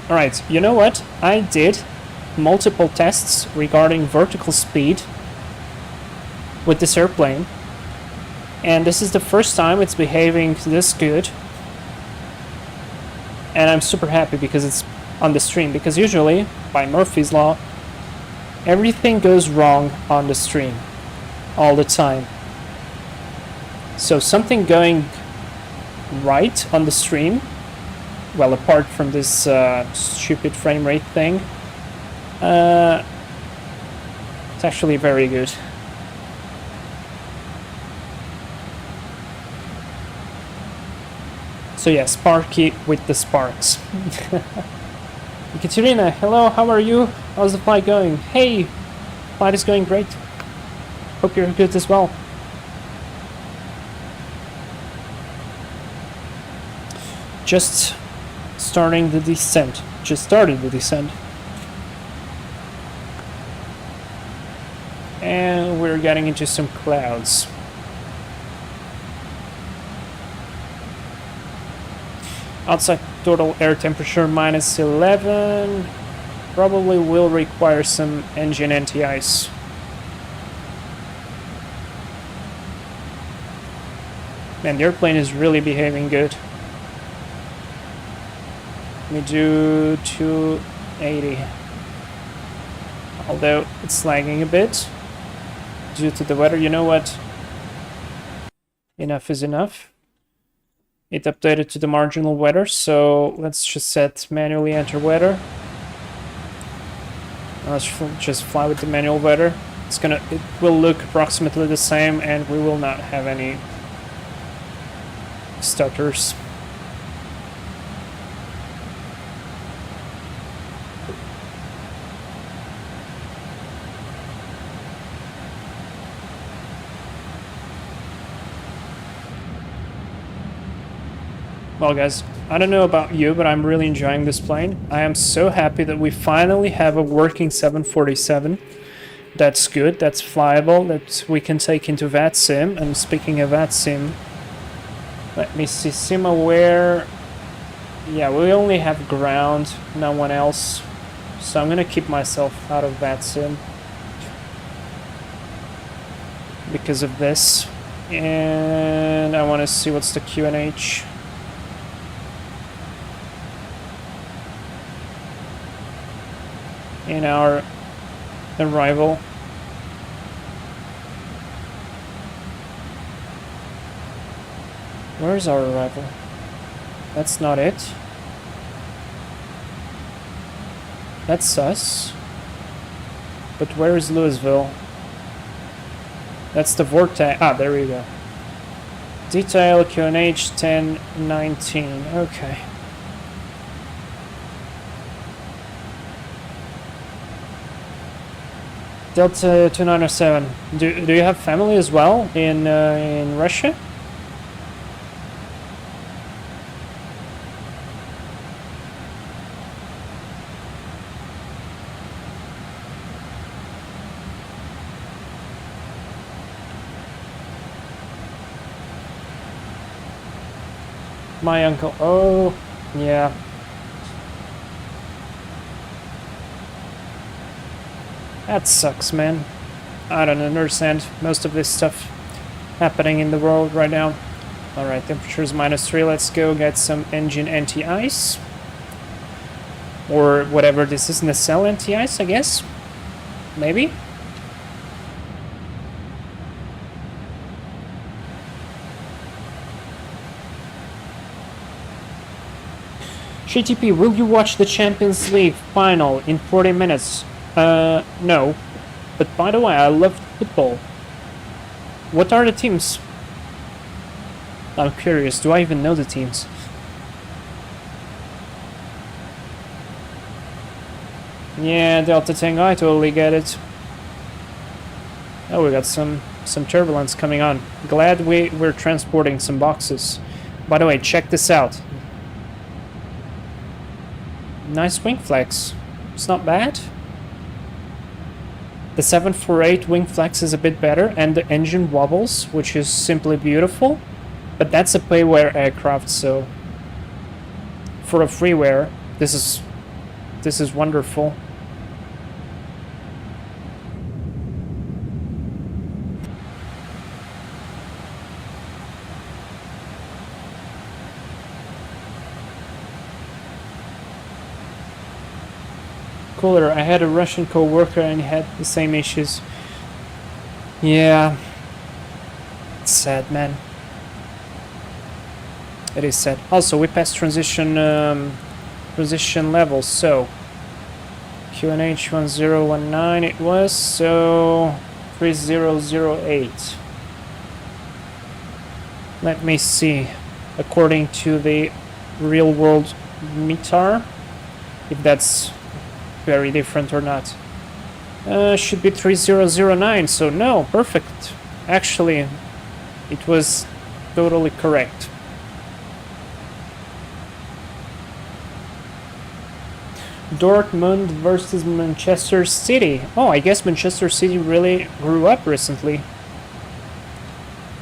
Alright, you know what? I did multiple tests regarding vertical speed with this airplane, and this is the first time it's behaving this good, and I'm super happy because it's on the stream, because usually, by Murphy's Law, everything goes wrong on the stream all the time. So something going right on the stream, well, apart from this stupid frame rate thing, it's actually very good. So yeah, Sparky with the sparks. Katerina, hello, how are you? How's the flight going? Hey, flight is going great. Hope you're good as well. Just starting the descent. Just started the descent. And we're getting into some clouds. Outside total air temperature -11. Probably will require some engine anti-ice. Man, the airplane is really behaving good. Let me do 280. Although it's lagging a bit due to the weather. You know what? Enough is enough. It updated to the marginal weather, so let's just set manually enter weather. Let's just fly with the manual weather. It will look approximately the same, and we will not have any stutters. Well guys, I don't know about you, but I'm really enjoying this plane. I am so happy that we finally have a working 747. That's good, that's flyable, that we can take into VATSIM. And speaking of VATSIM, let me see, SimAware. Yeah, we only have ground, no one else. So I'm gonna keep myself out of VATSIM because of this. And I want to see what's the QNH. In our arrival. Where's our arrival? That's not it. That's us. But where is Louisville? That's the vortex. Ah, there we go. Detail QNH 1019. Okay. Delta 2907. Do you have family as well in Russia? My uncle. Oh, yeah. That sucks, man. I don't understand most of this stuff happening in the world right now. Alright, temperature is -3. Let's go get some engine anti-ice. Or whatever this is, nacelle anti-ice, I guess? Maybe? GTP, will you watch the Champions League final in 40 minutes? No. But by the way, I love football. What are the teams? I'm curious, do I even know the teams? Yeah, Delta Tango, I totally get it. Oh, we got some turbulence coming on. Glad we're transporting some boxes. By the way, check this out. Nice wing flex. It's not bad. The 748 wing flex is a bit better, and the engine wobbles, which is simply beautiful. But that's a payware aircraft, so for a freeware, this is wonderful. Cooler. I had a Russian co-worker and he had the same issues. Yeah. It's sad, man. It is sad. Also, we passed transition levels, so QNH 1019 it was, so 3008. Let me see, according to the real world METAR, if that's very different or not. Should be 3009, so no, perfect. Actually, it was totally correct. Dortmund versus Manchester City. Oh, I guess Manchester City really grew up recently.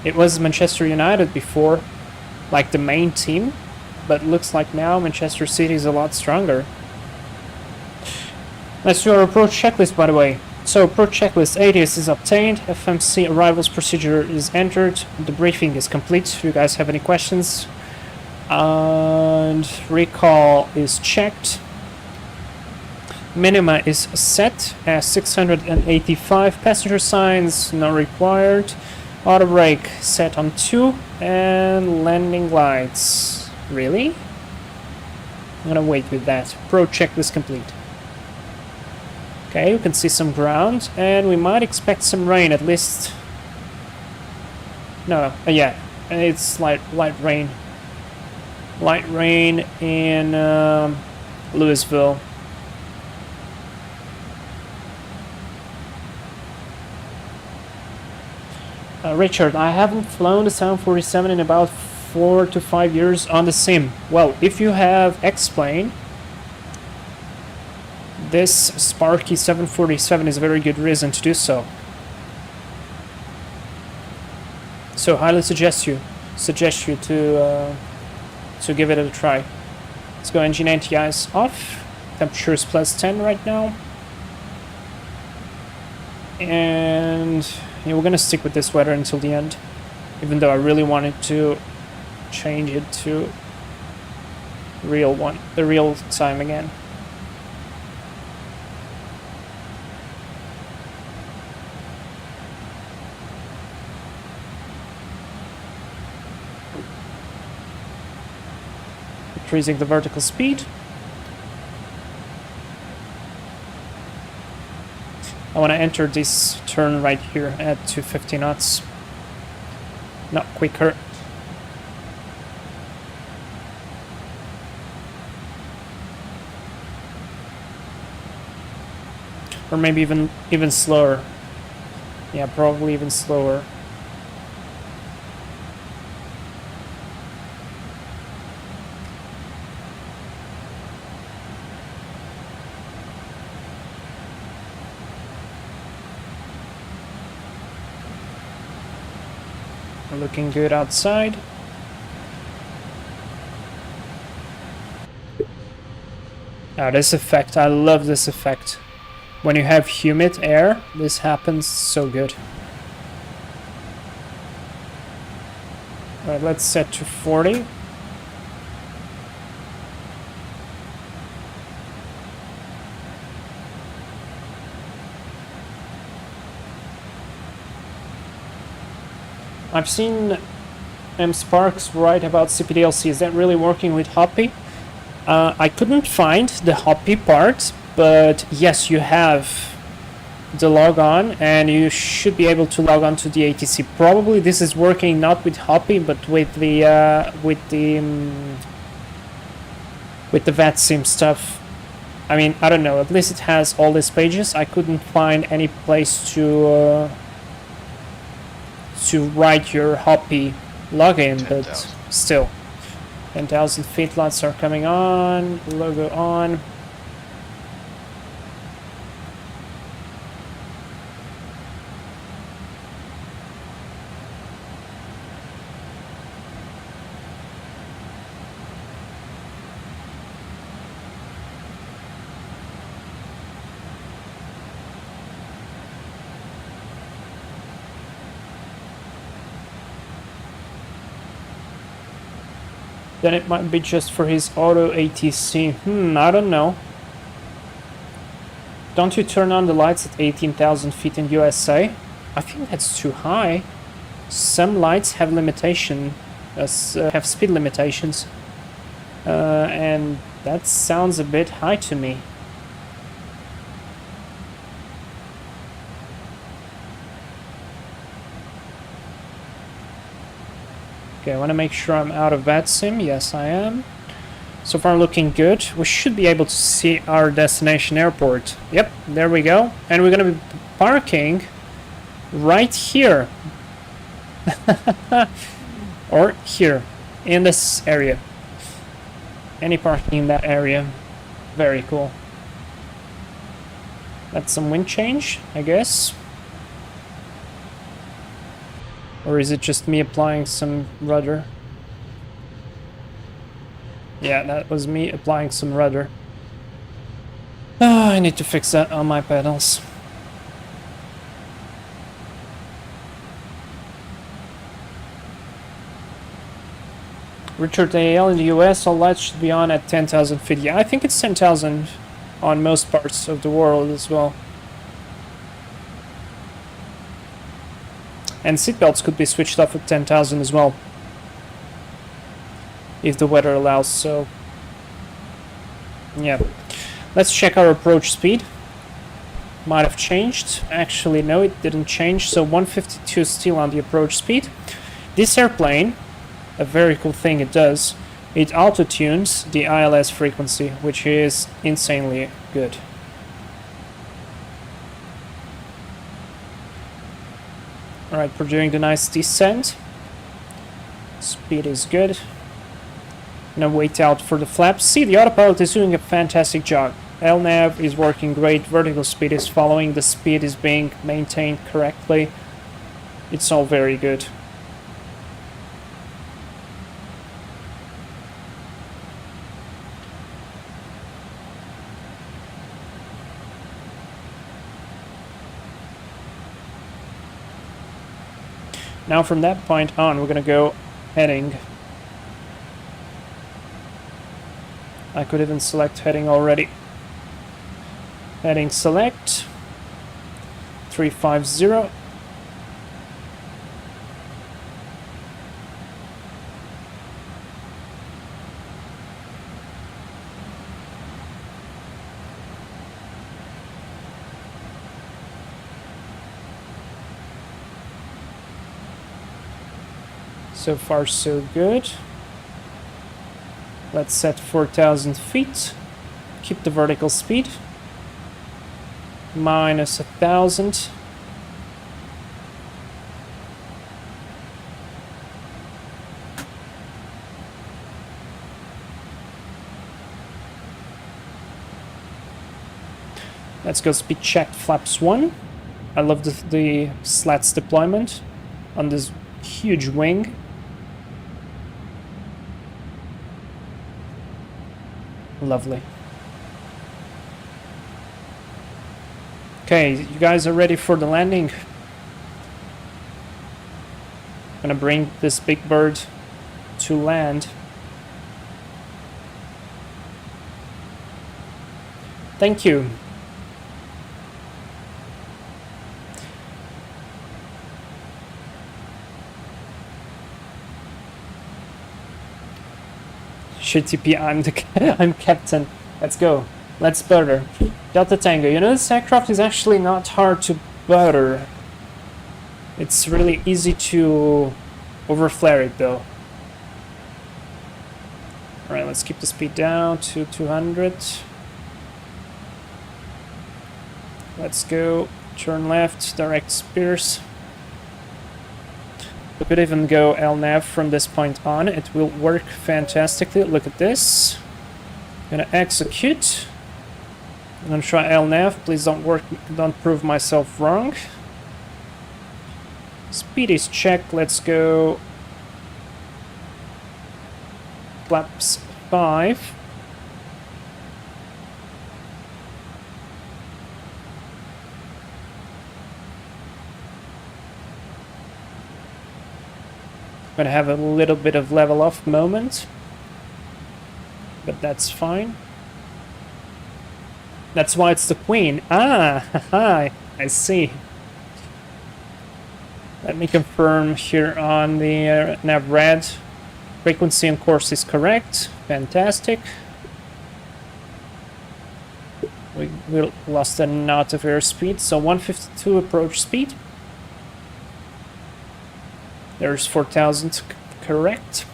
It was Manchester United before, like the main team, but looks like now Manchester City is a lot stronger. Let's do our approach checklist, by the way. So, approach checklist, ADS is obtained, FMC arrivals procedure is entered, the briefing is complete. If you guys have any questions, and recall is checked. Minima is set as 685, passenger signs not required, auto brake set on 2, and landing lights. Really? I'm gonna wait with that. Approach checklist complete. Okay, you can see some ground, and we might expect some rain at least. No, yeah, it's light rain. Light rain in Louisville. Richard, I haven't flown the 747 in about 4 to 5 years on the sim. Well, if you have X-Plane, this Sparky 747 is a very good reason to do so. So highly suggest you to give it a try. Let's go engine anti-ice off. Temperature is +10 right now. And yeah, we're gonna stick with this weather until the end, even though I really wanted to change it to the real time again. Increasing the vertical speed. I want to enter this turn right here at 250 knots. Not quicker. Or maybe even slower. Yeah, probably even slower. Looking good outside. Now this effect, I love this effect. When you have humid air, this happens so good. Alright, let's set to 40. I've seen mSparks write about CPDLC. Is that really working with Hoppy? I couldn't find the Hoppy part, but yes, you have the log on, and you should be able to log on to the ATC. Probably this is working not with Hoppy, but with the VATSIM stuff. I mean, I don't know. At least it has all these pages. I couldn't find any place to write your Hoppy login, but still. 10,000 feet, lights are coming on, logo on. Then it might be just for his auto ATC. I don't know. Don't you turn on the lights at 18,000 feet in USA? I think that's too high. Some lights have limitation, have speed limitations. And that sounds a bit high to me. Okay, I want to make sure I'm out of VATSIM. Yes, I am. So far looking good. We should be able to see our destination airport. Yep, there we go. And we're going to be parking right here. Or here, in this area. Any parking in that area. Very cool. That's some wind change, I guess. Or is it just me applying some rudder? Yeah, that was me applying some rudder. I need to fix that on my pedals. Richard AL in the US, all lights should be on at 10,000 feet. Yeah, I think it's 10,000 on most parts of the world as well. And seatbelts could be switched off at 10,000 as well, if the weather allows. So, yeah. Let's check our approach speed. Might have changed. Actually, no, it didn't change. So 152 still on the approach speed. This airplane, a very cool thing it does, it auto-tunes the ILS frequency, which is insanely good. Alright, we're doing the nice descent. Speed is good. Now wait out for the flaps. See, the autopilot is doing a fantastic job. LNAV is working great, vertical speed is following, the speed is being maintained correctly. It's all very good. Now from that point on, we're gonna go heading. I could even select heading already. Heading select 350. So far, so good. Let's set 4,000 feet. Keep the vertical speed. minus 1,000. Let's go speed check flaps 1. I love the slats deployment on this huge wing. Lovely. Okay, you guys are ready for the landing? I'm gonna bring this big bird to land. Thank you. TP, I'm captain. Let's go. Let's butter. Delta Tango. You know, this aircraft is actually not hard to butter. It's really easy to overflare it though. Alright, let's keep the speed down to 200. Let's go. Turn left, direct spears. We could even go LNAV from this point on. It will work fantastically. Look at this. I'm gonna execute. I'm gonna try LNAV. Please don't prove myself wrong. Speed is checked. Let's go. Flaps 5. Gonna have a little bit of level off moment, but that's fine. That's why it's the Queen. Ah, haha, I see. Let me confirm here on the nav red. Frequency and course is correct. Fantastic. We lost a knot of airspeed, so 152 approach speed. There's 4,000 correct.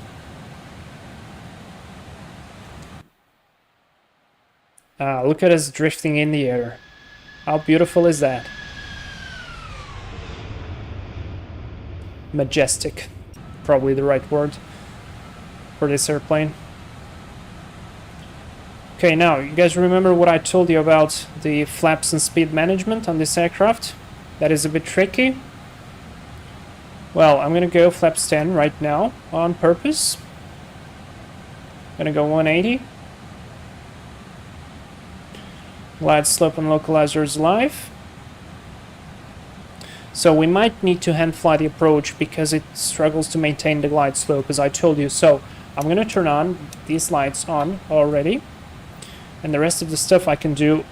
Look at us drifting in the air. How beautiful is that? Majestic. Probably the right word for this airplane. Okay, now, you guys remember what I told you about the flaps and speed management on this aircraft? That is a bit tricky. Well, I'm gonna go flaps 10 right now on purpose. Gonna go 180. Glide slope and localizer is live. So we might need to hand fly the approach because it struggles to maintain the glide slope, as I told you. So I'm gonna turn on these lights on already, and the rest of the stuff I can do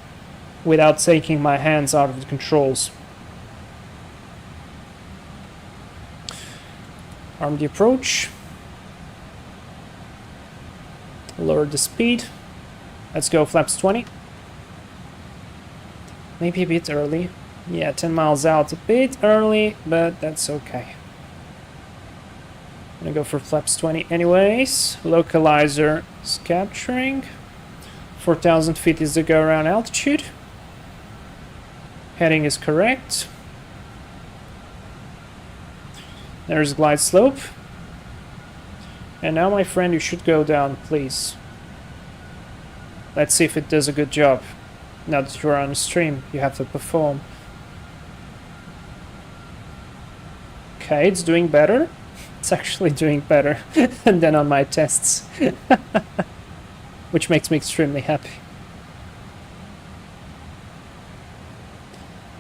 without taking my hands out of the controls. Arm the approach. Lower the speed. Let's go flaps 20. Maybe a bit early. Yeah, 10 miles out, a bit early, but that's okay. I'm gonna go for flaps 20 anyways. Localizer is capturing. 4,000 feet is the go around altitude. Heading is correct. There's glide slope. And now, my friend, you should go down, please. Let's see if it does a good job. Now that you're on stream, you have to perform. Okay, it's doing better. It's actually doing better than on my tests. Which makes me extremely happy.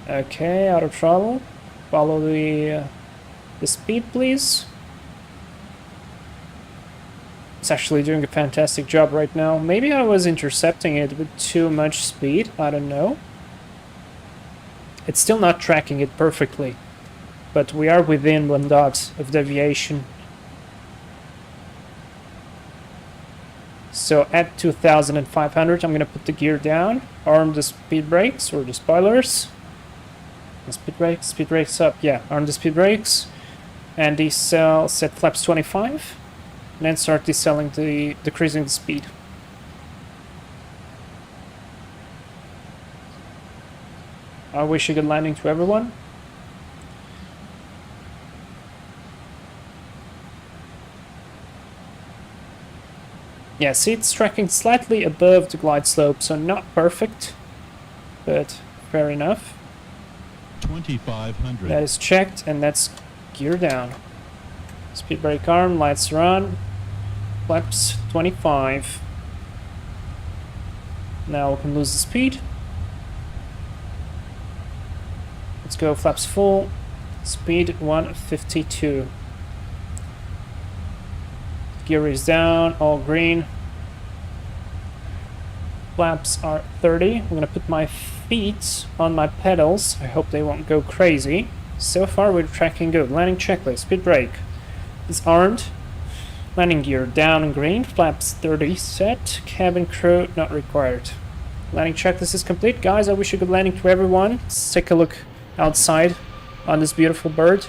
Okay, out of trouble. Follow the speed, please. It's actually doing a fantastic job right now. Maybe I was intercepting it with too much speed. I don't know. It's still not tracking it perfectly, but we are within 1 dot of deviation. So at 2,500, I'm gonna put the gear down, arm the speed brakes or the spoilers. The speed brakes up. Yeah, arm the speed brakes, and decel set flaps 25, and then start decreasing the speed. I wish a good landing to everyone. Yeah, see, it's tracking slightly above the glide slope, so not perfect, but fair enough. 2500. That is checked, and that's gear down. Speed brake arm, lights are on, flaps 25. Now we can lose the speed. Let's go flaps full, speed 152. Gear is down, all green. Flaps are 30. I'm gonna put my feet on my pedals. I hope they won't go crazy. So far we're tracking good. Landing checklist, speed brake is armed. Landing gear down and green, flaps 30 set. Cabin crew not required. Landing checklist is complete. Guys, I wish a good landing to everyone. Let's take a look outside on this beautiful bird.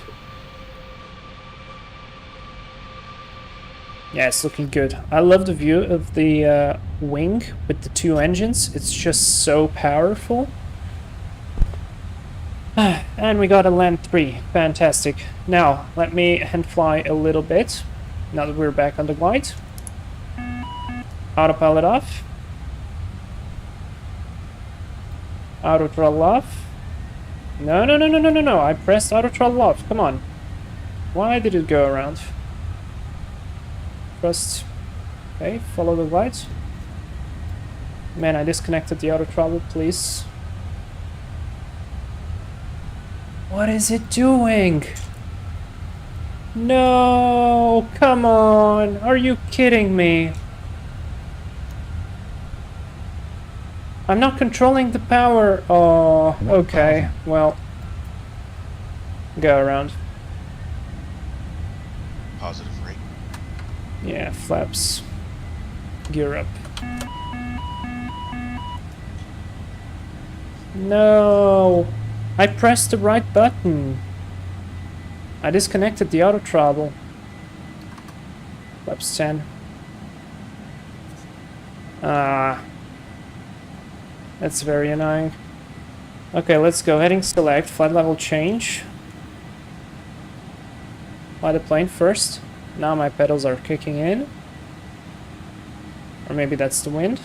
Yeah, it's looking good. I love the view of the wing with the two engines. It's just so powerful. And we got a land 3. Fantastic. Now, let me hand fly a little bit. Now that we're back on the glide. Autopilot off. Auto throttle off. No, no, no, no, no, no, no. I pressed auto throttle off. Come on. Why did it go around? First, okay, follow the lights. Man, I disconnected the auto throttle, please. What is it doing? No, come on, are you kidding me? I'm not controlling the power. Oh, okay, well, go around. Positive rate. Yeah, flaps. Gear up. No! I pressed the right button. I disconnected the auto throttle. Flaps 10. Ah. That's very annoying. Okay, let's go. Heading select. Flight level change. Fly the plane first. Now my pedals are kicking in. Or maybe that's the wind.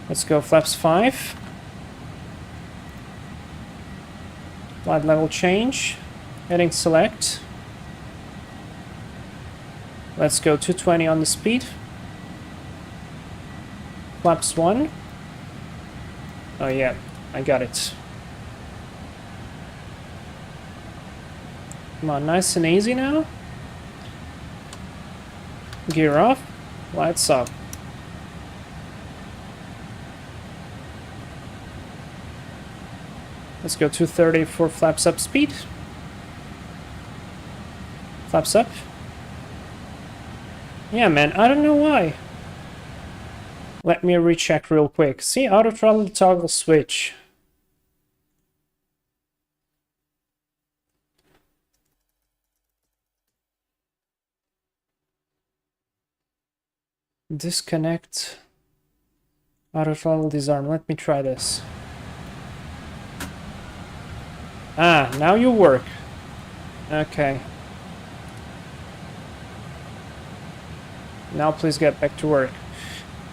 Let's go flaps 5. Flight level change. Heading select. Let's go 220 on the speed. Flaps 1. Oh yeah, I got it. Come on, nice and easy now. Gear off, lights up. Let's go 230 for flaps up speed. Flaps up. Yeah, man, I don't know why. Let me recheck real quick. See, auto throttle toggle switch. Disconnect. Auto throttle disarm. Let me try this. Ah, now you work. Okay. Now please get back to work.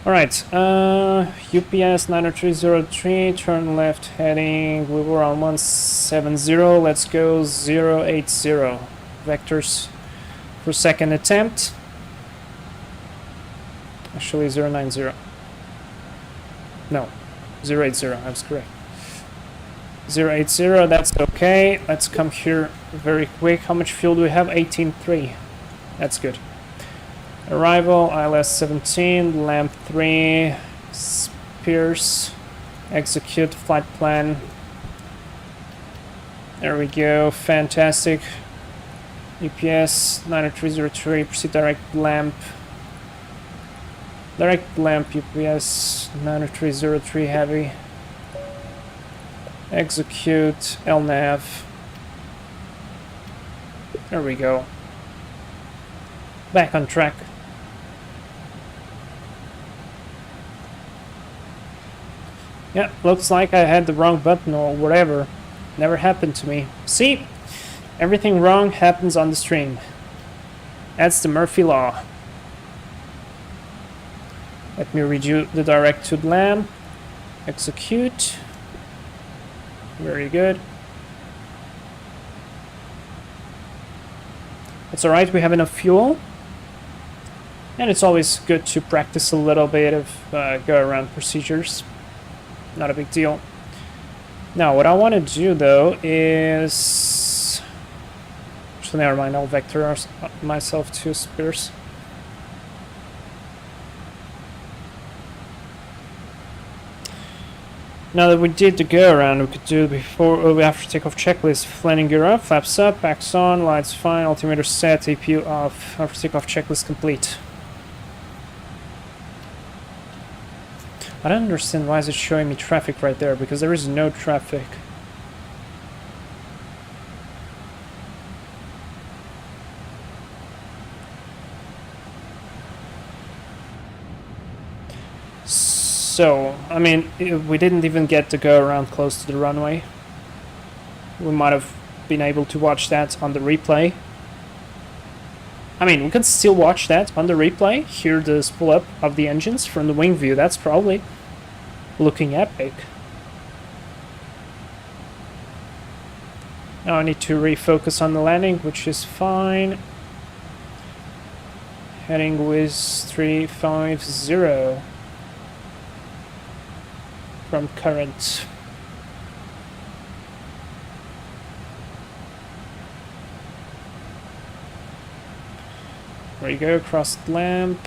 Alright, UPS9303, turn left heading, we were on 170, let's go 080. Vectors for second attempt. Actually 090. No, 080, I was correct. 080, that's okay. Let's come here very quick. How much fuel do we have? 18.3. That's good. Arrival, ILS 17, lamp 3, Spears, execute flight plan. There we go, fantastic. UPS 9303, proceed direct lamp. Direct lamp, UPS 9303 heavy. Execute LNAV. There we go. Back on track. Yeah, looks like I had the wrong button or whatever. Never happened to me. See? Everything wrong happens on the stream. That's the Murphy Law. Let me redo the direct to LAN. Execute. Very good. It's alright, we have enough fuel. And it's always good to practice a little bit of go-around procedures. Not a big deal. Now, what I want to do, though, is... Actually, never mind, I'll vector myself to Spears. Now that we did the go-around, we could do before after takeoff checklist. Landing gear up, flaps up, backs on, lights fine, altimeter set, APU off. After takeoff checklist complete. I don't understand why is it showing me traffic right there, because there is no traffic. So, I mean, we didn't even get to go around close to the runway. We might have been able to watch that on the replay. I mean, we can still watch that on the replay, hear the spool up of the engines from the wing view. That's probably looking epic. Now I need to refocus on the landing, which is fine. Heading with 350 from current. There you go, crossed lamp.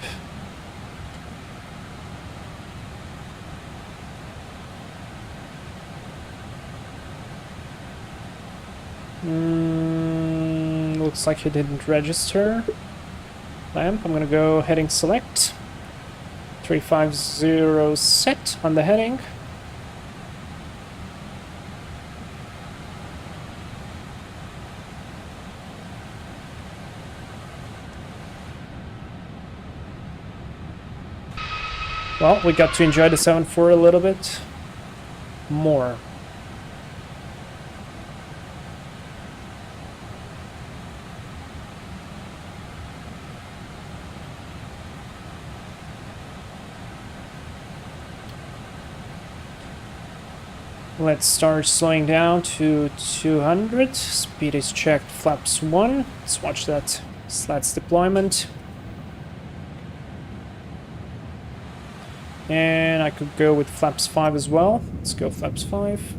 Looks like it didn't register. Lamp, I'm gonna go heading select. 350 set on the heading. Well, we got to enjoy the 7.4 a little bit more. Let's start slowing down to 200. Speed is checked, flaps 1. Let's watch that slats deployment. And I could go with flaps 5 as well. Let's go flaps 5.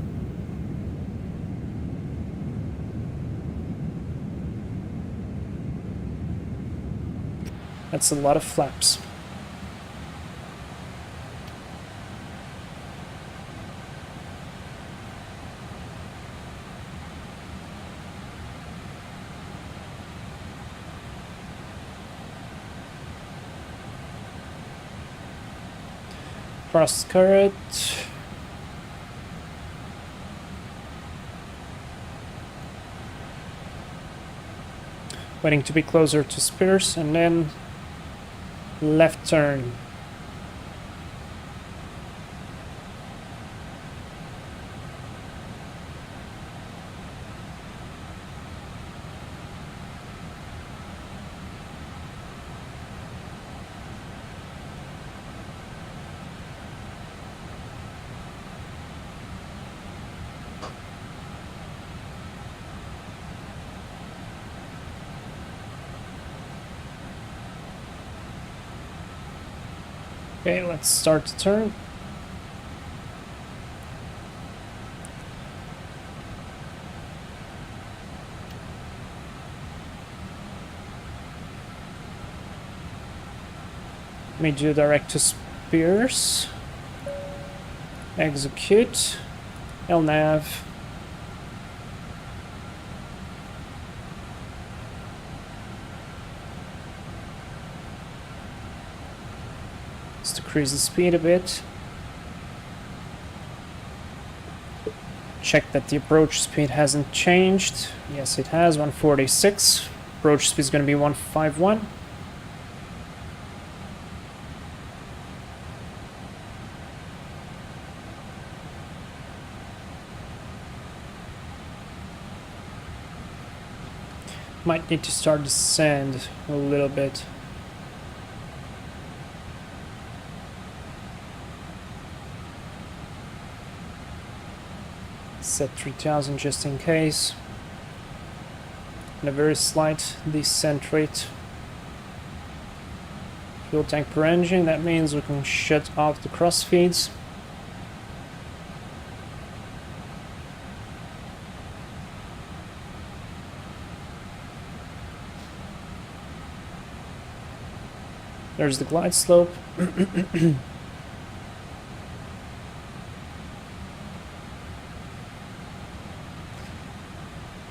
That's a lot of flaps. Cross current. Waiting to be closer to Spears and then left turn. Okay, let's start the turn. Let me do direct to Spears. Execute. LNAV. Decrease the speed a bit. Check that the approach speed hasn't changed. Yes, it has, 146. Approach speed is going to be 151. Might need to start descend a little bit. Set 3000 just in case. And a very slight descent rate. Fuel tank per engine, that means we can shut off the cross feeds. There's the glide slope.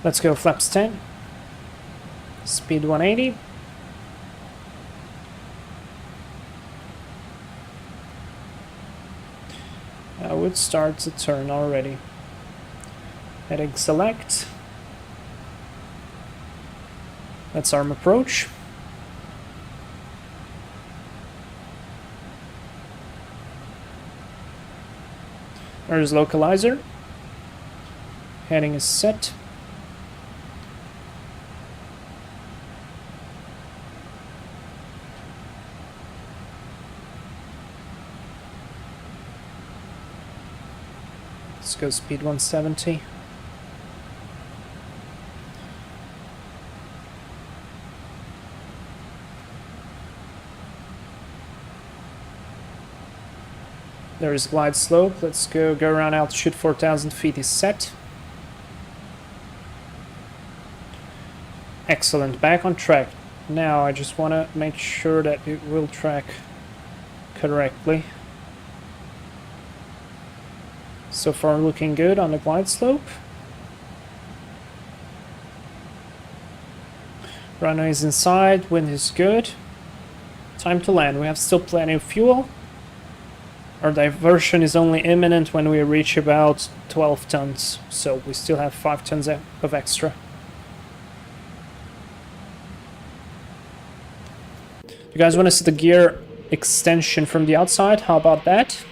Let's go flaps 10. Speed 180. I would start the turn already. Heading select. Let's arm approach. There's localizer. Heading is set. Let's go speed 170. There is glide slope. Let's go around altitude 4,000 feet is set. Excellent, back on track. Now I just want to make sure that it will track correctly. So far looking good on the glide slope. Runway is inside, wind is good. Time to land, we have still plenty of fuel. Our diversion is only imminent when we reach about 12 tons, so we still have 5 tons of extra. You guys want to see the gear extension from the outside? How about that?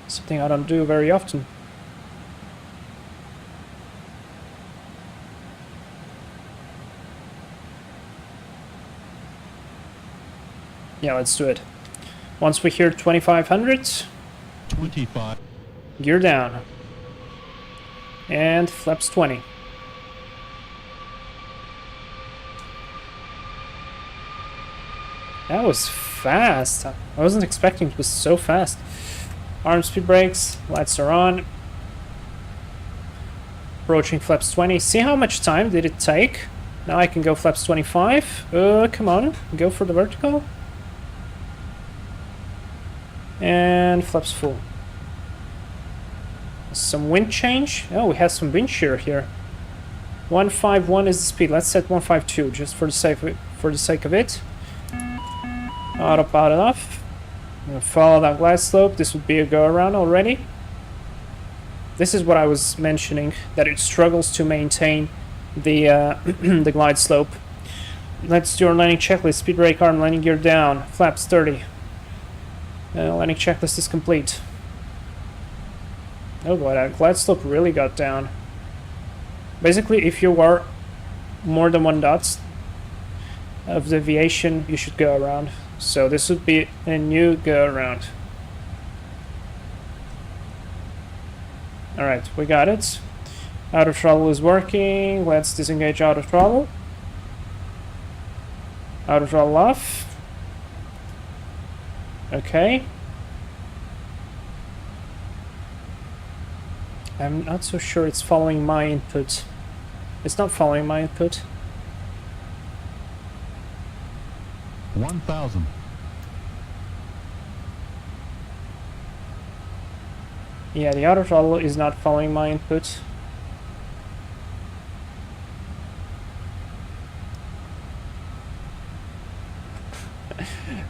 Something I don't do very often. Yeah, let's do it. Once we hear 2500, 25. Gear down. And flaps 20. That was fast. I wasn't expecting it was so fast. Arm speed brakes, lights are on. Approaching flaps 20. See how much time did it take? Now I can go flaps 25. Come on, go for the vertical. And flaps full. Some wind change. Oh, we have some wind shear here. 151 is the speed. Let's set 152 just for the sake of it. Autopilot off. Follow that glide slope. This would be a go around already. This is what I was mentioning, that it struggles to maintain the the glide slope. Let's do our landing checklist. Speed brake arm, landing gear down. Flaps 30. Landing checklist is complete. Oh boy, that glide slope really got down. Basically, if you are more than 1 dot of deviation, you should go around. So this would be a new go around. Alright, we got it. Auto throttle is working. Let's disengage auto throttle. Auto throttle off. Okay. I'm not so sure it's following my input. It's not following my input. 1,000. Yeah, the auto throttle is not following my input.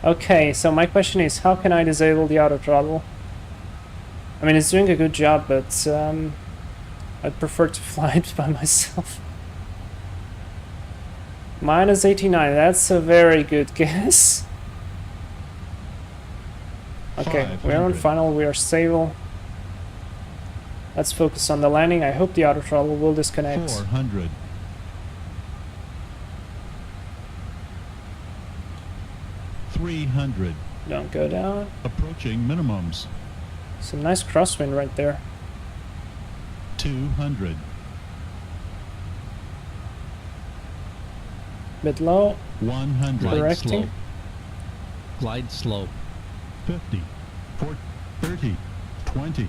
Okay, so my question is, how can I disable the auto throttle? I mean, it's doing a good job, but I'd prefer to fly it by myself. Minus 89, that's a very good guess. Okay, we're on final, we are stable. Let's focus on the landing. I hope the auto throttle will disconnect. 400. 300. Don't go down. Approaching minimums. Some nice crosswind right there. 200. Bit low. 100. Glide Correcting. slope. Glide slope. 50. 40. 30. 20.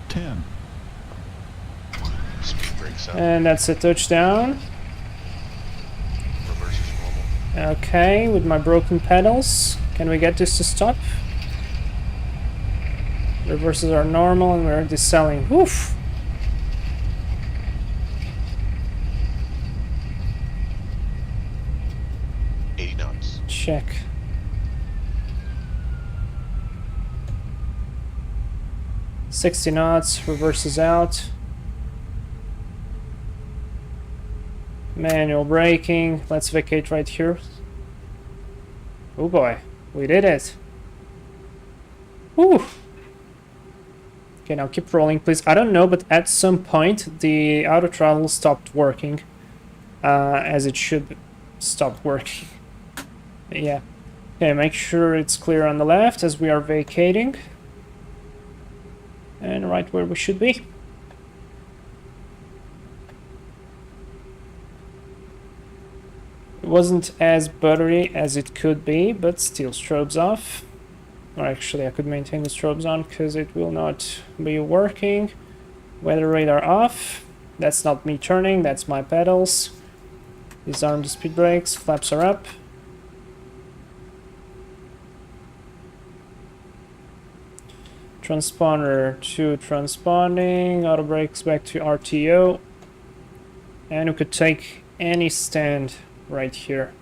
10. Speed brakes up. And that's a touchdown. Reverse is normal. Okay, with my broken pedals. Can we get this to stop? Reverses are normal and we're decelerating. Woof! knots. Check. $60 knots, reverses out. Manual braking. Let's vacate right here. Oh boy, we did it. Woo! Okay, now keep rolling, please. I don't know, but at some point the auto throttle stopped working, as it should stop working. Yeah. Okay, make sure it's clear on the left as we are vacating. And right where we should be. It wasn't as buttery as it could be, but still strobes off. Or actually I could maintain the strobes on because it will not be working. Weather radar off. That's not me turning, that's my pedals. Disarm the speed brakes, flaps are up. Transponder to transponding, auto brakes back to RTO. And we could take any stand right here.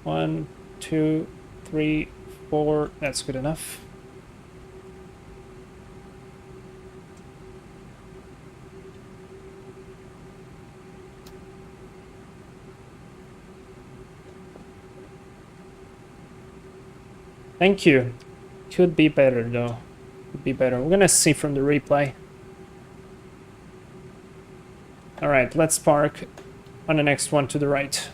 1, 2, 3, 4, that's good enough. Thank you. Could be better though. Could be better. We're gonna see from the replay. Alright, let's park on the next one to the right.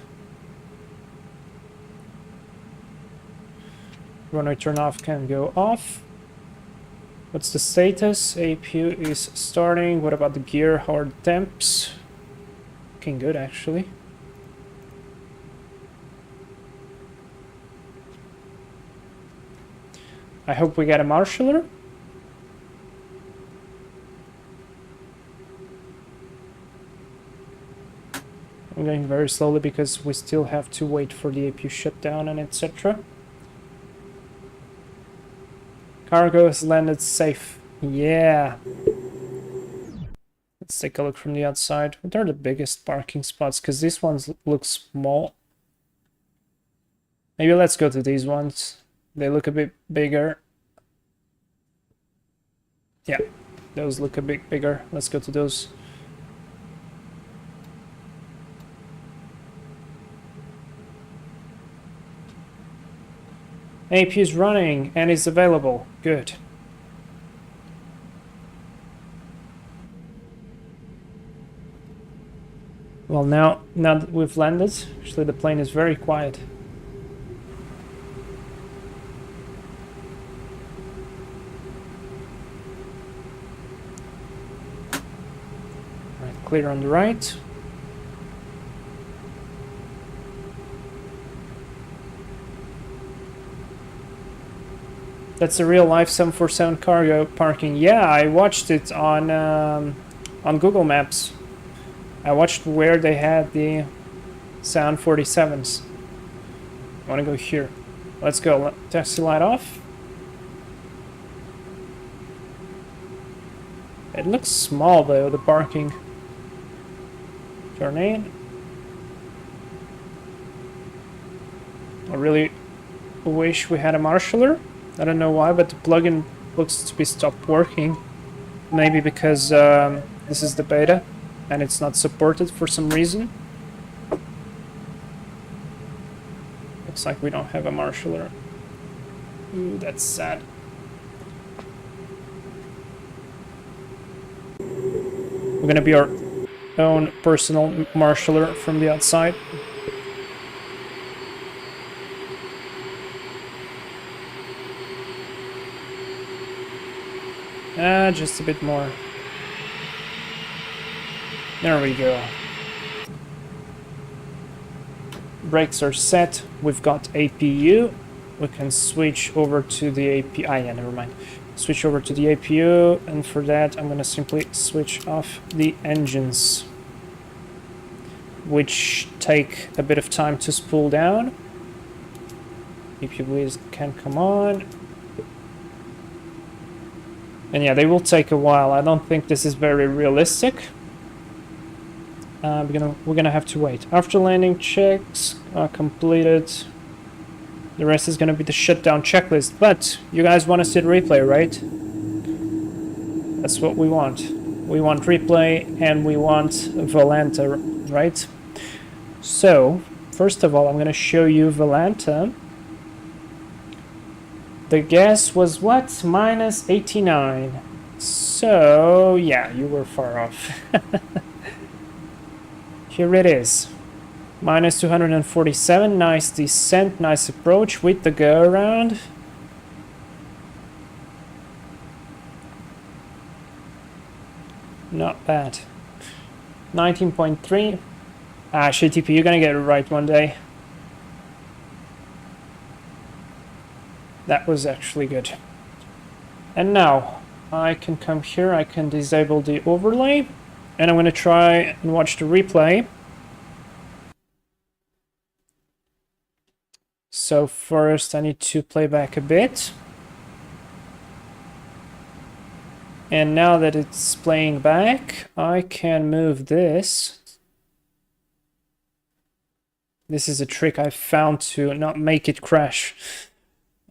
Runway turn off can go off. What's the status? APU is starting. What about the gear? How are the temps? Looking good actually. I hope we get a marshaller. I'm going very slowly because we still have to wait for the APU shutdown and etc. Cargo has landed safe. Yeah. Let's take a look from the outside. What are the biggest parking spots? Because these ones look small. Maybe let's go to these ones. They look a bit bigger. Yeah, those look a bit bigger. Let's go to those. AP is running and is available. Good. Well, now that we've landed, actually the plane is very quiet. Clear on the right. That's a real life 747 cargo parking. Yeah, I watched it on Google Maps. I watched where they had the Sound 47s. I want to go here. Let's go. Taxi light off. It looks small though, the parking. Turn in. I really wish we had a marshaller. I don't know why, but the plugin looks to be stopped working. Maybe because this is the beta and it's not supported for some reason. Looks like we don't have a marshaller. Ooh, that's sad. We're gonna be our own personal marshaller from the outside. Just a bit more. There we go. Brakes are set. We've got APU. We can switch over to the APU. Yeah, never mind. Switch over to the APU, and for that I'm gonna simply switch off the engines, which take a bit of time to spool down. APUs can come on. And yeah, they will take a while. I don't think this is very realistic. We're gonna have to wait. After landing checks are completed, the rest is gonna be the shutdown checklist. But you guys want to see the replay, right? That's what we want. We want replay and we want Volanta, right? So first of all, I'm gonna show you Volanta. The gas was what? Minus 89. So yeah, you were far off. Here it is. Minus 247. Nice descent, nice approach with the go around. Not bad. 19.3. ShitTP, you're gonna get it right one day. That was actually good. And now I can come here, I can disable the overlay, and I'm going to try and watch the replay. So first I need to play back a bit. And now that it's playing back, I can move this. This is a trick I found to not make it crash.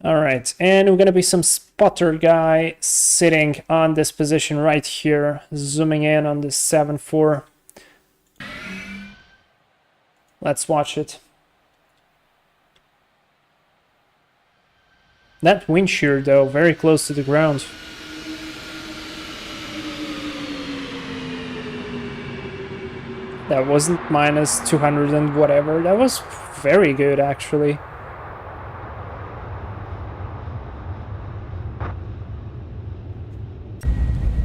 Alright, and we're gonna be some spotter guy sitting on this position right here, zooming in on the 7.4. Let's watch it. That wind shear though, very close to the ground. That wasn't minus 200 and whatever, that was very good actually.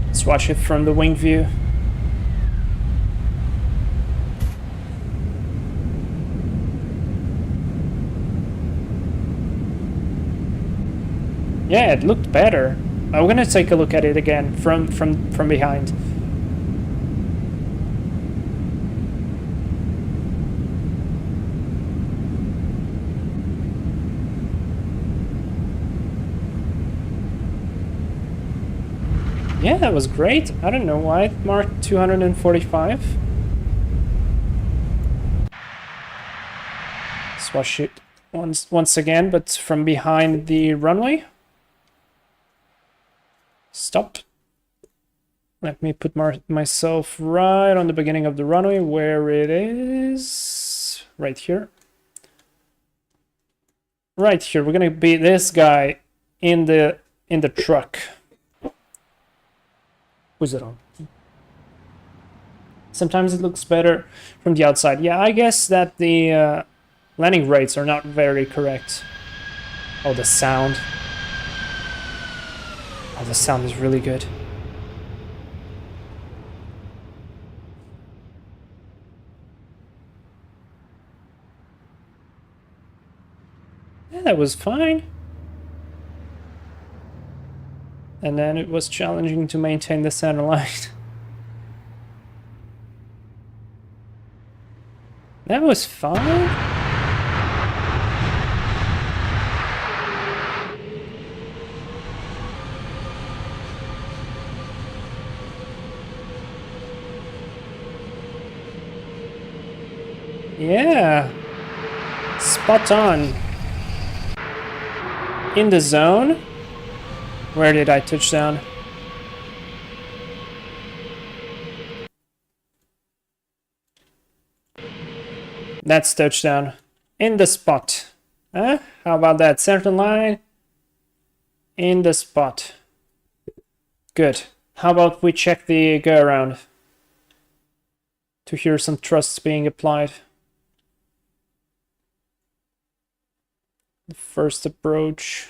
Let's watch it from the wing view. Yeah, it looked better. I'm gonna take a look at it again from behind. Yeah, that was great. I don't know why it marked 245. Let's watch it once again, but from behind the runway. Stop. Let me put myself right on the beginning of the runway, where it is. Right here. Right here. We're gonna be this guy in the truck. Who's it on? Sometimes it looks better from the outside. Yeah, I guess that the landing rates are not very correct. Oh, the sound. Oh, the sound is really good. Yeah, that was fine. And then it was challenging to maintain the center line. That was fine. Yeah. Spot on. In the zone. Where did I touch down? That's touchdown. In the spot. Huh? How about that? Center line. In the spot. Good. How about we check the go around? To hear some thrusts being applied. The first approach.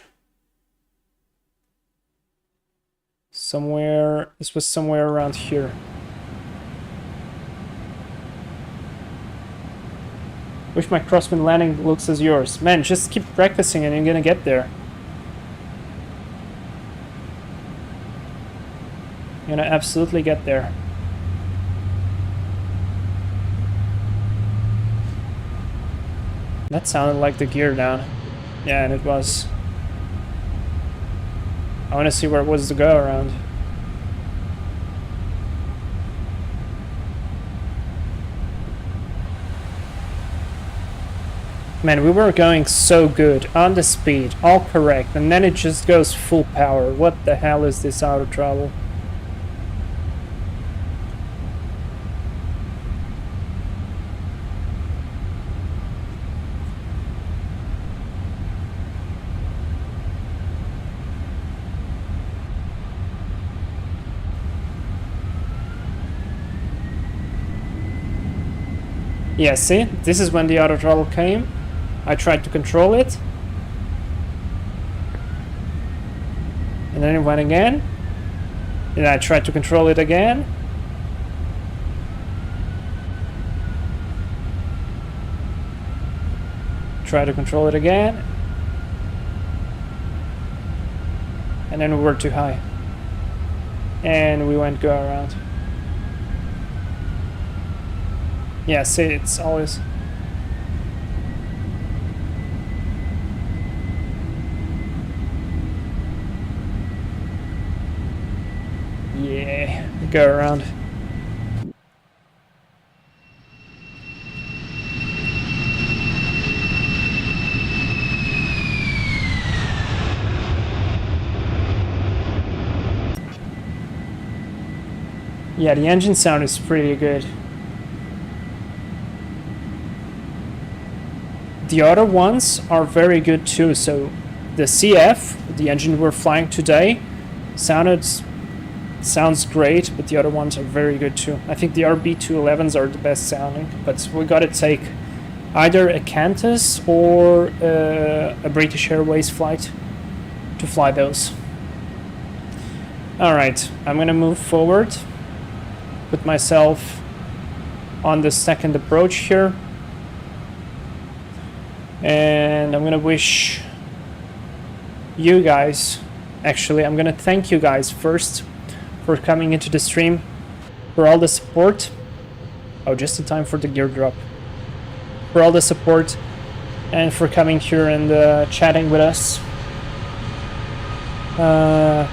Somewhere, this was somewhere around here. Wish my crosswind landing looks as yours. Man, just keep practicing and you're gonna get there. You're gonna absolutely get there. That sounded like the gear down. Yeah, and it was. I want to see where it was to go around. Man, we were going so good, on the speed, all correct, and then it just goes full power. What the hell is this auto throttle? Yeah, see? This is when the auto throttle came. I tried to control it. And then it went again. And I tried to control it again. Try to control it again. And then we were too high. And we went go around. Yeah, see, it's always... Yeah, go around. Yeah, the engine sound is pretty good. The other ones are very good too. So the CF, the engine we're flying today, sounds great, but the other ones are very good too. I think the RB211s are the best sounding, but we gotta take either a Qantas or a British Airways flight to fly those. Alright, I'm gonna move forward, put myself on the second approach here. And I'm gonna wish you guys, actually I'm gonna thank you guys first for coming into the stream, for all the support. Oh, just in time for the gear drop. For all the support and for coming here and chatting with us. Well,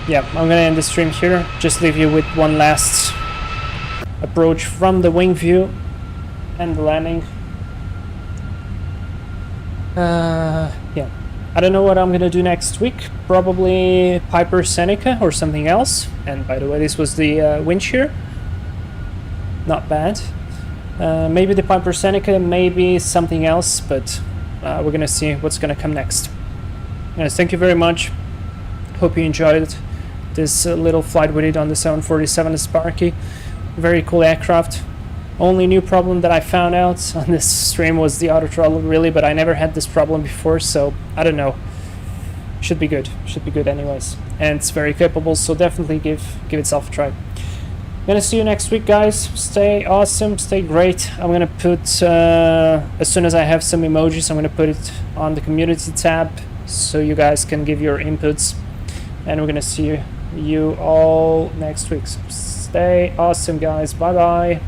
yeah, I'm gonna end the stream here. Just leave you with one last approach from the wing view and the landing. Yeah, I don't know what I'm gonna do next week. Probably Piper Seneca or something else. And by the way, this was the wind shear. Not bad. Maybe the Piper Seneca, maybe something else, but we're gonna see what's gonna come next. Guys, thank you very much. Hope you enjoyed this little flight with it on the 747 Sparky. Very cool aircraft. Only new problem that I found out on this stream was the auto throttle, really, but I never had this problem before, so I don't know. Should be good. Should be good anyways. And it's very capable, so definitely give itself a try. Gonna see you next week, guys. Stay awesome, stay great. I'm gonna put, as soon as I have some emojis, I'm gonna put it on the community tab so you guys can give your inputs. And we're gonna see you all next week. So stay awesome, guys. Bye-bye.